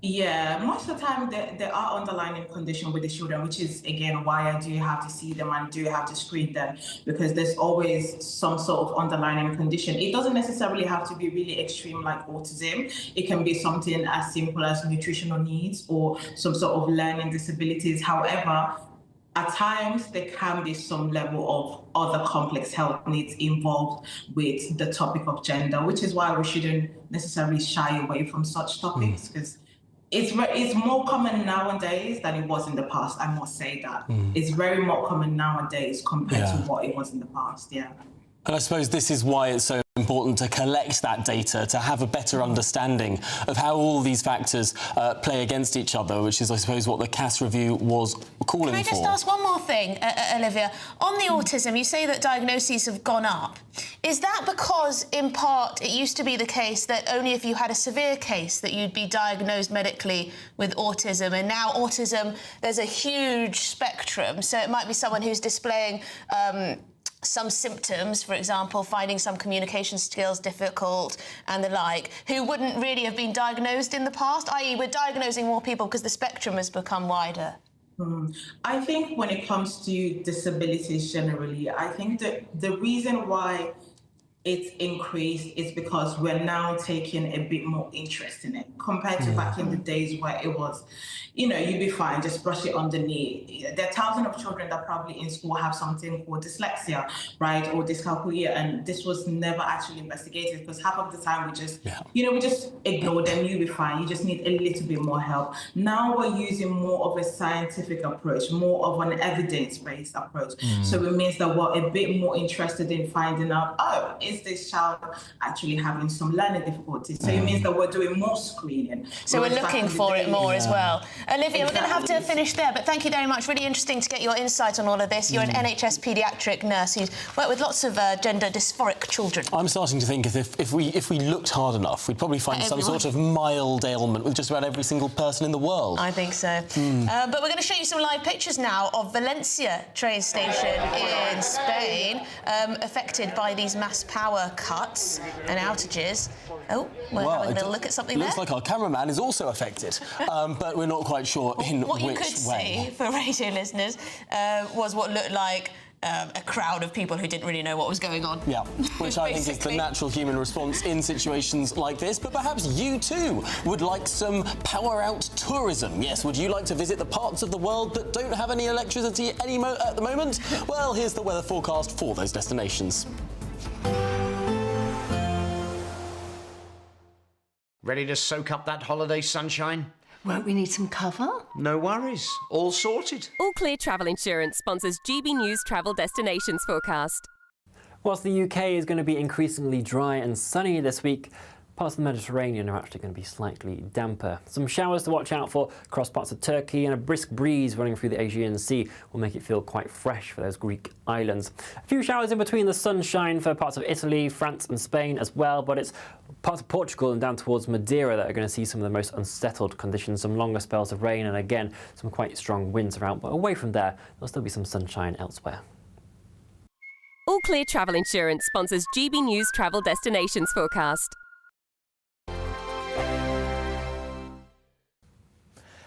Yeah, most of the time there are underlying conditions with the children, which is, again, why I do have to see them and do have to screen them, because there's always some sort of underlying condition. It doesn't necessarily have to be really extreme like autism. It can be something as simple as nutritional needs or some sort of learning disabilities. However, at times, there can be some level of other complex health needs involved with the topic of gender, which is why we shouldn't necessarily shy away from such topics, because it's more common nowadays than it was in the past. I must say that. It's very more common nowadays compared to what it was in the past, yeah. And I suppose this is why it's so important to collect that data, to have a better understanding of how all these factors play against each other, which is, I suppose, what the CAS review was calling for. Can I just ask one more thing, Olivia? On the autism, you say that diagnoses have gone up. Is that because, in part, it used to be the case that only if you had a severe case that you'd be diagnosed medically with autism, and now autism, there's a huge spectrum, so it might be someone who's displaying some symptoms, for example, finding some communication skills difficult and the like, who wouldn't really have been diagnosed in the past, i.e. we're diagnosing more people because the spectrum has become wider? I think when it comes to disabilities generally, I think that the reason why it's increased is because we're now taking a bit more interest in it compared to back in the days where it was, you know, you'd be fine, just brush it underneath. There are thousands of children that probably in school have something called dyslexia, right, or dyscalculia, and this was never actually investigated because half of the time we just, you know, we just ignore them, you'll be fine, you just need a little bit more help. Now we're using more of a scientific approach, more of an evidence-based approach. So it means that we're a bit more interested in finding out, oh, is this child actually having some learning difficulties? So it means that we're doing more screening. So we're looking for it more as well. Olivia, we're going to have to finish there, but thank you very much. Really interesting to get your insight on all of this. You're an NHS paediatric nurse who's worked with lots of gender dysphoric children. I'm starting to think if we looked hard enough, we'd probably find some sort of mild ailment with just about every single person in the world. I think so. But we're going to show you some live pictures now of Valencia train station in Spain, affected by these mass power cuts and outages. Oh, we're having a little look at something there. Looks like our cameraman is also affected, but we're not quite sure in which way. What you could see, for radio listeners, was what looked like a crowd of people who didn't really know what was going on. Yeah, which I think is the natural human response in situations like this. But perhaps you too would like some power out tourism. Yes, would you like to visit the parts of the world that don't have any electricity at the moment? Well, here's the weather forecast for those destinations. Ready to soak up that holiday sunshine? Won't we need some cover? No worries. All sorted. All Clear Travel Insurance sponsors GB News Travel Destinations Forecast. Whilst the UK is going to be increasingly dry and sunny this week, parts of the Mediterranean are actually going to be slightly damper. Some showers to watch out for across parts of Turkey, and a brisk breeze running through the Aegean Sea will make it feel quite fresh for those Greek islands. A few showers in between the sunshine for parts of Italy, France and Spain as well, but it's parts of Portugal and down towards Madeira that are going to see some of the most unsettled conditions, some longer spells of rain and again some quite strong winds around, but away from there there'll still be some sunshine elsewhere. All Clear Travel Insurance sponsors GB News Travel Destinations Forecast.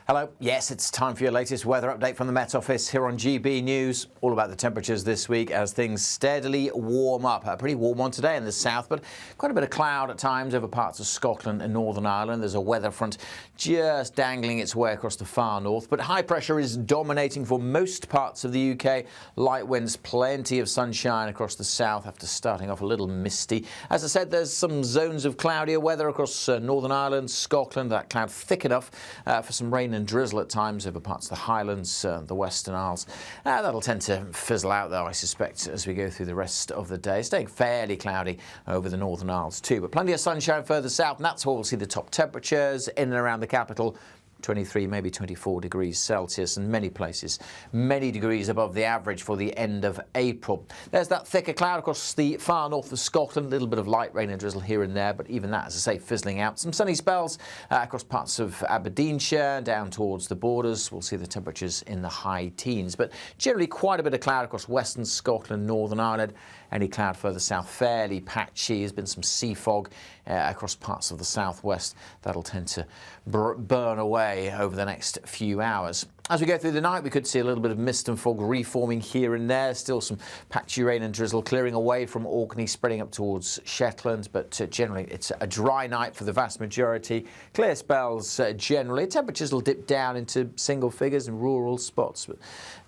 Hello. Yes, it's time for your latest weather update from the Met Office here on GB News. All about the temperatures this week as things steadily warm up. A pretty warm one today in the south, but quite a bit of cloud at times over parts of Scotland and Northern Ireland. There's a weather front just dangling its way across the far north, but high pressure is dominating for most parts of the UK. Light winds, plenty of sunshine across the south after starting off a little misty. As I said, there's some zones of cloudier weather across Northern Ireland, Scotland. That cloud thick enough for some rain and drizzle at times over parts of the Highlands, the Western Isles. That'll tend to fizzle out though, I suspect, as we go through the rest of the day. Staying fairly cloudy over the Northern Isles too, but plenty of sunshine further south, and that's where we'll see the top temperatures in and around the capital. 23, maybe 24 degrees Celsius, and many places many degrees above the average for the end of April. There's that thicker cloud across the far north of Scotland, a little bit of light rain and drizzle here and there, but even that, as I say, fizzling out. Some sunny spells across parts of Aberdeenshire, down towards the borders. We'll see the temperatures in the high teens, but generally quite a bit of cloud across western Scotland, Northern Ireland. Any cloud further south, fairly patchy. There's been some sea fog across parts of the southwest. That'll tend to burn away over the next few hours. As we go through the night, we could see a little bit of mist and fog reforming here and there. Still some patchy rain and drizzle clearing away from Orkney, spreading up towards Shetland. But generally, it's a dry night for the vast majority. Clear spells generally. Temperatures will dip down into single figures in rural spots, but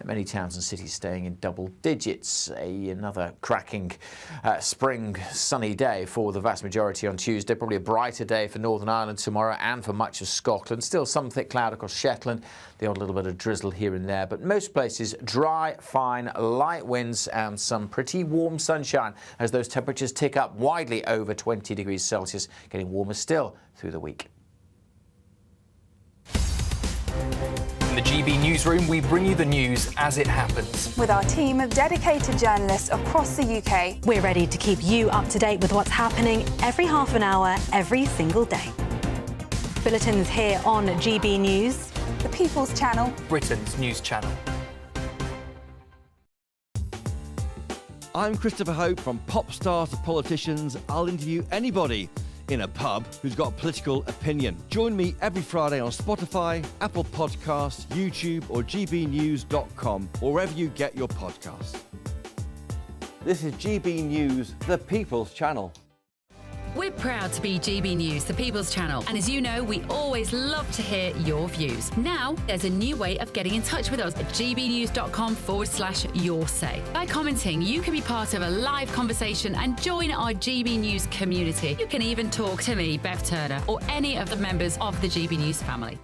many towns and cities staying in double digits. Another cracking spring sunny day for the vast majority on Tuesday. Probably a brighter day for Northern Ireland tomorrow and for much of Scotland. Still some thick cloud across Shetland. The odd little bit of drizzle here and there, but most places dry, fine, light winds and some pretty warm sunshine as those temperatures tick up widely over 20 degrees Celsius, getting warmer still through the week. In the GB newsroom, we bring you the news as it happens. With our team of dedicated journalists across the UK, We're ready to keep you up to date with what's happening every half an hour, every single day. Bulletins here on GB News, the People's Channel, Britain's news channel. I'm Christopher Hope. From pop stars to politicians, I'll interview anybody in a pub who's got a political opinion. Join me every Friday on Spotify, Apple Podcasts, YouTube or gbnews.com, or wherever you get your podcasts. This is GB News, the People's Channel. We're proud to be GB News, the People's Channel. And as you know, we always love to hear your views. Now, there's a new way of getting in touch with us at gbnews.com/your say. By commenting, you can be part of a live conversation and join our GB News community. You can even talk to me, Bev Turner, or any of the members of the GB News family.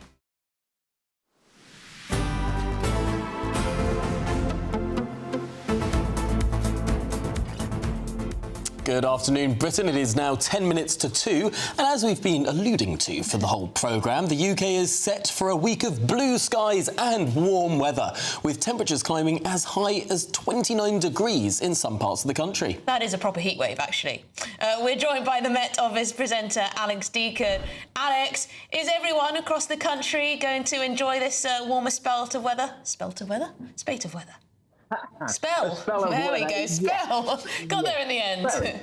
Good afternoon, Britain. It is now 10 minutes to 2, and as we've been alluding to for the whole programme, the UK is set for a week of blue skies and warm weather, with temperatures climbing as high as 29 degrees in some parts of the country. That is a proper heat wave, actually. We're joined by the Met Office presenter Alex Deacon. Alex, is everyone across the country going to enjoy this warmer spate of weather? Spell. There we go. Spell. Got there in the end.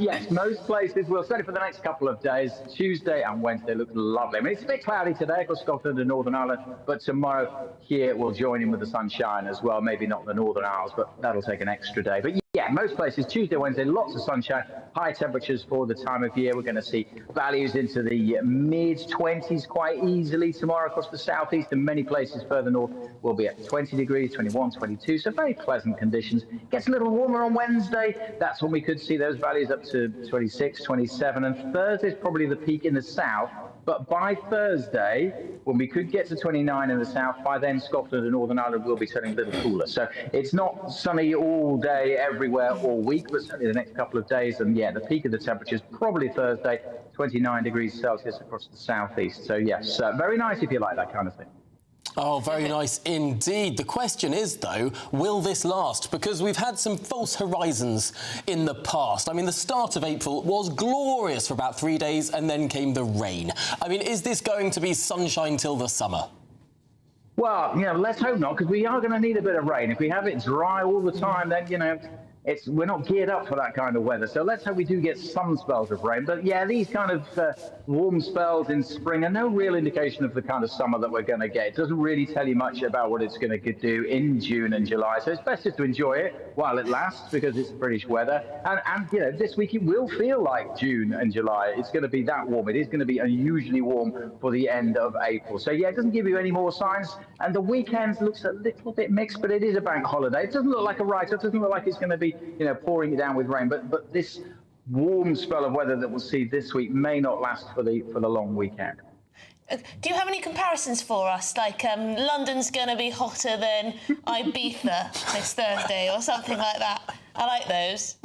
Yes, most places will, certainly for the next couple of days, Tuesday and Wednesday look lovely. I mean, it's a bit cloudy today across Scotland and Northern Ireland, but tomorrow here we'll join in with the sunshine as well. Maybe not the Northern Isles, but that'll take an extra day. But yeah, most places, Tuesday, Wednesday, lots of sunshine, high temperatures for the time of year. We're going to see values into the mid-20s quite easily tomorrow across the southeast, and many places further north will be at 20 degrees, 21, 22, so very pleasant conditions. Gets a little warmer on Wednesday. That's when we could see those values up to 26, 27, and Thursday's probably the peak in the south. But by Thursday, when we could get to 29 in the south, by then Scotland and Northern Ireland will be turning a little cooler. So it's not sunny all day, everywhere, all week, but certainly the next couple of days. And yeah, the peak of the temperatures probably Thursday, 29 degrees Celsius across the southeast. So yes, very nice if you like that kind of thing. Oh, very nice indeed. The question is, though, will this last? Because we've had some false horizons in the past. I mean, the start of April was glorious for about 3 days, and then came the rain. I mean, is this going to be sunshine till the summer? Well, let's hope not, because we are going to need a bit of rain. If we have it dry all the time, then, we're not geared up for that kind of weather. So let's hope we do get some spells of rain. But yeah, these kind of warm spells in spring are no real indication of the kind of summer that we're going to get. It doesn't really tell you much about what it's going to do in June and July. So it's best just to enjoy it while it lasts, because it's British weather. And this week it will feel like June and July. It's going to be that warm. It is going to be unusually warm for the end of April. So yeah, it doesn't give you any more signs. And the weekend looks a little bit mixed, but it is a bank holiday. It doesn't look like a write-off. It doesn't look like it's going to be pouring it down with rain, but this warm spell of weather that we'll see this week may not last for the long weekend. Do you have any comparisons for us? Like London's going to be hotter than Ibiza this Thursday or something like that? I like those.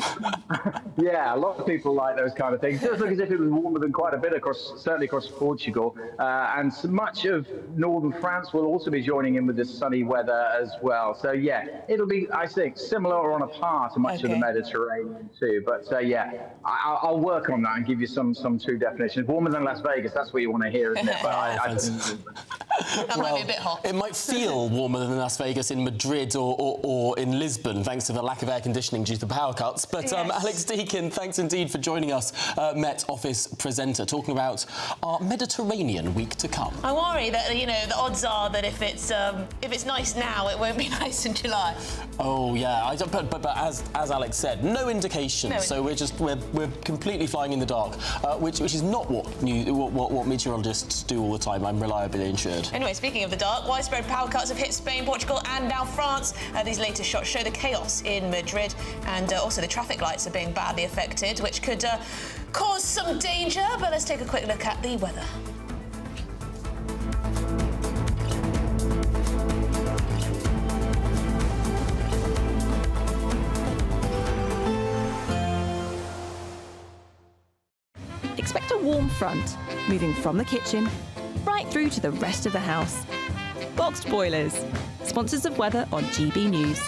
Yeah, a lot of people like those kind of things. It does look as if it was warmer than quite a bit, certainly across Portugal. And so much of northern France will also be joining in with this sunny weather as well. So, yeah, it'll be, I think, similar or on a par to much of the Mediterranean too. But, yeah, I'll work on that and give you some true definitions. Warmer than Las Vegas, that's what you want to hear, isn't it? But that might be a bit hot. It might feel warmer than Las Vegas in Madrid or in Lisbon, thanks to the lack of air conditioning due to power cuts. But Alex Deakin, thanks indeed for joining us, Met Office presenter, talking about our Mediterranean week to come. I worry that the odds are that if it's nice now, it won't be nice in July. Oh yeah, but as Alex said, no indication. So we're completely flying in the dark, which is not what meteorologists do all the time. I'm reliably insured. Anyway, speaking of the dark, widespread power cuts have hit Spain, Portugal, and now France. These latest shots show the chaos in Madrid. And also the traffic lights are being badly affected, which could cause some danger. But let's take a quick look at the weather. Expect a warm front, moving from the kitchen right through to the rest of the house. Boxed Boilers, sponsors of weather on GB News.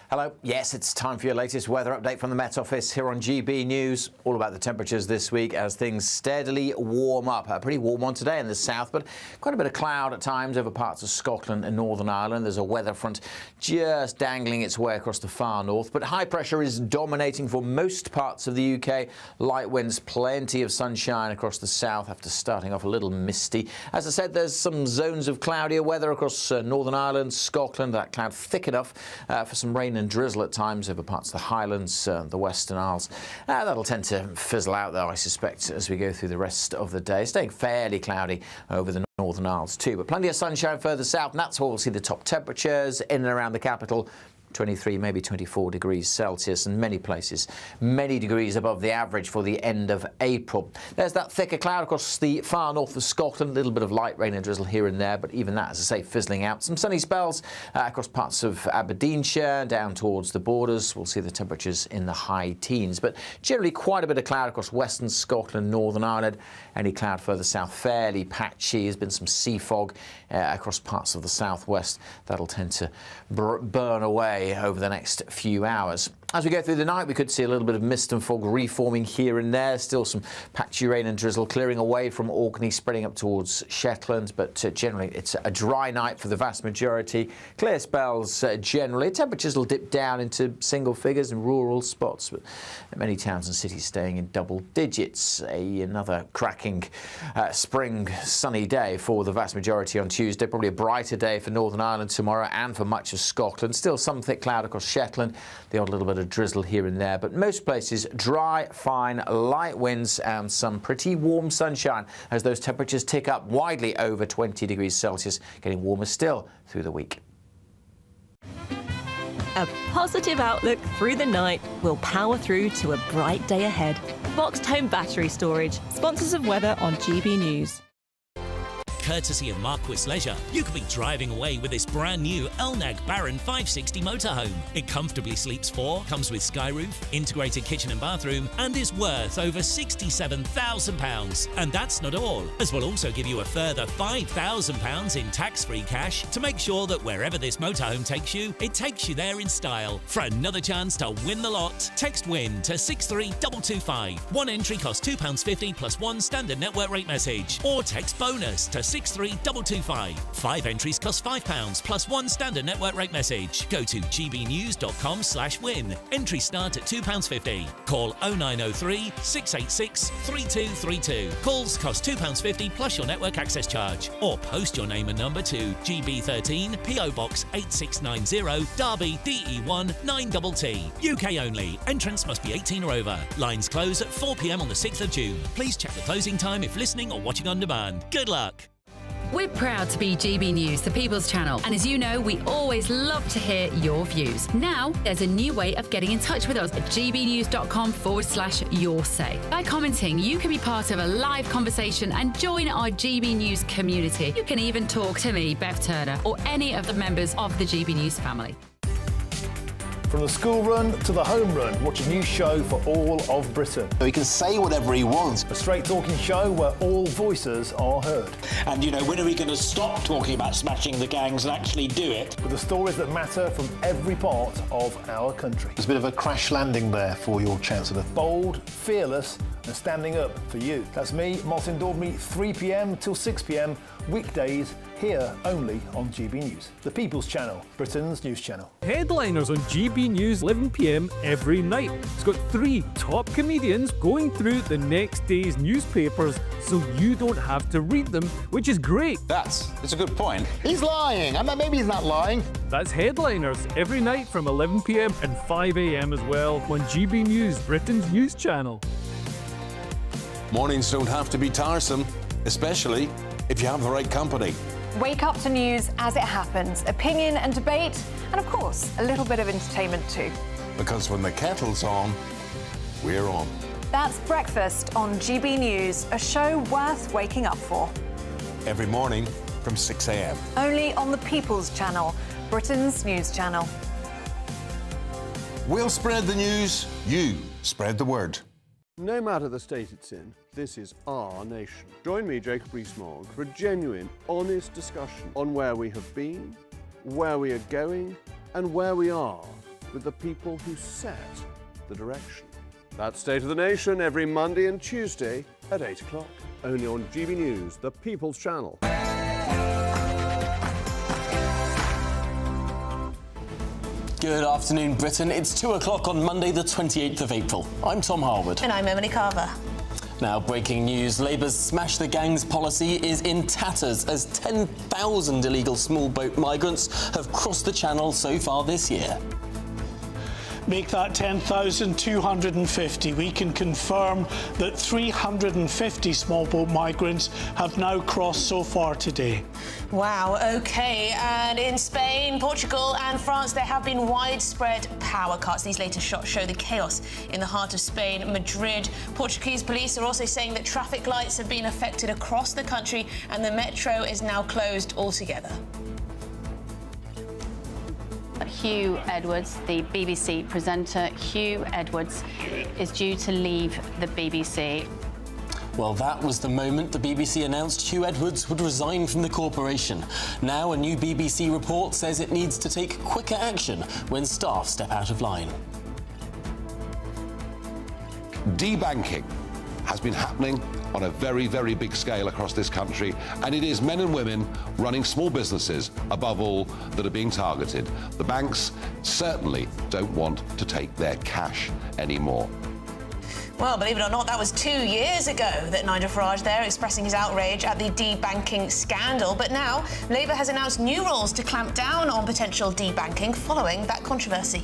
Hello. Yes, it's time for your latest weather update from the Met Office here on GB News. All about the temperatures this week as things steadily warm up. A pretty warm one today in the south, but quite a bit of cloud at times over parts of Scotland and Northern Ireland. There's a weather front just dangling its way across the far north, but high pressure is dominating for most parts of the UK. Light winds, plenty of sunshine across the south after starting off a little misty. As I said, there's some zones of cloudier weather across Northern Ireland, Scotland. That cloud thick enough for some rain and drizzle at times over parts of the Highlands, the Western Isles. That'll tend to fizzle out, though, I suspect, as we go through the rest of the day. Staying fairly cloudy over the Northern Isles too, but plenty of sunshine further south, and that's where we'll see the top temperatures in and around the capital. 23, maybe 24 degrees Celsius, and many places many degrees above the average for the end of April. There's that thicker cloud across the far north of Scotland, a little bit of light rain and drizzle here and there, but even that, as I say, fizzling out. Some sunny spells across parts of Aberdeenshire, down towards the borders. We'll see the temperatures in the high teens, but generally quite a bit of cloud across western Scotland, Northern Ireland. Any cloud further south, fairly patchy. There's been some sea fog across parts of the southwest. That'll tend to burn away over the next few hours. As we go through the night, we could see a little bit of mist and fog reforming here and there. Still some patchy rain and drizzle clearing away from Orkney, spreading up towards Shetland. But generally, it's a dry night for the vast majority. Clear spells generally. Temperatures will dip down into single figures in rural spots, but many towns and cities staying in double digits. Another cracking spring sunny day for the vast majority on Tuesday. Probably a brighter day for Northern Ireland tomorrow and for much of Scotland. Still some thick cloud across Shetland. The odd little bit of drizzle here and there, but most places dry, fine, light winds and some pretty warm sunshine as those temperatures tick up widely over 20 degrees Celsius, getting warmer still through the week. A positive outlook through the night will power through to a bright day ahead. Boxed Home Battery Storage, sponsors of weather on GB News. Courtesy of Marquis Leisure, you could be driving away with this brand new Elnag Baron 560 motorhome. It comfortably sleeps 4, comes with sky roof, integrated kitchen and bathroom, and is worth over £67,000. And that's not all, as we'll also give you a further £5,000 in tax-free cash to make sure that wherever this motorhome takes you, it takes you there in style. For another chance to win the lot, text WIN to 63225. One entry costs £2.50 plus one standard network rate message, or text BONUS to 63225. 5 entries cost £5 plus one standard network rate message. Go to gbnews.com/win. Entries start at £2.50. Call 0903 686 3232. Calls cost £2.50 plus your network access charge. Or post your name and number to GB13 PO Box 8690 Derby DE1 9TT. UK only. Entrance must be 18 or over. Lines close at 4 p.m. on the 6th of June. Please check the closing time if listening or watching on demand. Good luck. We're proud to be GB News, the People's Channel. And as you know, we always love to hear your views. Now, there's a new way of getting in touch with us at gbnews.com/yoursay. By commenting, you can be part of a live conversation and join our GB News community. You can even talk to me, Bev Turner, or any of the members of the GB News family. From the school run to the home run, watch a new show for all of Britain. So he can say whatever he wants. A straight talking show where all voices are heard. And, you know, when are we going to stop talking about smashing the gangs and actually do it? With the stories that matter from every part of our country. There's a bit of a crash landing there for your Chancellor. Bold, fearless and standing up for you. That's me, Martin Dordme, 3 p.m. till 6 p.m, weekdays, here only on GB News. The People's Channel, Britain's news channel. Headliners on GB News 11 p.m. every night. It's got 3 top comedians going through the next day's newspapers so you don't have to read them, which is great. That's a good point. He's lying. Maybe he's not lying. That's Headliners every night from 11 p.m. and 5 a.m. as well on GB News, Britain's news channel. Mornings don't have to be tiresome, especially if you have the right company. Wake up to news as it happens, opinion and debate, and of course, a little bit of entertainment too. Because when the kettle's on, we're on. That's Breakfast on GB News, a show worth waking up for. Every morning from 6 a.m. Only on the People's Channel, Britain's news channel. We'll spread the news, you spread the word. No matter the state it's in, this is our nation. Join me, Jacob Rees-Mogg, for a genuine, honest discussion on where we have been, where we are going, and where we are with the people who set the direction. That's State of the Nation every Monday and Tuesday at 8 o'clock. Only on GB News, the People's Channel. Good afternoon, Britain. It's 2 o'clock on Monday, the 28th of April. I'm Tom Harwood. And I'm Emily Carver. Now, breaking news. Labour's Smash the Gangs policy is in tatters as 10,000 illegal small boat migrants have crossed the channel so far this year. Make that 10,250. We can confirm that 350 small boat migrants have now crossed so far today. Wow, OK. And in Spain, Portugal and France, there have been widespread power cuts. These latest shots show the chaos in the heart of Spain, Madrid. Portuguese police are also saying that traffic lights have been affected across the country and the metro is now closed altogether. Hugh Edwards, the BBC presenter, Hugh Edwards, is due to leave the BBC. Well, that was the moment the BBC announced Hugh Edwards would resign from the corporation. Now, a new BBC report says it needs to take quicker action when staff step out of line. Debanking has been happening on a very, very big scale across this country, and it is men and women running small businesses, above all, that are being targeted. The banks certainly don't want to take their cash anymore. Well, believe it or not, that was 2 years ago that Nigel Farage there expressing his outrage at the debanking scandal. But now, Labour has announced new rules to clamp down on potential debanking following that controversy.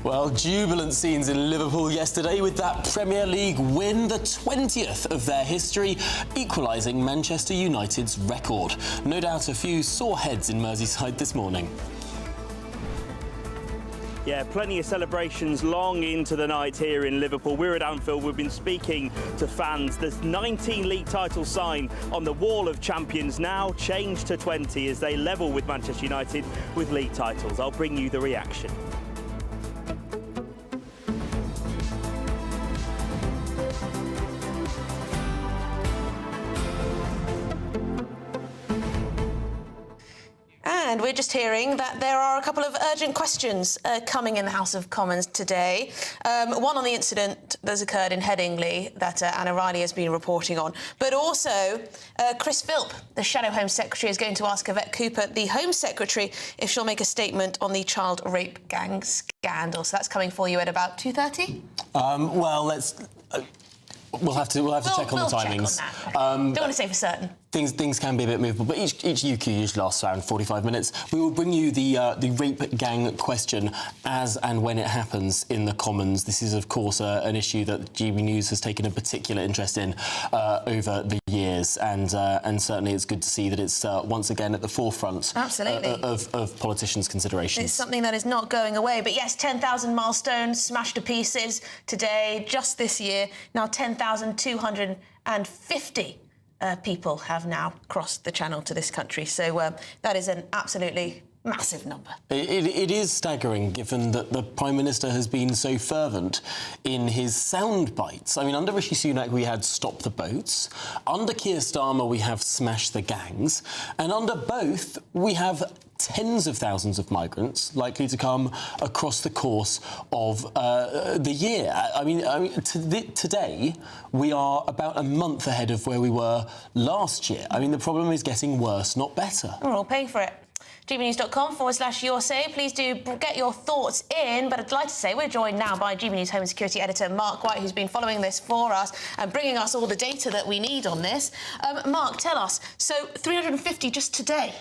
Well, jubilant scenes in Liverpool yesterday with that Premier League win, the 20th of their history, equalising Manchester United's record. No doubt a few sore heads in Merseyside this morning. Yeah, plenty of celebrations long into the night here in Liverpool. We're at Anfield. We've been speaking to fans. There's 19 league title sign on the wall of champions, now changed to 20 as they level with Manchester United with league titles. I'll bring you the reaction. And we're just hearing that there are a couple of urgent questions coming in the House of Commons today. One on the incident that's occurred in Headingley that Anna Riley has been reporting on. But also, Chris Philp, the Shadow Home Secretary, is going to ask Yvette Cooper, the Home Secretary, if she'll make a statement on the child rape gang scandal. So that's coming for you at about 2:30? Well, let's... We'll have to check on the timings. Check on that. Don't want to say for certain. Things can be a bit movable, but each UQ usually lasts around 45 minutes. We will bring you the rape gang question as and when it happens in the Commons. This is, of course, an issue that GBNews has taken a particular interest in over the years, and certainly it's good to see that it's once again at the forefront of politicians' considerations. It's something that is not going away. But yes, 10,000 milestones smashed to pieces today, just this year. Now 10,250 people have now crossed the channel to this country. So that is an absolutely massive number. It is staggering, given that the Prime Minister has been so fervent in his sound bites. I mean, under Rishi Sunak, we had Stop the Boats. Under Keir Starmer, we have Smash the Gangs. And under both, we have tens of thousands of migrants likely to come across the course of the year. I mean, today we are about a month ahead of where we were last year. I mean, the problem is getting worse, not better. We're all paying for it. gbnews.com/your say. Please do get your thoughts in. But I'd like to say we're joined now by GB News Home and Security Editor Mark White, who's been following this for us and bringing us all the data that we need on this. Mark, tell us, so 350 just today?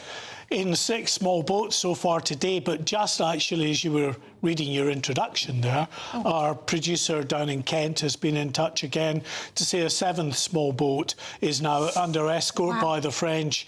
In 6 small boats so far today, but just actually as you were reading your introduction there, our producer down in Kent has been in touch again to say a 7th small boat is now under escort by the French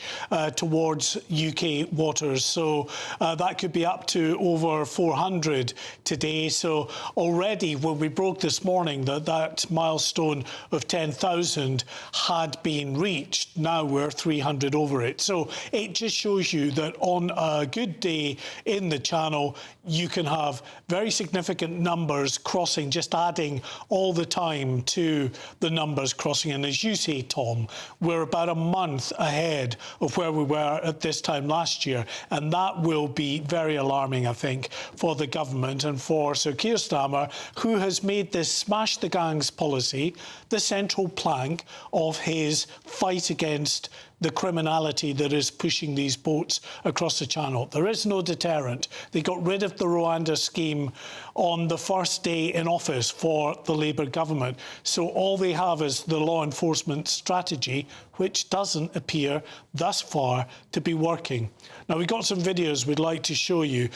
towards UK waters. So that could be up to over 400 today. So already when we broke this morning that milestone of 10,000 had been reached, now we're 300 over it. So it just shows you that on a good day in the Channel, you can have very significant numbers crossing, just adding all the time to the numbers crossing. And as you say, Tom, we're about a month ahead of where we were at this time last year. And that will be very alarming, I think, for the government and for Sir Keir Starmer, who has made this Smash the Gangs policy the central plank of his fight against the criminality that is pushing these boats across the Channel. There is no deterrent. They got rid of the Rwanda scheme on the first day in office for the Labour government. So all they have is the law enforcement strategy, which doesn't appear thus far to be working. Now, we've got some videos we'd like to show you,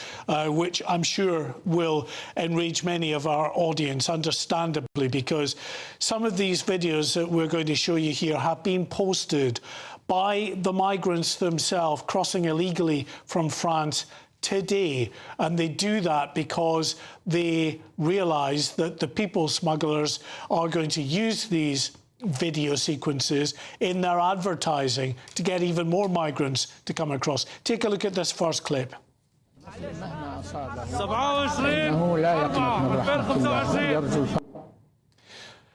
which I'm sure will enrage many of our audience, understandably, because some of these videos that we're going to show you here have been posted by the migrants themselves crossing illegally from France today. And they do that because they realise that the people smugglers are going to use these video sequences in their advertising to get even more migrants to come across. Take a look at this first clip.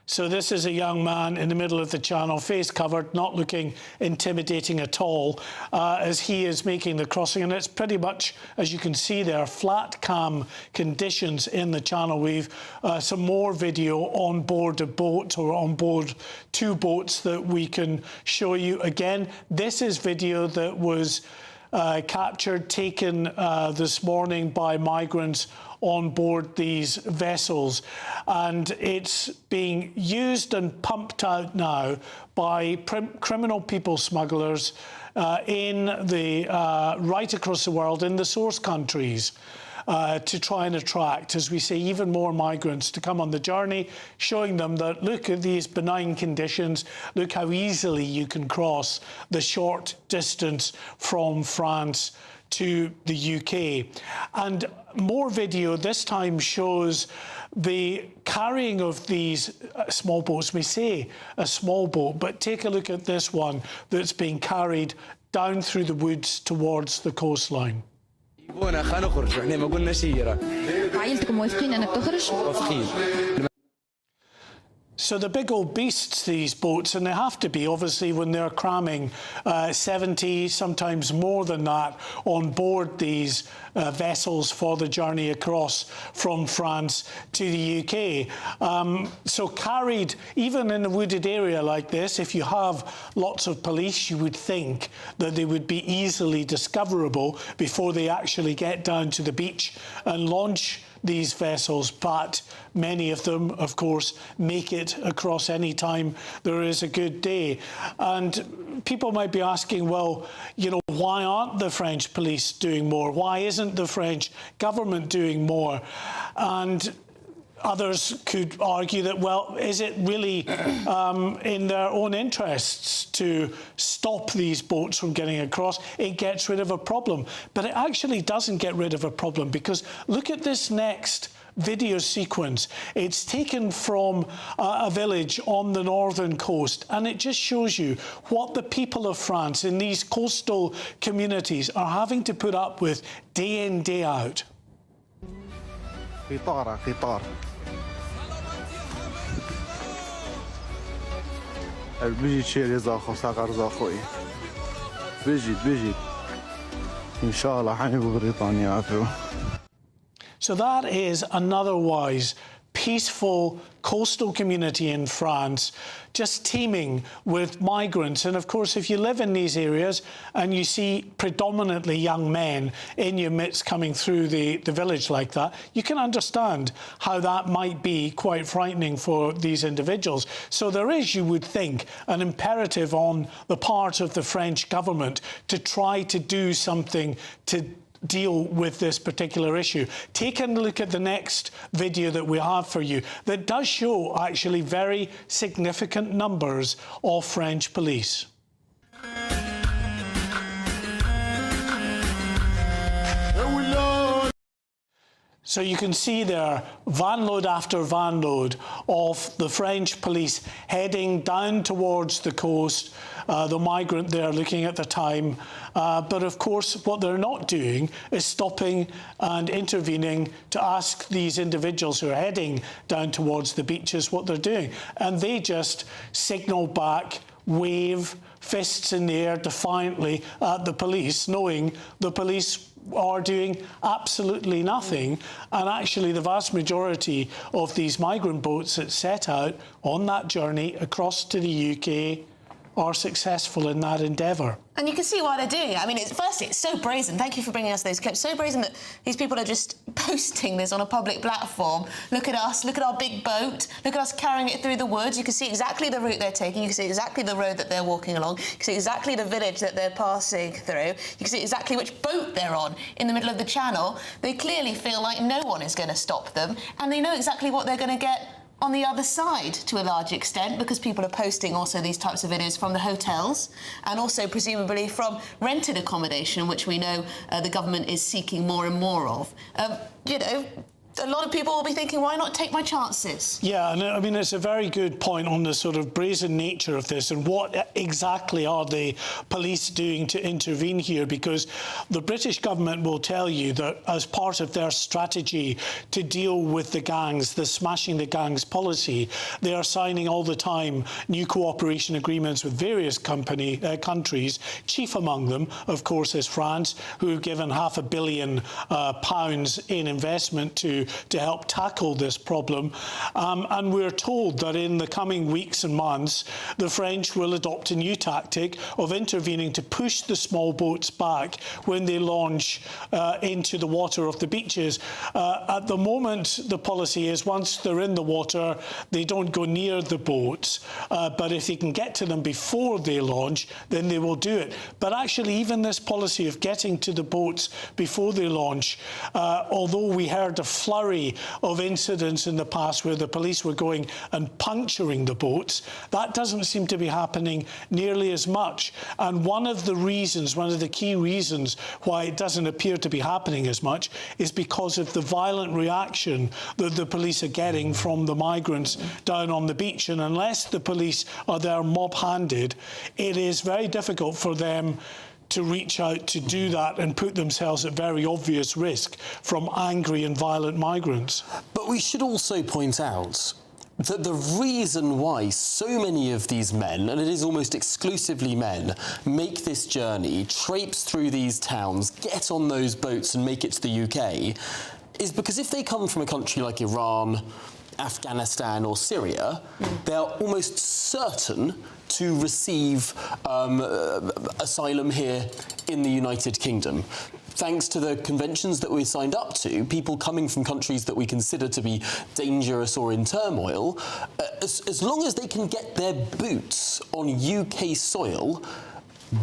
So this is a young man in the middle of the channel, face covered, not looking intimidating at all, as he is making the crossing. And it's pretty much, as you can see there, flat cam conditions in the channel. We've some more video on board a boat, or on board two boats, that we can show you. Again, this is video that was captured, taken this morning by migrants on board these vessels, and it's being used and pumped out now by criminal people smugglers in the right across the world, in the source countries, to try and attract, as we say, even more migrants to come on the journey, showing them that, look at these benign conditions, look how easily you can cross the short distance from France to the UK. And more video this time shows the carrying of these small boats. We say a small boat, but take a look at this one that's being carried down through the woods towards the coastline. So the big old beasts, these boats, and they have to be, obviously, when they're cramming 70, sometimes more than that, on board these vessels for the journey across from France to the UK. So carried, even in a wooded area like this, if you have lots of police, you would think that they would be easily discoverable before they actually get down to the beach and launch these vessels, but many of them, of course, make it across any time there is a good day. And people might be asking, well, you know, why aren't the French police doing more? Why isn't the French government doing more? And others could argue that, well, is it really in their own interests to stop these boats from getting across? It gets rid of a problem. But it actually doesn't get rid of a problem, because look at this next video sequence. It's taken from a village on the northern coast, and it just shows you what the people of France in these coastal communities are having to put up with day in, day out. قطار بيجي تشيري زاخو ساقر زاخوي بيجي إن شاء الله حنبقى بريطانيا عفوا. So that is an otherwise peaceful coastal community in France, just teeming with migrants. And of course, if you live in these areas and you see predominantly young men in your midst coming through the village like that, you can understand how that might be quite frightening for these individuals. So there is, you would think, an imperative on the part of the French government to try to do something to deal with this particular issue. Take a look at the next video that we have for you that does show actually very significant numbers of French police. So you can see there van load after van load of the French police heading down towards the coast, the migrant there looking at the time. But of course, what they're not doing is stopping and intervening to ask these individuals who are heading down towards the beaches what they're doing. And they just signal back, wave, fists in the air defiantly at the police, knowing the police are doing absolutely nothing. And actually the vast majority of these migrant boats that set out on that journey across to the UK are successful in that endeavour. And you can see why they're doing it. I mean, firstly, it's so brazen. Thank you for bringing us those clips. So brazen that these people are just posting this on a public platform. Look at us, look at our big boat, look at us carrying it through the woods. You can see exactly the route they're taking. You can see exactly the road that they're walking along. You can see exactly the village that they're passing through. You can see exactly which boat they're on in the middle of the channel. They clearly feel like no one is going to stop them, and they know exactly what they're going to get on the other side to a large extent, because people are posting also these types of videos from the hotels and also presumably from rented accommodation, which we know the government is seeking more and more of. You know, a lot of people will be thinking, why not take my chances? Yeah, and I mean, it's a very good point on the sort of brazen nature of this and what exactly are the police doing to intervene here, because the British government will tell you that as part of their strategy to deal with the gangs, the smashing the gangs policy, they are signing all the time new cooperation agreements with various countries, chief among them, of course, is France, who have given £500 million in investment to help tackle this problem. And we're told that in the coming weeks and months, the French will adopt a new tactic of intervening to push the small boats back when they launch into the water of the beaches. At the moment, the policy is once they're in the water, they don't go near the boats. But if they can get to them before they launch, then they will do it. But actually, even this policy of getting to the boats before they launch, although we heard a flurry of incidents in the past where the police were going and puncturing the boats, that doesn't seem to be happening nearly as much. And one of the key reasons why it doesn't appear to be happening as much is because of the violent reaction that the police are getting from the migrants down on the beach. And unless the police are there mob-handed, it is very difficult for them to reach out to do that and put themselves at very obvious risk from angry and violent migrants. But we should also point out that the reason why so many of these men, and it is almost exclusively men, make this journey, traipse through these towns, get on those boats and make it to the UK, is because if they come from a country like Iran, Afghanistan or Syria, they are almost certain to receive asylum here in the United Kingdom. Thanks to the conventions that we signed up to, people coming from countries that we consider to be dangerous or in turmoil, as long as they can get their boots on UK soil,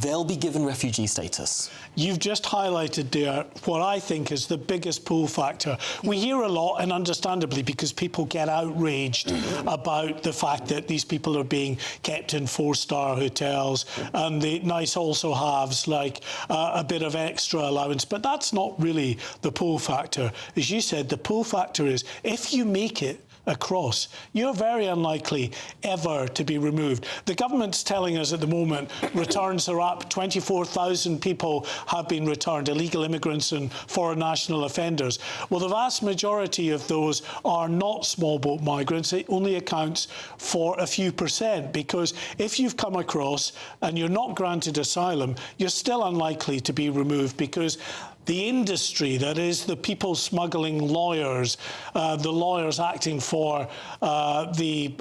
they'll be given refugee status. You've just highlighted there what I think is the biggest pull factor. We hear a lot, and understandably, because people get outraged about the fact that these people are being kept in 4-star hotels and the nice also haves like a bit of extra allowance. But that's not really the pull factor. As you said, the pull factor is if you make it across, you're very unlikely ever to be removed. The government's telling us at the moment returns are up. 24,000 people have been returned, illegal immigrants and foreign national offenders. Well, the vast majority of those are not small boat migrants. It only accounts for a few percent, because if you've come across and you're not granted asylum, you're still unlikely to be removed, because the industry, that is the people smuggling lawyers, the lawyers acting for the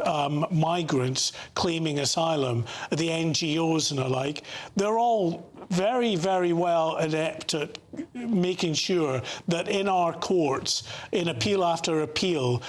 migrants claiming asylum, the NGOs and the like, they're all very, very well adept at making sure that in our courts, in appeal after appeal,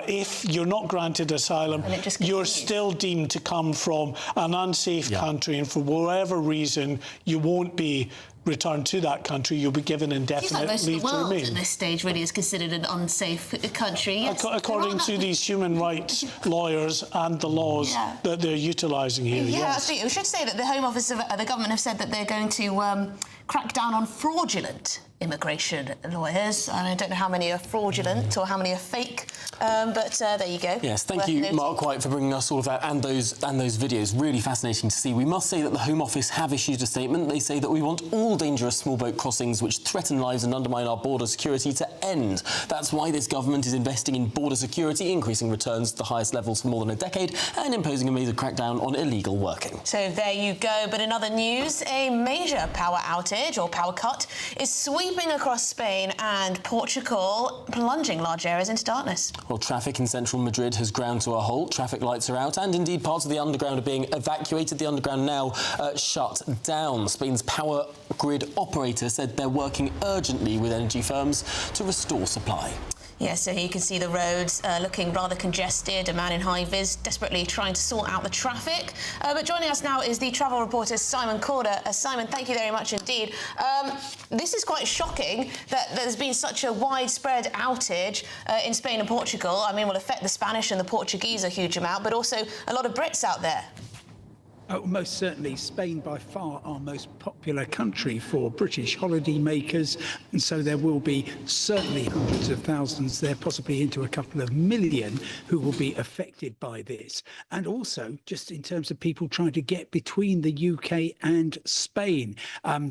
if you're not granted asylum, you're still deemed to come from an unsafe country, and for whatever reason, you won't be returned to that country, you'll be given indefinite leave to remain. At this stage really is considered an unsafe country. Yes, according to these human rights lawyers and the laws that they're utilising here. Yeah, yes. absolutely. We should say that the Home Office of the government have said that they're going to crack down on fraudulent immigration lawyers. And I don't know how many are fraudulent or how many are fake, but there you go. Yes, thank you, Mark White, for bringing us all of that and those videos. Really fascinating to see. We must say that the Home Office have issued a statement. They say that we want all dangerous small boat crossings which threaten lives and undermine our border security to end. That's why this government is investing in border security, increasing returns to the highest levels for more than a decade, and imposing a major crackdown on illegal working. So there you go. But in other news, a major power outage or power cut is sweeping across Spain and Portugal, plunging large areas into darkness. Well, traffic in central Madrid has ground to a halt. Traffic lights are out, and indeed parts of the underground are being evacuated. The underground now shut down. Spain's power grid operator said they're working urgently with energy firms to restore supply. Yeah, so here you can see the roads looking rather congested. A man in high vis desperately trying to sort out the traffic. But joining us now is the travel reporter Simon Corder. Simon, thank you very much indeed. This is quite shocking that there's been such a widespread outage in Spain and Portugal. I mean, will affect the Spanish and the Portuguese a huge amount, but also a lot of Brits out there. Oh, most certainly. Spain, by far our most popular country for British holiday makers. And so there will be certainly hundreds of thousands there, possibly into a couple of million, who will be affected by this. And also, just in terms of people trying to get between the UK and Spain,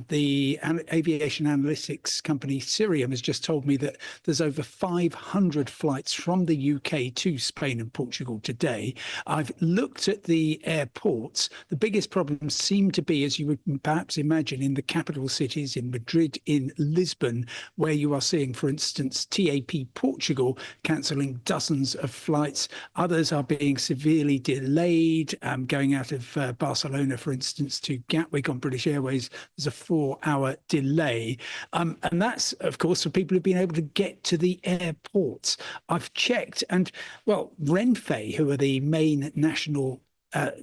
the aviation analytics company Cirium has just told me that there's over 500 flights from the UK to Spain and Portugal today. I've looked at the airports. The biggest problems seem to be, as you would perhaps imagine, in the capital cities, in Madrid, in Lisbon, where you are seeing, for instance, TAP Portugal cancelling dozens of flights. Others are being severely delayed, going out of Barcelona, for instance, to Gatwick on British Airways. There's a 4-hour delay. And that's, of course, for people who've been able to get to the airports. I've checked, and, well, Renfe, who are the main national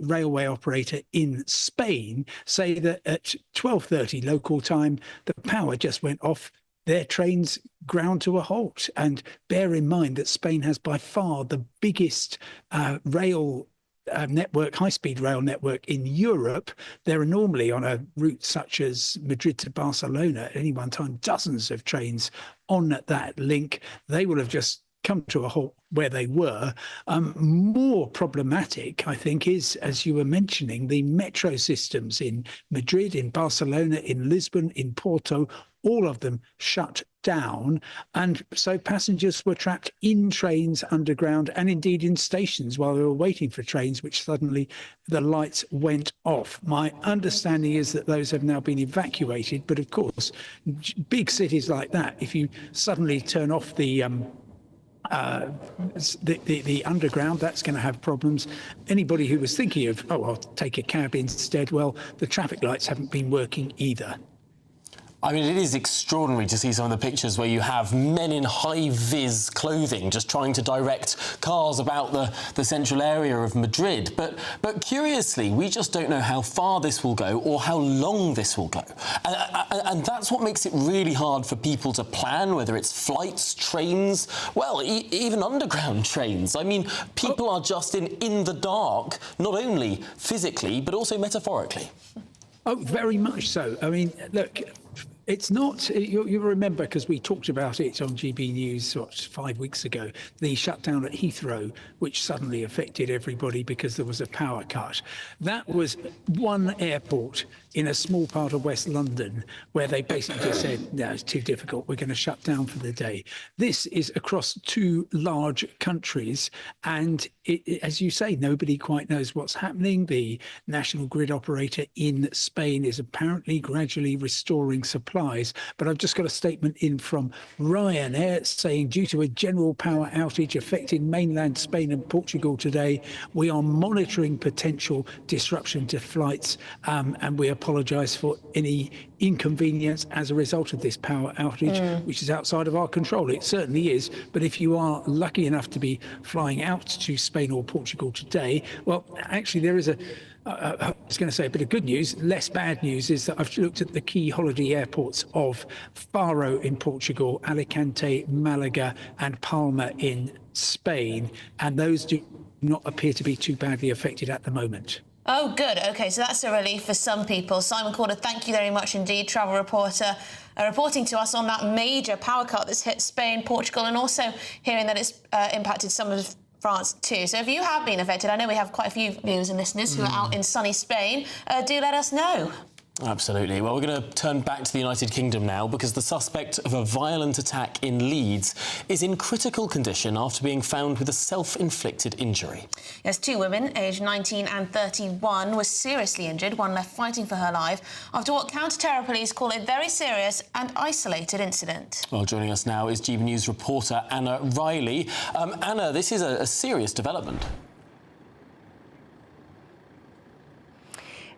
railway operator in Spain, say that at 12:30 local time, the power just went off. Their trains ground to a halt. And bear in mind that Spain has by far the biggest rail network, high-speed rail network in Europe. There are normally, on a route such as Madrid to Barcelona, at any one time, dozens of trains on that link. They will have just come to a halt where they were. More problematic, I think, is, as you were mentioning, the metro systems in Madrid, in Barcelona, in Lisbon, in Porto, all of them shut down. And so passengers were trapped in trains underground and indeed in stations while they were waiting for trains, which suddenly the lights went off. My understanding is that those have now been evacuated. But of course, big cities like that, if you suddenly turn off the underground, that's going to have problems. Anybody who was thinking of, oh, I'll take a cab instead, well, the traffic lights haven't been working either. I mean, it is extraordinary to see some of the pictures where you have men in high-vis clothing just trying to direct cars about the central area of Madrid. But curiously, we just don't know how far this will go or how long this will go. And that's what makes it really hard for people to plan, whether it's flights, trains, well, even underground trains. I mean, people are just in the dark, not only physically, but also metaphorically. Oh, very much so. I mean, look, it's not, you remember, because we talked about it on GB News 5 weeks ago, the shutdown at Heathrow, which suddenly affected everybody because there was a power cut. That was one airport in a small part of West London where they basically just said, no, it's too difficult, we're going to shut down for the day. This is across 2 large countries, and as you say, nobody quite knows what's happening. The national grid operator in Spain is apparently gradually restoring supplies, but I've just got a statement in from Ryanair saying, due to a general power outage affecting mainland Spain and Portugal today, we are monitoring potential disruption to flights, and we apologise for any inconvenience as a result of this power outage, which is outside of our control. It certainly is. But if you are lucky enough to be flying out to Spain or Portugal today, well, actually there is I was going to say a bit of good news. Less bad news is that I've looked at the key holiday airports of Faro in Portugal, Alicante, Malaga and Palma in Spain, and those do not appear to be too badly affected at the moment. Oh, good. OK, so that's a relief for some people. Simon Corder, thank you very much indeed, travel reporter, reporting to us on that major power cut that's hit Spain, Portugal, and also hearing that it's impacted some of France too. So if you have been affected, I know we have quite a few viewers and listeners who are out in sunny Spain, do let us know. Absolutely. Well, we're going to turn back to the United Kingdom now because the suspect of a violent attack in Leeds is in critical condition after being found with a self-inflicted injury. Yes, 2 women, aged 19 and 31, were seriously injured, one left fighting for her life, after what counter-terror police call a very serious and isolated incident. Well, joining us now is GB News reporter Anna Riley. Anna, this is a serious development.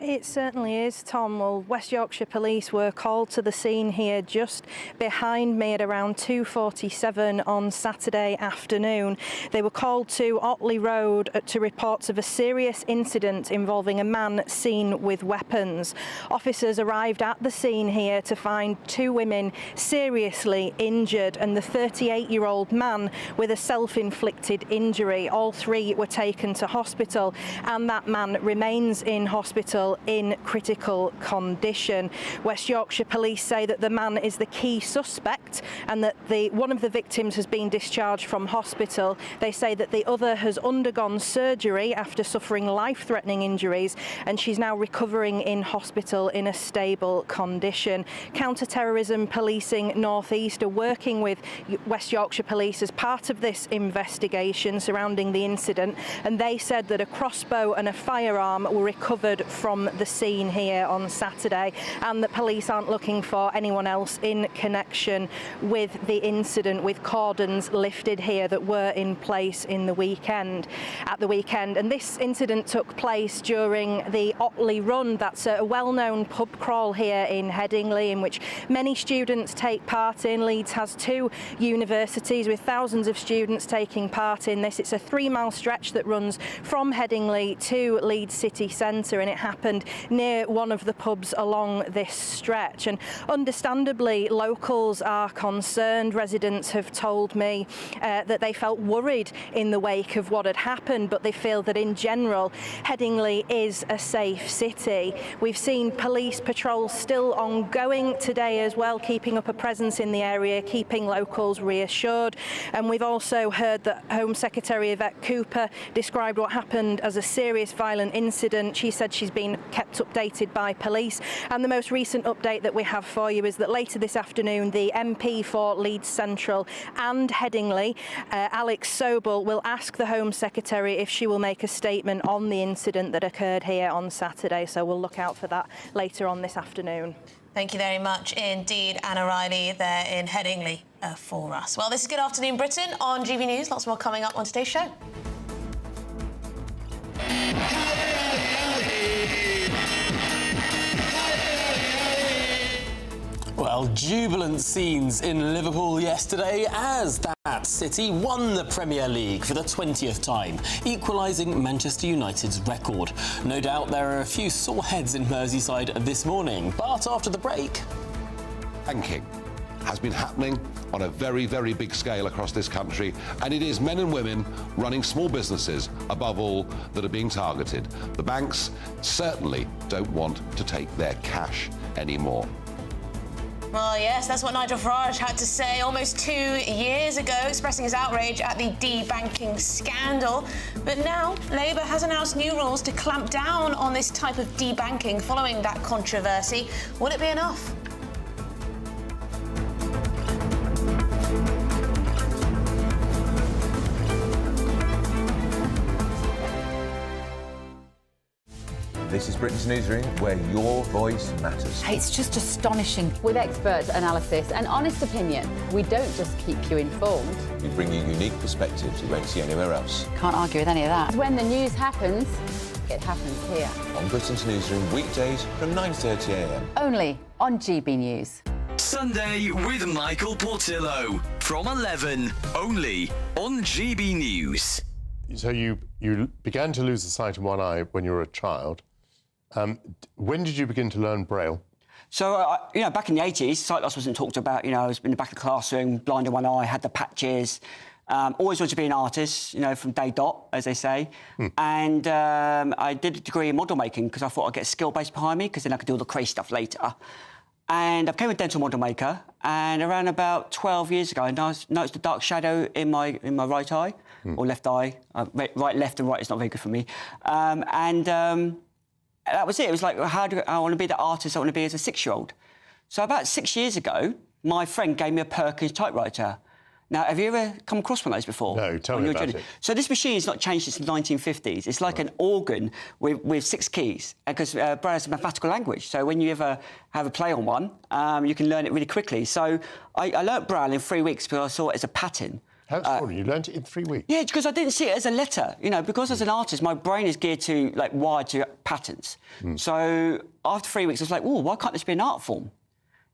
It certainly is, Tom. Well, West Yorkshire Police were called to the scene here just behind me at around 2:47 on Saturday afternoon. They were called to Otley Road to reports of a serious incident involving a man seen with weapons. Officers arrived at the scene here to find two women seriously injured and the 38-year-old man with a self-inflicted injury. All three were taken to hospital and that man remains in hospital in critical condition. West Yorkshire Police say that the man is the key suspect and that one of the victims has been discharged from hospital. They say that the other has undergone surgery after suffering life-threatening injuries and she's now recovering in hospital in a stable condition. Counter-terrorism policing North East are working with West Yorkshire Police as part of this investigation surrounding the incident, and they said that a crossbow and a firearm were recovered from the scene here on Saturday and that police aren't looking for anyone else in connection with the incident, with cordons lifted here that were in place at the weekend. And this incident took place during the Otley Run. That's a well-known pub crawl here in Headingley in which many students take part in. Leeds has two universities with thousands of students taking part in this. It's a 3-mile stretch that runs from Headingley to Leeds city centre, and it happened near one of the pubs along this stretch. And understandably, locals are concerned. Residents have told me that they felt worried in the wake of what had happened, but they feel that in general, Headingley is a safe city. We've seen police patrols still ongoing today as well, keeping up a presence in the area, keeping locals reassured. And we've also heard that Home Secretary Yvette Cooper described what happened as a serious violent incident. She said she's been kept updated by police, and the most recent update that we have for you is that later this afternoon the MP for Leeds Central and Headingley, Alex Sobel, will ask the Home Secretary if she will make a statement on the incident that occurred here on Saturday, so we'll look out for that later on this afternoon. Thank you very much indeed, Anna Riley, there in Headingley for us. Well, this is Good Afternoon Britain on GB News. Lots more coming up on today's show. Well, jubilant scenes in Liverpool yesterday as that city won the Premier League for the 20th time, equalising Manchester United's record. No doubt there are a few sore heads in Merseyside this morning, but after the break... Banking has been happening on a very, very big scale across this country, and it is men and women running small businesses, above all, that are being targeted. The banks certainly don't want to take their cash anymore. Well, yes, that's what Nigel Farage had to say almost 2 years ago, expressing his outrage at the debanking scandal. But now, Labour has announced new rules to clamp down on this type of debanking following that controversy. Will it be enough? This is Britain's Newsroom, where your voice matters. It's just astonishing. With expert analysis and honest opinion, we don't just keep you informed. We bring you unique perspectives you won't see anywhere else. Can't argue with any of that. When the news happens, it happens here. On Britain's Newsroom, weekdays from 9:30 a.m. Only on GB News. Sunday with Michael Portillo from 11, only on GB News. So you began to lose the sight in one eye when you were a child. When did you begin to learn Braille? So, back in the 80s, sight loss wasn't talked about. I was in the back of the classroom, blind in one eye, had the patches. Always wanted to be an artist, from day dot, as they say. And I did a degree in model making because I thought I'd get a skill base behind me because then I could do all the crazy stuff later. And I became a dental model maker. And around about 12 years ago, I noticed a dark shadow in my right eye, or left eye. Right, left and right is not very good for me. That was it. It was like, I want to be the artist I want to be as a 6-year-old. So about 6 years ago, my friend gave me a Perkins typewriter. Now, have you ever come across one of those before? No, tell me about it. So this machine's not changed since the 1950s. It's like an organ with 6 keys, because Braille is a mathematical language. So when you ever have a play on one, you can learn it really quickly. So I learnt Braille in 3 weeks because I saw it as a pattern. How extraordinary. You learnt it in 3 weeks? Yeah, because I didn't see it as a letter. You know, because as an artist, my brain is geared to, like, wired to patterns. So after 3 weeks, I was like, oh, why can't this be an art form?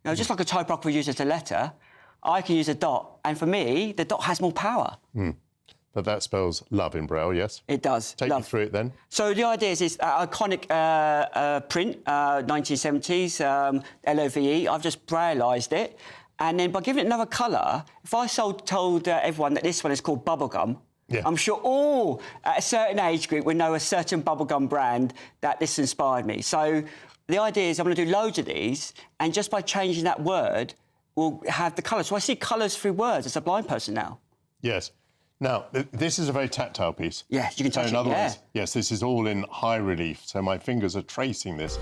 You know, just like a typographer uses a letter, I can use a dot. And for me, the dot has more power. But that spells love in Braille, yes? It does. Take me through it then. So the idea is iconic print, 1970s, LOVE. I've just Brailleised it. And then by giving it another colour, if I told everyone that this one is called bubblegum, I'm sure all at a certain age group would know a certain bubblegum brand that this inspired me. So the idea is I'm going to do loads of these, and just by changing that word, we'll have the colours. So I see colours through words as a blind person now. Yes. Now, this is a very tactile piece. Yeah, you can touch in it, other words, yes, this is all in high relief, so my fingers are tracing this.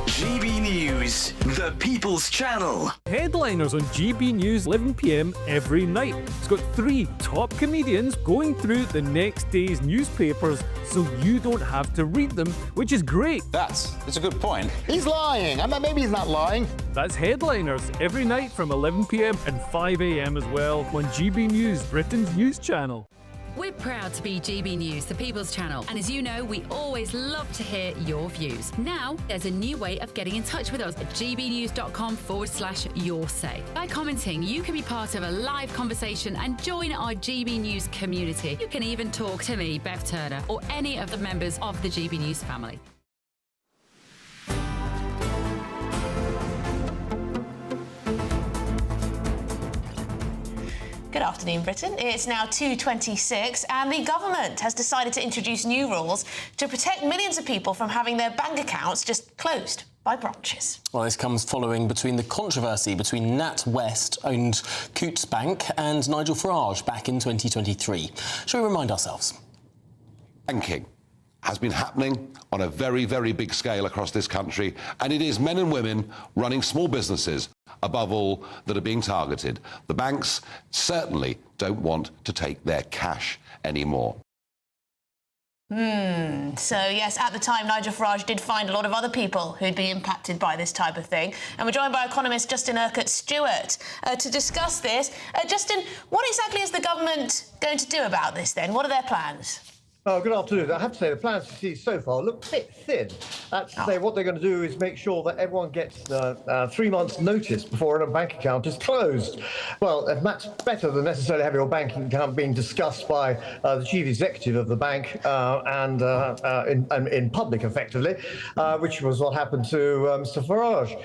GB News, the People's Channel. Headliners on GB News 11 p.m. every night. It's got 3 top comedians going through the next day's newspapers so you don't have to read them, which is great. That's a good point. He's lying. Maybe he's not lying. That's Headliners every night from 11 p.m. and 5 a.m. as well on GB News, Britain's news channel. We're proud to be GB News, the People's Channel, and as you know, we always love to hear your views. Now, there's a new way of getting in touch with us at gbnews.com/yoursay. By commenting, you can be part of a live conversation and join our GB News community. You can even talk to me, Bev Turner, or any of the members of the GB News family. Good afternoon, Britain. It's now 2:26 and the government has decided to introduce new rules to protect millions of people from having their bank accounts just closed by branches. Well, this comes following the controversy between NatWest-owned Coutts Bank and Nigel Farage back in 2023. Shall we remind ourselves? Banking has been happening on a very, very big scale across this country, and it is men and women running small businesses, above all, that are being targeted. The banks certainly don't want to take their cash anymore. So, yes, at the time, Nigel Farage did find a lot of other people who'd be impacted by this type of thing. And we're joined by economist Justin Urquhart-Stewart to discuss this. Justin, what exactly is the government going to do about this, then? What are their plans? Oh, good afternoon. I have to say, the plans you see so far look a bit thin. That's to say, what they're going to do is make sure that everyone gets 3 months' notice before a bank account is closed. Well, that's better than necessarily having your banking account being discussed by the chief executive of the bank and in public, effectively, which was what happened to Mr. Farage.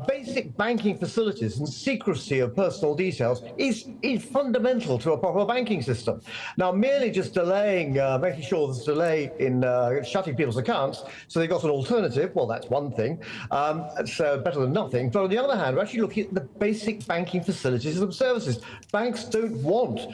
Basic banking facilities and secrecy of personal details is fundamental to a proper banking system. Now, merely just delaying, making sure there's delay in shutting people's accounts, so they got an alternative. Well, that's one thing. It's better than nothing. But on the other hand, we're actually looking at the basic banking facilities and services. Banks don't want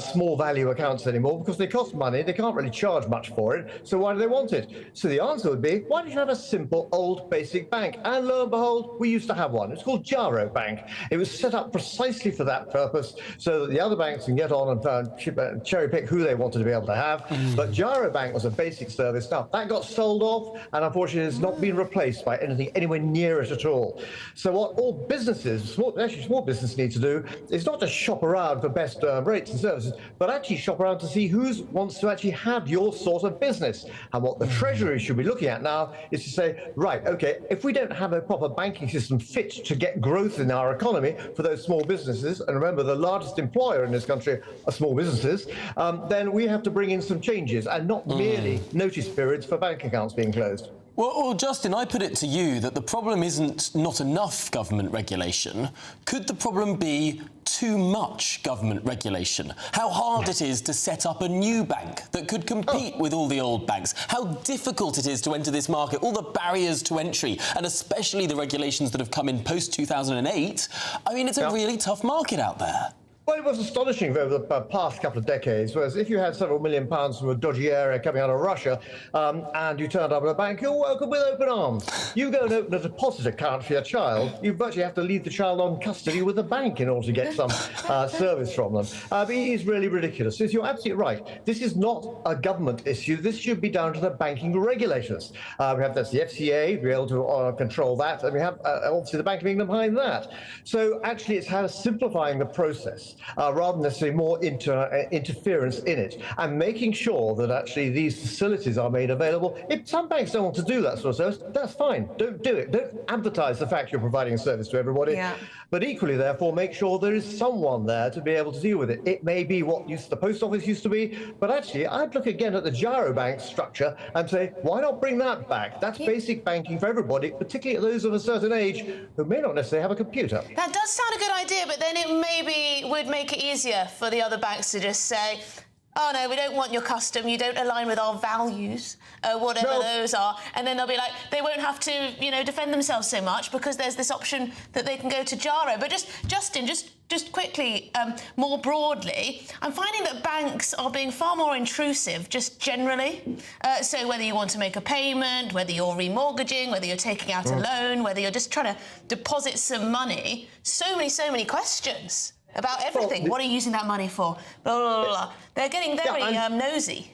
small value accounts anymore because they cost money. They can't really charge much for it. So why do they want it? So the answer would be, why don't you have a simple old basic bank? And lo and behold, we used to have one. It's called Gyro Bank. It was set up precisely for that purpose, so that the other banks can get on and cherry pick who they wanted to be able to have. But Gyro Bank was a basic service. Now, that got sold off, and unfortunately has not been replaced by anything anywhere near it at all. So what all businesses, small business need to do is not just shop around for best rates and services, but actually shop around to see who wants to actually have your sort of business. And what the Treasury should be looking at now is to say, right, OK, if we don't have a proper banking system fit to get growth in our economy for those small businesses, and remember, the largest employer in this country are small businesses, then we have to bring in some changes and not merely notice periods for bank accounts being closed. Well, Justin, I put it to you that the problem isn't not enough government regulation. Could the problem be too much government regulation? How hard it is to set up a new bank that could compete with all the old banks? How difficult it is to enter this market, all the barriers to entry, and especially the regulations that have come in post-2008. I mean, it's a really tough market out there. Well, it was astonishing over the past couple of decades, whereas if you had several £1 million from a dodgy area coming out of Russia and you turned up at a bank, you're welcome with open arms. You go and open a deposit account for your child, you virtually have to leave the child on custody with the bank in order to get some service from them. It is really ridiculous. So you're absolutely right. This is not a government issue. This should be down to the banking regulators. That's the FCA, to be able to control that, and we have obviously the Bank of England behind that. So actually it's how simplifying the process governance rather than necessarily more interference in it, and making sure that actually these facilities are made available. If some banks don't want to do that sort of service, that's fine. Don't do it. Don't advertise the fact you're providing a service to everybody. Yeah. But equally, therefore, make sure there is someone there to be able to deal with it. It may be what the post office used to be, but actually, I'd look again at the gyro bank structure and say, why not bring that back? That's basic banking for everybody, particularly those of a certain age who may not necessarily have a computer. That does sound a good idea, but then it maybe would make it easier for the other banks to just say, oh, no, we don't want your custom, you don't align with our values, whatever those are. And then they'll be like, they won't have to, defend themselves so much because there's this option that they can go to gyro. But Justin, just quickly, more broadly, I'm finding that banks are being far more intrusive, just generally. So whether you want to make a payment, whether you're remortgaging, whether you're taking out a loan, whether you're just trying to deposit some money, so many questions about everything. Well, what are you using that money for? Blah, blah, blah, blah. They're getting very nosy.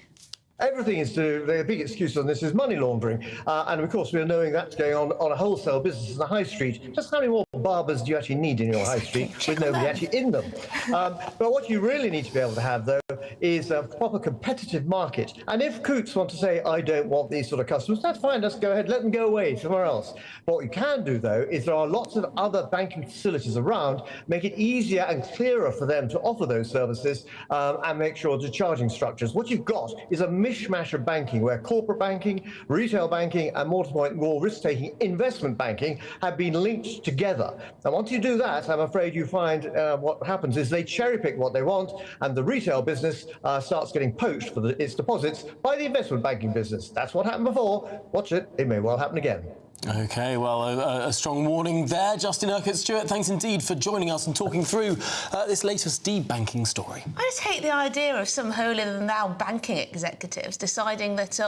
Everything is the big excuse on this is money laundering. And of course, we're knowing that's going on a wholesale business in the high street. Just how many more barbers do you actually need in your high street with nobody actually in them? But what you really need to be able to have, though, is a proper competitive market. And if Coots want to say, I don't want these sort of customers, that's fine. Let's go ahead. Let them go away somewhere else. But what you can do, though, is there are lots of other banking facilities around. Make it easier and clearer for them to offer those services and make sure the charging structures. What you've got is a mishmash of banking where corporate banking, retail banking, and more to the point, more risk-taking investment banking have been linked together. And once you do that, I'm afraid you find what happens is they cherry-pick what they want, and the retail business starts getting poached for its deposits by the investment banking business. That's what happened before. Watch it. It may well happen again. OK, well, a strong warning there. Justin Urquhart-Stewart, thanks indeed for joining us and talking through this latest debanking story. I just hate the idea of some holier-than-thou banking executives deciding that,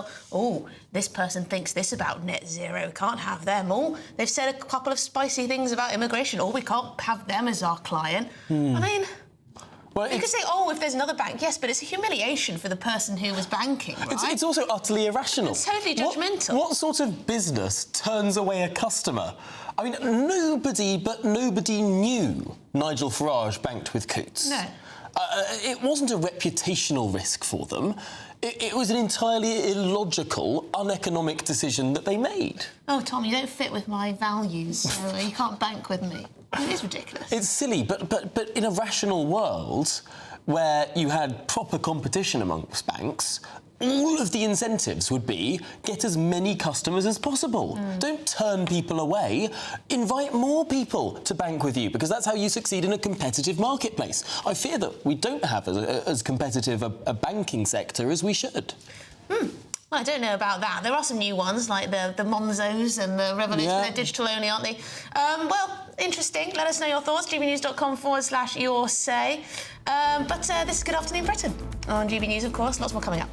this person thinks this about net zero, can't have them. Or they've said a couple of spicy things about immigration, or we can't have them as our client. I mean... Well, you could say, if there's another bank, yes, but it's a humiliation for the person who was banking, right? It's also utterly irrational. It's totally judgmental. What sort of business turns away a customer? I mean, nobody knew Nigel Farage banked with Coots. No. It wasn't a reputational risk for them. It was an entirely illogical, uneconomic decision that they made. Oh, Tom, you don't fit with my values, so you can't bank with me. It is ridiculous. It's silly, but in a rational world where you had proper competition amongst banks, all of the incentives would be get as many customers as possible. Don't turn people away. Invite more people to bank with you, because that's how you succeed in a competitive marketplace. I fear that we don't have as competitive a banking sector as we should. Well, I don't know about that. There are some new ones, like the Monzos and the Revolution. Yeah. They're digital only, aren't they? Well, interesting. Let us know your thoughts. gbnews.com/your say. But this is Good Afternoon Britain on GB News, of course. Lots more coming up.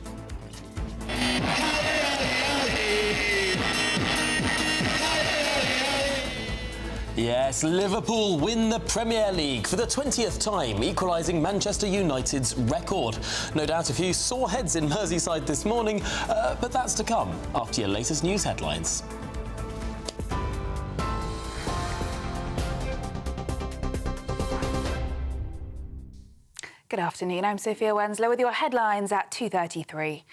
Yes, Liverpool win the Premier League for the 20th time, equalising Manchester United's record. No doubt a few sore heads in Merseyside this morning, but that's to come after your latest news headlines. Good afternoon, I'm Sophia Wenslow with your headlines at 2:33.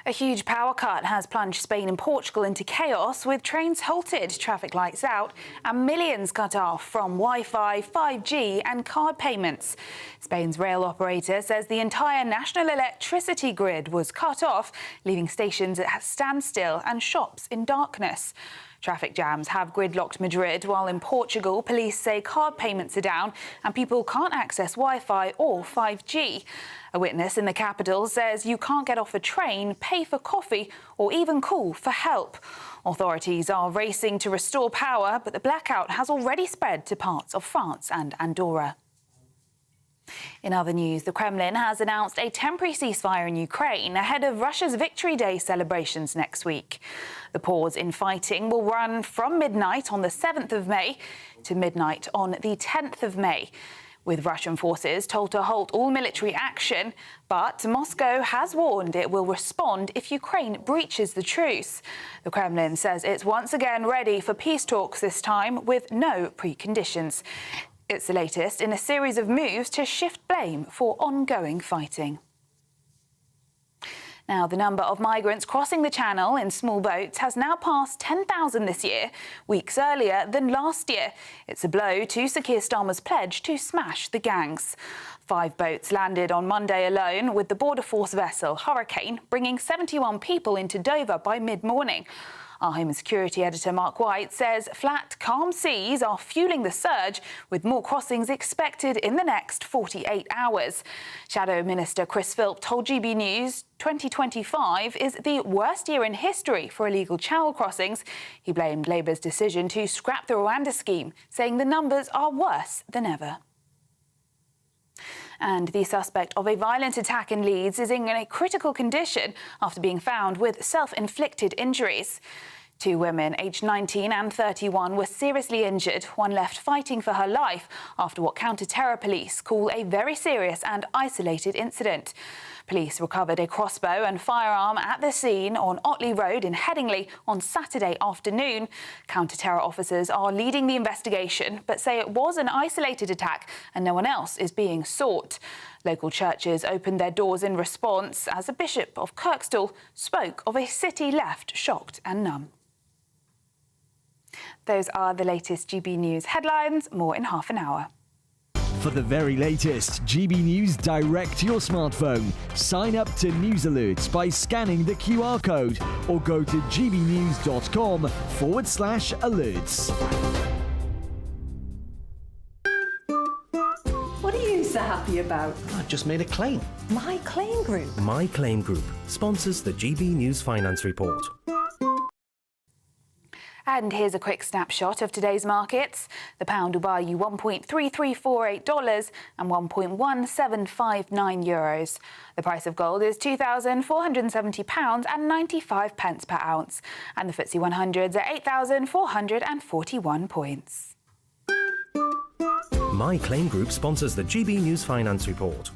A huge power cut has plunged Spain and Portugal into chaos, with trains halted, traffic lights out and millions cut off from Wi-Fi, 5G and card payments. Spain's rail operator says the entire national electricity grid was cut off, leaving stations at a standstill and shops in darkness. Traffic jams have gridlocked Madrid, while in Portugal, police say card payments are down and people can't access Wi-Fi or 5G. A witness in the capital says you can't get off a train, pay for coffee or even call for help. Authorities are racing to restore power, but the blackout has already spread to parts of France and Andorra. In other news, the Kremlin has announced a temporary ceasefire in Ukraine ahead of Russia's Victory Day celebrations next week. The pause in fighting will run from midnight on the 7th of May to midnight on the 10th of May, with Russian forces told to halt all military action. But Moscow has warned it will respond if Ukraine breaches the truce. The Kremlin says it's once again ready for peace talks this time with no preconditions. It's the latest in a series of moves to shift blame for ongoing fighting. Now, the number of migrants crossing the Channel in small boats has now passed 10,000 this year, weeks earlier than last year. It's a blow to Sir Keir Starmer's pledge to smash the gangs. 5 boats landed on Monday alone, with the Border Force vessel Hurricane bringing 71 people into Dover by mid-morning. Our Home and Security editor Mark White says flat, calm seas are fueling the surge, with more crossings expected in the next 48 hours. Shadow Minister Chris Philp told GB News 2025 is the worst year in history for illegal channel crossings. He blamed Labour's decision to scrap the Rwanda scheme, saying the numbers are worse than ever. And the suspect of a violent attack in Leeds is in a critical condition after being found with self-inflicted injuries. 2 women, aged 19 and 31, were seriously injured. One left fighting for her life after what counter-terror police call a very serious and isolated incident. Police recovered a crossbow and firearm at the scene on Otley Road in Headingley on Saturday afternoon. Counter-terror officers are leading the investigation, but say it was an isolated attack and no one else is being sought. Local churches opened their doors in response as a bishop of Kirkstall spoke of a city left shocked and numb. Those are the latest GB News headlines. More in half an hour. For the very latest GB News direct to your smartphone, sign up to News Alerts by scanning the QR code or go to gbnews.com/alerts. What are you so happy about? I've just made a claim. My Claim Group. My Claim Group sponsors the GB News Finance Report. And here's a quick snapshot of today's markets. The pound will buy you $1.3348 and €1.1759. The price of gold is £2,470 and 95 pence per ounce. And the FTSE 100's at 8,441 points. My Claim Group sponsors the GB News Finance Report.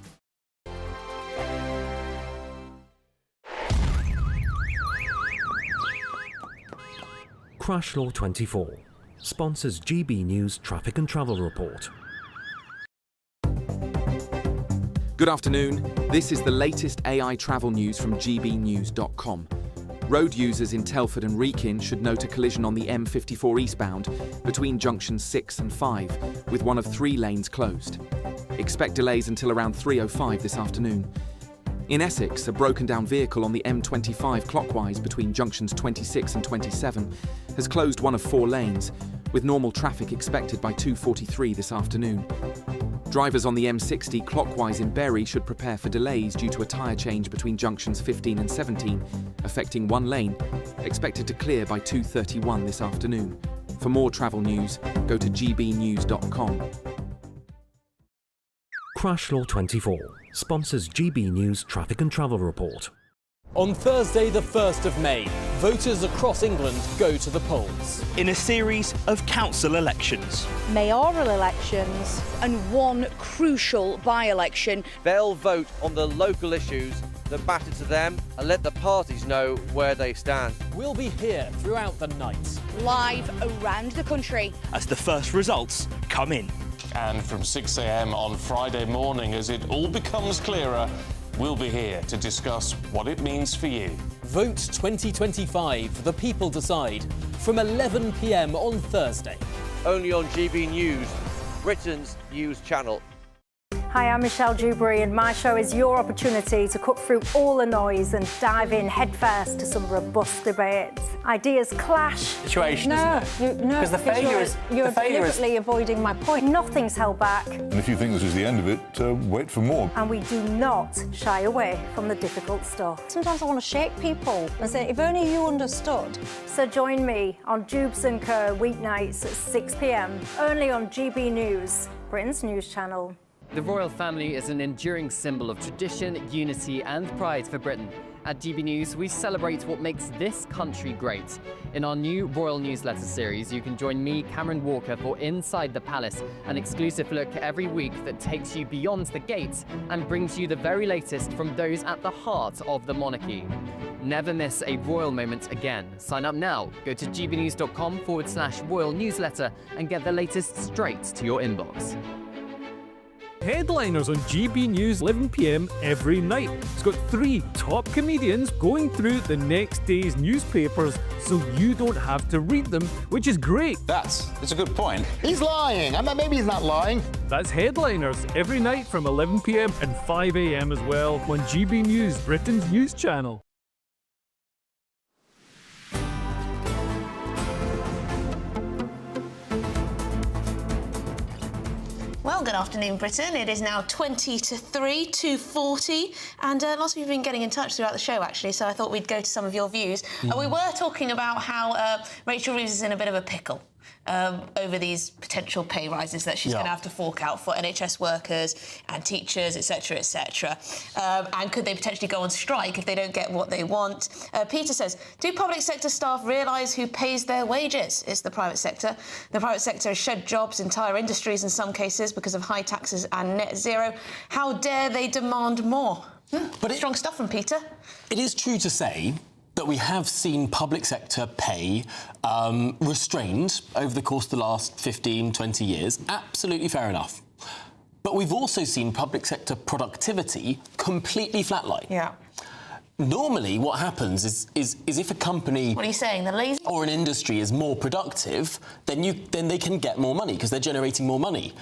Crash Law 24 sponsors GB News Traffic and Travel Report. Good afternoon. This is the latest AI travel news from gbnews.com. Road users in Telford and Wrekin should note a collision on the M54 eastbound between junctions 6 and 5, with one of 3 lanes closed. Expect delays until around 3:05 this afternoon. In Essex, a broken-down vehicle on the M25 clockwise between junctions 26 and 27 has closed one of 4 lanes, with normal traffic expected by 2:43 this afternoon. Drivers on the M60 clockwise in Bury should prepare for delays due to a tyre change between junctions 15 and 17, affecting 1 lane, expected to clear by 2:31 this afternoon. For more travel news, go to gbnews.com. Crash Law 24 sponsors GB News Traffic and Travel Report. On Thursday, the 1st of May, voters across England go to the polls. In a series of council elections. Mayoral elections and one crucial by-election. They'll vote on the local issues that matter to them and let the parties know where they stand. We'll be here throughout the night. Live around the country. As the first results come in. And from 6 a.m. on Friday morning, as it all becomes clearer, we'll be here to discuss what it means for you. Vote 2025, the people decide, from 11 p.m. on Thursday. Only on GB News, Britain's news channel. Hi, I'm Michelle Dewberry, and my show is your opportunity to cut through all the noise and dive in headfirst to some robust debates. Ideas clash. Situation, isn't it? No, because the failure is you're deliberately avoiding my point. Nothing's held back. And if you think this is the end of it, wait for more. And we do not shy away from the difficult stuff. Sometimes I want to shake people and say, if only you understood. So join me on Jubes & Co. weeknights at 6 p.m, only on GB News, Britain's news channel. The royal family is an enduring symbol of tradition, unity and pride for Britain. At GB News, we celebrate what makes this country great. In our new Royal Newsletter series, you can join me, Cameron Walker, for Inside the Palace, an exclusive look every week that takes you beyond the gates and brings you the very latest from those at the heart of the monarchy. Never miss a royal moment again. Sign up now. Go to gbnews.com/royal newsletter and get the latest straight to your inbox. Headliners on GB News 11 p.m. every night. It's got 3 top comedians going through the next day's newspapers so you don't have to read them, which is great. That's a good point. He's lying. Maybe he's not lying. That's Headliners every night from 11 p.m. and 5 a.m. as well on GB News, Britain's news channel. Well, good afternoon, Britain. It is now 20 to 3, 2:40, and lots of you have been getting in touch throughout the show, actually, so I thought we'd go to some of your views. We were talking about how Rachel Reeves is in a bit of a pickle over these potential pay rises that she's going to have to fork out for NHS workers and teachers, etc., etc. And could they potentially go on strike if they don't get what they want? Peter says, do public sector staff realise who pays their wages? It's the private sector. The private sector has shed jobs, entire industries in some cases because of high taxes and net zero. How dare they demand more? But strong stuff from Peter. It is true to say that we have seen public sector pay restrained over the course of the last 15, 20 years. Absolutely fair enough. But we've also seen public sector productivity completely flatline. Yeah. Normally, what happens is if a company... What are you saying, they're lazy? ...or an industry is more productive, then they can get more money because they're generating more money.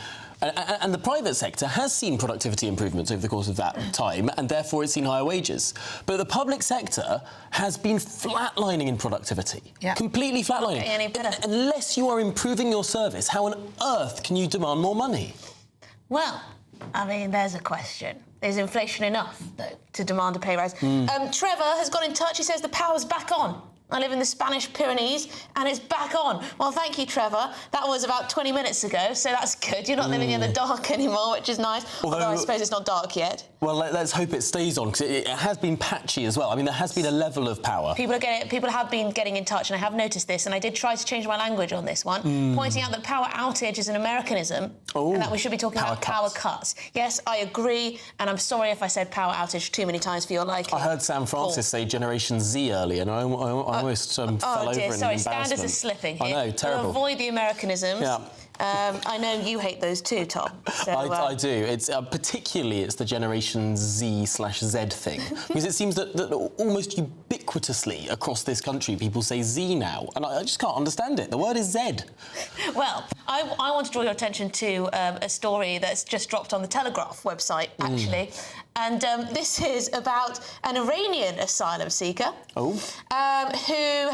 And the private sector has seen productivity improvements over the course of that time, and therefore it's seen higher wages. But the public sector has been flatlining in productivity. Yeah. Completely flatlining. Any better. Unless you are improving your service, how on earth can you demand more money? Well, I mean, there's a question. Is inflation enough, though, to demand a pay rise? Trevor has got in touch. He says the power's back on. I live in the Spanish Pyrenees, and it's back on. Well, thank you, Trevor. That was about 20 minutes ago, so that's good. You're not living in the dark anymore, which is nice. Although I suppose it's not dark yet. Well, let's hope it stays on, because it has been patchy as well. I mean, there has been a level of power. People have been getting in touch, and I have noticed this, and I did try to change my language on this one, pointing out that power outage is an Americanism, and that we should be talking about power cuts. Yes, I agree, and I'm sorry if I said power outage too many times for your liking. I heard Sam Francis say Generation Z earlier, and I almost fell over in embarrassment. Sorry, standards are slipping here. I know, terrible. We'll avoid the Americanisms. Yeah. I know you hate those too, Tom. So, I do. It's particularly it's the Generation Z/Z thing, because it seems that almost ubiquitously across this country people say Z now, and I just can't understand it. The word is Z. Well, I want to draw your attention to a story that's just dropped on the Telegraph website, actually. And this is about an Iranian asylum seeker who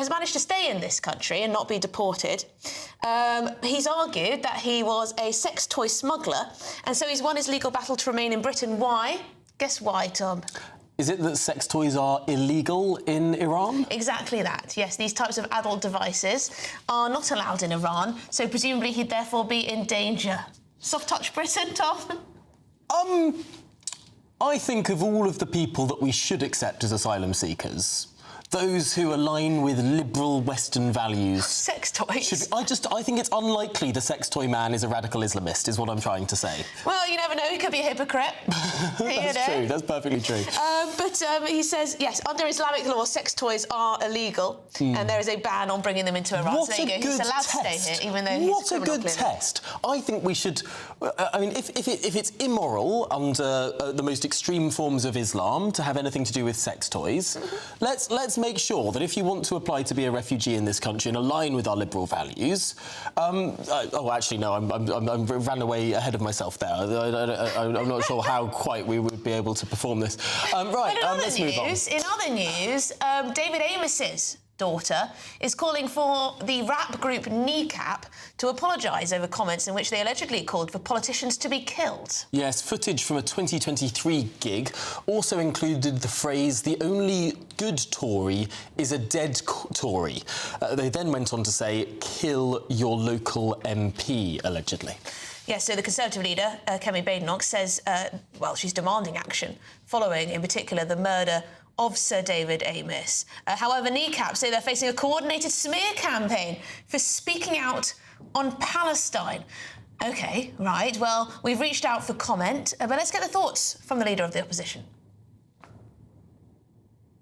has managed to stay in this country and not be deported. He's argued that he was a sex toy smuggler, and so he's won his legal battle to remain in Britain. Why? Guess why, Tom? Is it that sex toys are illegal in Iran? Exactly that, yes. These types of adult devices are not allowed in Iran, so presumably he'd therefore be in danger. Soft touch Britain, Tom? I think of all of the people that we should accept as asylum seekers, those who align with liberal Western values. Sex toys? I think it's unlikely the sex toy man is a radical Islamist, is what I'm trying to say. Well, you never know, he could be a hypocrite. That's true, that's perfectly true. But he says, yes, under Islamic law, sex toys are illegal, and there is a ban on bringing them into Iran. What so there you go, he's allowed to stay here, even though he's What a good test. I think we should... I mean, if it's immoral under the most extreme forms of Islam to have anything to do with sex toys, let's make sure that if you want to apply to be a refugee in this country and align with our liberal values... actually, no, I ran away ahead of myself there. I'm not sure how quite we would be able to perform this. Right, let's move on. In other news, David Amos's daughter is calling for the rap group Kneecap to apologise over comments in which they allegedly called for politicians to be killed. Yes, footage from a 2023 gig also included the phrase, "The only good Tory is a dead Tory." They then went on to say, "Kill your local MP," allegedly. Yes, so the Conservative leader, Kemi Badenoch, says, she's demanding action following, in particular, the murder of Sir David Amos. However, Kneecap say they're facing a coordinated smear campaign for speaking out on Palestine. OK, right, well, we've reached out for comment, but let's get the thoughts from the Leader of the Opposition.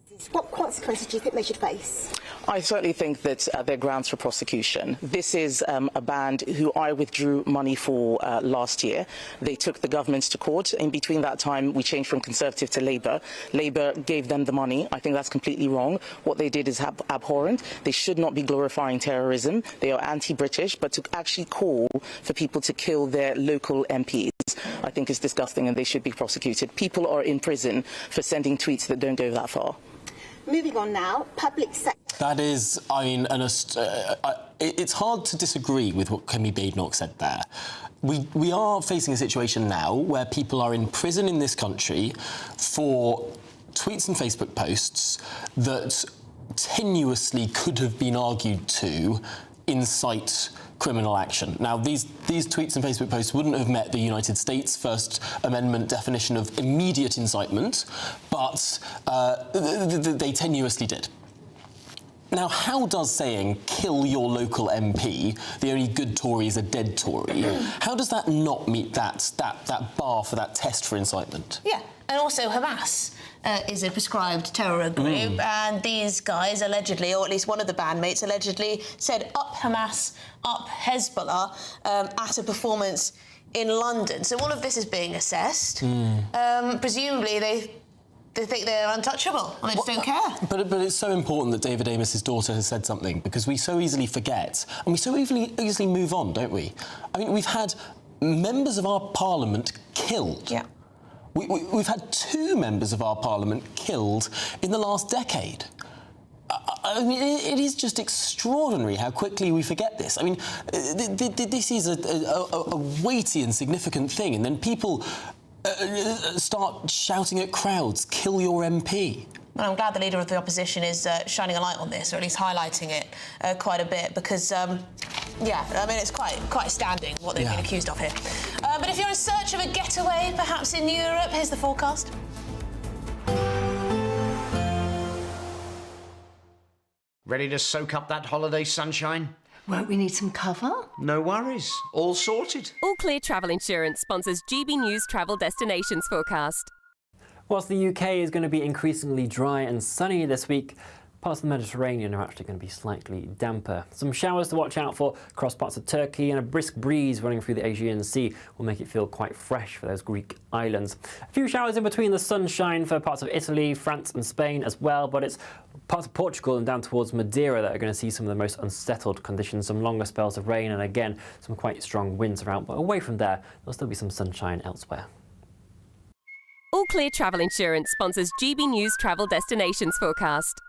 For What consequences do you think they should face? I certainly think that there are grounds for prosecution. This is a band who I withdrew money for last year. They took the governments to court. In between that time, we changed from Conservative to Labour. Labour gave them the money. I think that's completely wrong. What they did is abhorrent. They should not be glorifying terrorism. They are anti-British, but to actually call for people to kill their local MPs, I think is disgusting, and they should be prosecuted. People are in prison for sending tweets that don't go that far. Moving on now, public sector. That is, I mean, it's hard to disagree with what Kemi Badenoch said there. We are facing a situation now where people are in prison in this country for tweets and Facebook posts that tenuously could have been argued to incite criminal action. Now, these tweets and Facebook posts wouldn't have met the United States First Amendment definition of immediate incitement, but they tenuously did. Now, how does saying kill your local MP, the only good Tory is a dead Tory, how does that not meet that bar for that test for incitement? Yeah, and also Hamas is a prescribed terror group, and these guys allegedly, or at least one of the bandmates allegedly, said up Hamas, up Hezbollah at a performance in London. So all of this is being assessed. Presumably they think they're untouchable and they just don't care. But it's so important that David Amos's daughter has said something, because we so easily forget and we so easily move on, don't we? I mean, we've had members of our parliament killed. Yeah. We've had 2 members of our parliament killed in the last decade. I mean, it is just extraordinary how quickly we forget this. I mean, this is a weighty and significant thing, and then people start shouting at crowds, kill your MP. Well, I'm glad the Leader of the Opposition is shining a light on this, or at least highlighting it quite a bit, because, yeah, I mean, it's quite astounding what they've been accused of here. But if you're in search of a getaway, perhaps in Europe, here's the forecast. Ready to soak up that holiday sunshine? Won't we need some cover? No worries. All sorted. All Clear Travel Insurance sponsors GB News Travel Destinations forecast. Whilst the UK is going to be increasingly dry and sunny this week, parts of the Mediterranean are actually going to be slightly damper. Some showers to watch out for across parts of Turkey, and a brisk breeze running through the Aegean Sea will make it feel quite fresh for those Greek islands. A few showers in between the sunshine for parts of Italy, France and Spain as well, but it's parts of Portugal and down towards Madeira that are going to see some of the most unsettled conditions, some longer spells of rain and again some quite strong winds around, but away from there there'll still be some sunshine elsewhere. All Clear Travel Insurance sponsors GB News Travel Destinations forecast.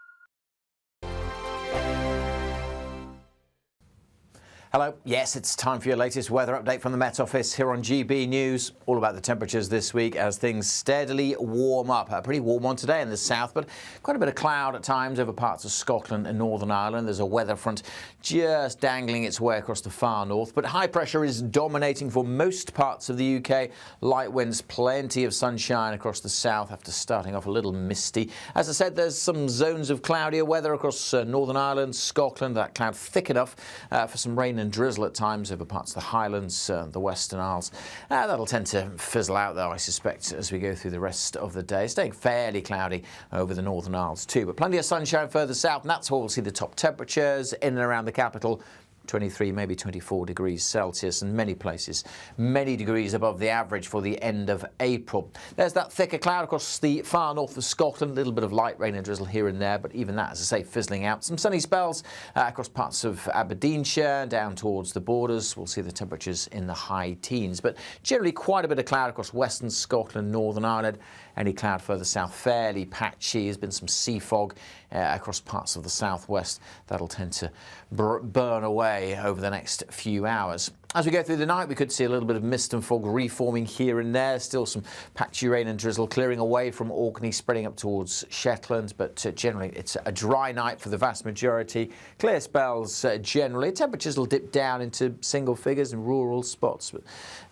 Hello. Yes, it's time for your latest weather update from the Met Office here on GB News. All about the temperatures this week as things steadily warm up. A pretty warm one today in the south, but quite a bit of cloud at times over parts of Scotland and Northern Ireland. There's a weather front just dangling its way across the far north, but high pressure is dominating for most parts of the UK. Light winds, plenty of sunshine across the south after starting off a little misty. As I said, there's some zones of cloudier weather across Northern Ireland, Scotland. That cloud thick enough for some rain and drizzle at times over parts of the Highlands, the Western Isles. That'll tend to fizzle out, though, I suspect, as we go through the rest of the day. Staying fairly cloudy over the Northern Isles too, but plenty of sunshine further south, and that's where we'll see the top temperatures in and around the capital. 23, maybe 24 degrees Celsius, and many places many degrees above the average for the end of April. There's that thicker cloud across the far north of Scotland, a little bit of light rain and drizzle here and there, but even that, as I say, fizzling out. Some sunny spells across parts of Aberdeenshire, down towards the borders. We'll see the temperatures in the high teens, but generally quite a bit of cloud across western Scotland, Northern Ireland. Any cloud further south, fairly patchy. There's been some sea fog across parts of the southwest. That'll tend to burn away over the next few hours. As we go through the night, we could see a little bit of mist and fog reforming here and there. Still some patchy rain and drizzle clearing away from Orkney, spreading up towards Shetland. But generally, it's a dry night for the vast majority. Clear spells generally. Temperatures will dip down into single figures in rural spots, but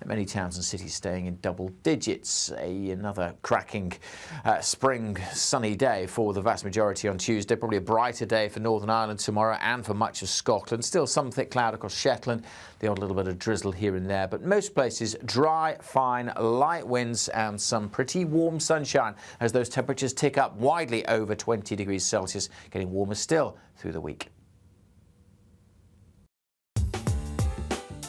many towns and cities staying in double digits. Another cracking spring sunny day for the vast majority on Tuesday. Probably a brighter day for Northern Ireland tomorrow and for much of Scotland. Still some thick cloud across Shetland. The odd little bit bit of drizzle here and there, but most places dry, fine, light winds and some pretty warm sunshine as those temperatures tick up widely over 20 degrees Celsius, getting warmer still through the week.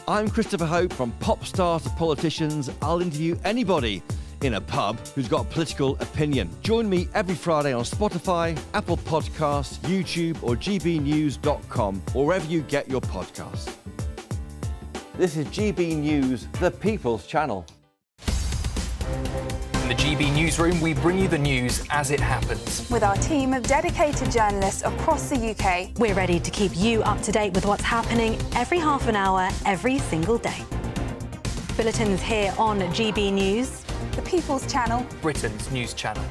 I'm Christopher Hope. From pop stars to politicians, I'll interview anybody in a pub who's got a political opinion. Join me every Friday on Spotify, Apple Podcasts, YouTube or gbnews.com, or wherever you get your podcasts. This is GB News, the People's Channel. In the GB Newsroom, we bring you the news as it happens. With our team of dedicated journalists across the UK, we're ready to keep you up to date with what's happening every half an hour, every single day. Bulletins here on GB News, the People's Channel, Britain's news channel.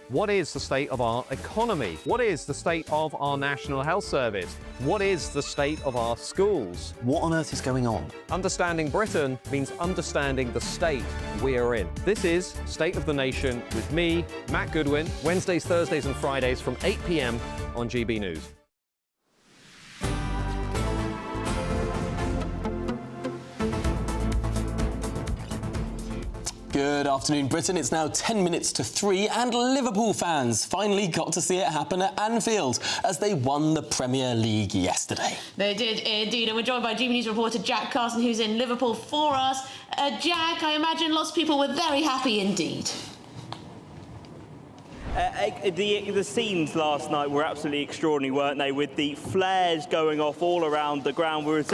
What is the state of our economy? What is the state of our National Health Service? What is the state of our schools? What on earth is going on? Understanding Britain means understanding the state we are in. This is State of the Nation with me, Matt Goodwin, Wednesdays, Thursdays and Fridays from 8 p.m. on GB News. Good afternoon, Britain. It's now 10 minutes to 3 and Liverpool fans finally got to see it happen at Anfield as they won the Premier League yesterday. They did indeed, and we're joined by GB News reporter Jack Carson, who's in Liverpool for us. Jack, I imagine lots of people were very happy indeed. The scenes last night were absolutely extraordinary, weren't they? With the flares going off all around the ground. We were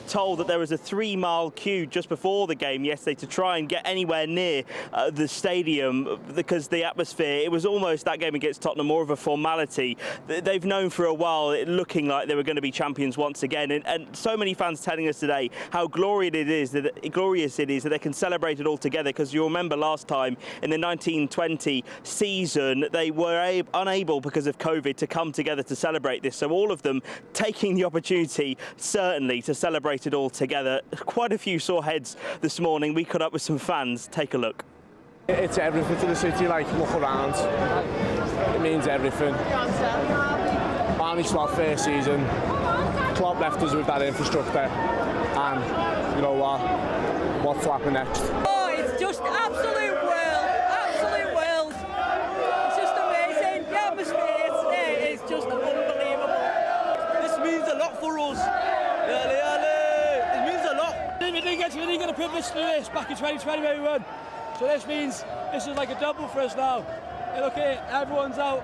told that there was a 3-mile queue just before the game yesterday to try and get anywhere near the stadium because the atmosphere, it was almost that game against Tottenham more of a formality. They've known for a while, looking like they were going to be champions once again. And so many fans telling us today how glorious it is that they can celebrate it all together, because you'll remember last time in the 1920 season, they were unable because of COVID to come together to celebrate this. So all of them taking the opportunity, certainly, to celebrate it all together. Quite a few sore heads this morning. We caught up with some fans. Take a look. It's everything to the city, like, look around. It means everything. Only our first season. Klopp left us with that infrastructure. And you know what? What's to happen next? Oh, it's just absolute world. Absolute world. It's just amazing. The atmosphere is just unbelievable. This means a lot for us. It means a lot. We didn't get a privilege to do this back in 2020 when we won. So this means this is like a double for us now. Hey, look at it, everyone's out.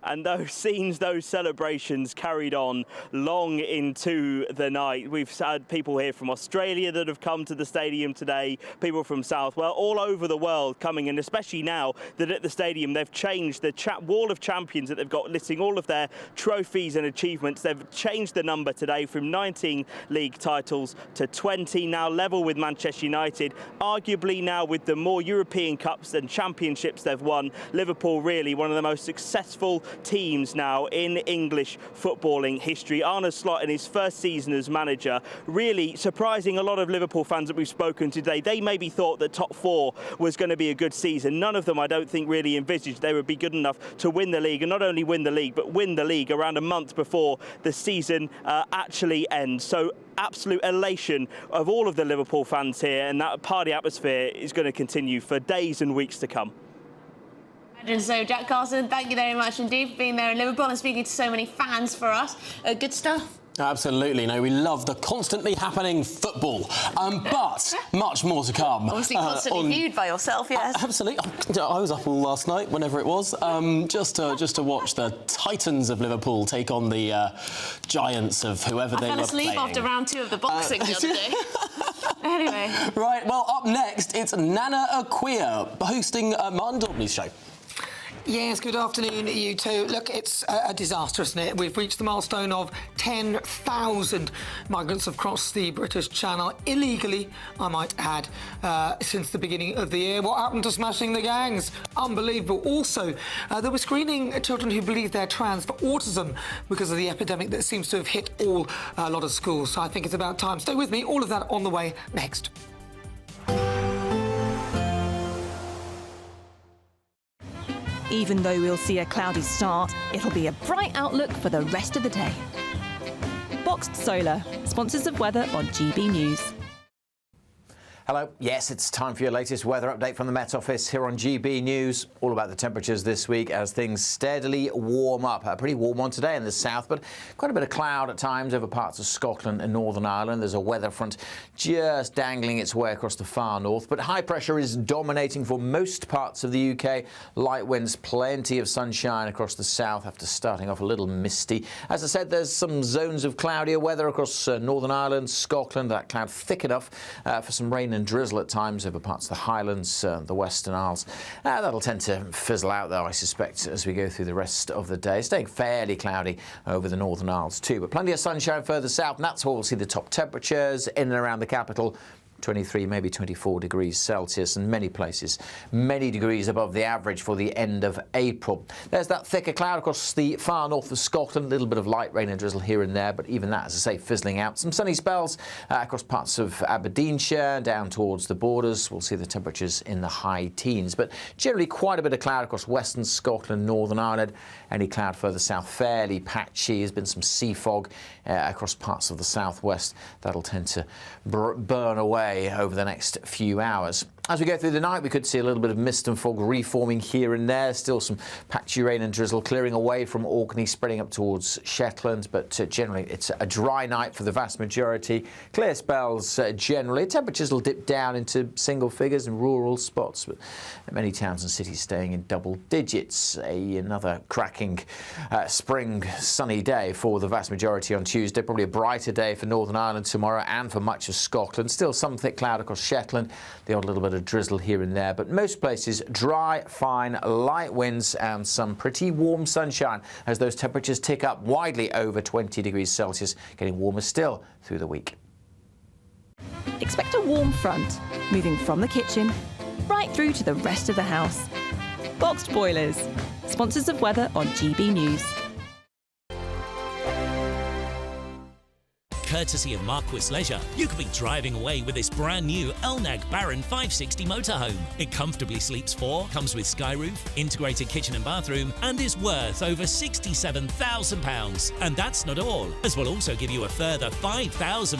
And those scenes, those celebrations carried on long into the night. We've had people here from Australia that have come to the stadium today, people from South, well, all over the world coming, and especially now that at the stadium they've changed the wall of champions that they've got listing all of their trophies and achievements. They've changed the number today from 19 league titles to 20, now level with Manchester United. Arguably now with the more European Cups and championships they've won, Liverpool really one of the most successful teams now in English footballing history. Arne Slot in his first season as manager, really surprising a lot of Liverpool fans that we've spoken to today. They maybe thought that top four was going to be a good season. None of them, I don't think, really envisaged they would be good enough to win the league, and not only win the league, but win the league around a month before the season actually ends. So absolute elation of all of the Liverpool fans here, and that party atmosphere is going to continue for days and weeks to come. And so, Jack Carson, thank you very much indeed for being there in Liverpool and speaking to so many fans for us. Good stuff. Absolutely. No, we love the constantly happening football, but much more to come. Obviously constantly viewed by yourself, yes. Absolutely. I was up all last night, whenever it was, just to watch the Titans of Liverpool take on the giants of whoever they were playing. I fell asleep after round 2 of the boxing the other day. Anyway. Right, well, up next, it's Nana Akua hosting Martin Daubney's show. Yes, good afternoon, you two. Look, it's a disaster, isn't it? We've reached the milestone of 10,000 migrants have crossed the British Channel illegally, I might add, since the beginning of the year. What happened to smashing the gangs? Unbelievable. Also, they were screening children who believe they're trans for autism because of the epidemic that seems to have hit a lot of schools. So I think it's about time. Stay with me. All of that on the way next. Even though we'll see a cloudy start, it'll be a bright outlook for the rest of the day. Boxed Solar, sponsors of weather on GB News. Hello. Yes, it's time for your latest weather update from the Met Office here on GB News. All about the temperatures this week as things steadily warm up. A pretty warm one today in the south, but quite a bit of cloud at times over parts of Scotland and Northern Ireland. There's a weather front just dangling its way across the far north, but high pressure is dominating for most parts of the UK. Light winds, plenty of sunshine across the south after starting off a little misty. As I said, there's some zones of cloudier weather across Northern Ireland, Scotland. That cloud thick enough for some rain and drizzle at times over parts of the Highlands, the Western Isles. That'll tend to fizzle out, though, I suspect, as we go through the rest of the day. Staying fairly cloudy over the Northern Isles too, but plenty of sunshine further south, and that's where we'll see the top temperatures in and around the capital. 23, maybe 24 degrees Celsius, and many places many degrees above the average for the end of April. There's that thicker cloud across the far north of Scotland, a little bit of light rain and drizzle here and there, but even that, as I say, fizzling out. Some sunny spells across parts of Aberdeenshire, down towards the borders. We'll see the temperatures in the high teens, but generally quite a bit of cloud across western Scotland, Northern Ireland. Any cloud further south, fairly patchy. There's been some sea fog across parts of the southwest. That'll tend to burn away over the next few hours. As we go through the night, we could see a little bit of mist and fog reforming here and there. Still some patchy rain and drizzle clearing away from Orkney, spreading up towards Shetland, but generally it's a dry night for the vast majority. Clear spells generally. Temperatures will dip down into single figures in rural spots, but many towns and cities staying in double digits. Another cracking spring sunny day for the vast majority on Tuesday. Probably a brighter day for Northern Ireland tomorrow and for much of Scotland. Still some thick cloud across Shetland, the odd little bit of drizzle here and there, but most places dry, fine, light winds and some pretty warm sunshine as those temperatures tick up widely over 20 degrees Celsius, getting warmer still through the week. Expect a warm front, moving from the kitchen right through to the rest of the house. Boxed Boilers, sponsors of weather on GB News. Courtesy of Marquis Leisure, you could be driving away with this brand new Elnag Baron 560 motorhome. It comfortably sleeps 4, comes with sky roof, integrated kitchen and bathroom, and is worth over £67,000. And that's not all, as we'll also give you a further £5,000 in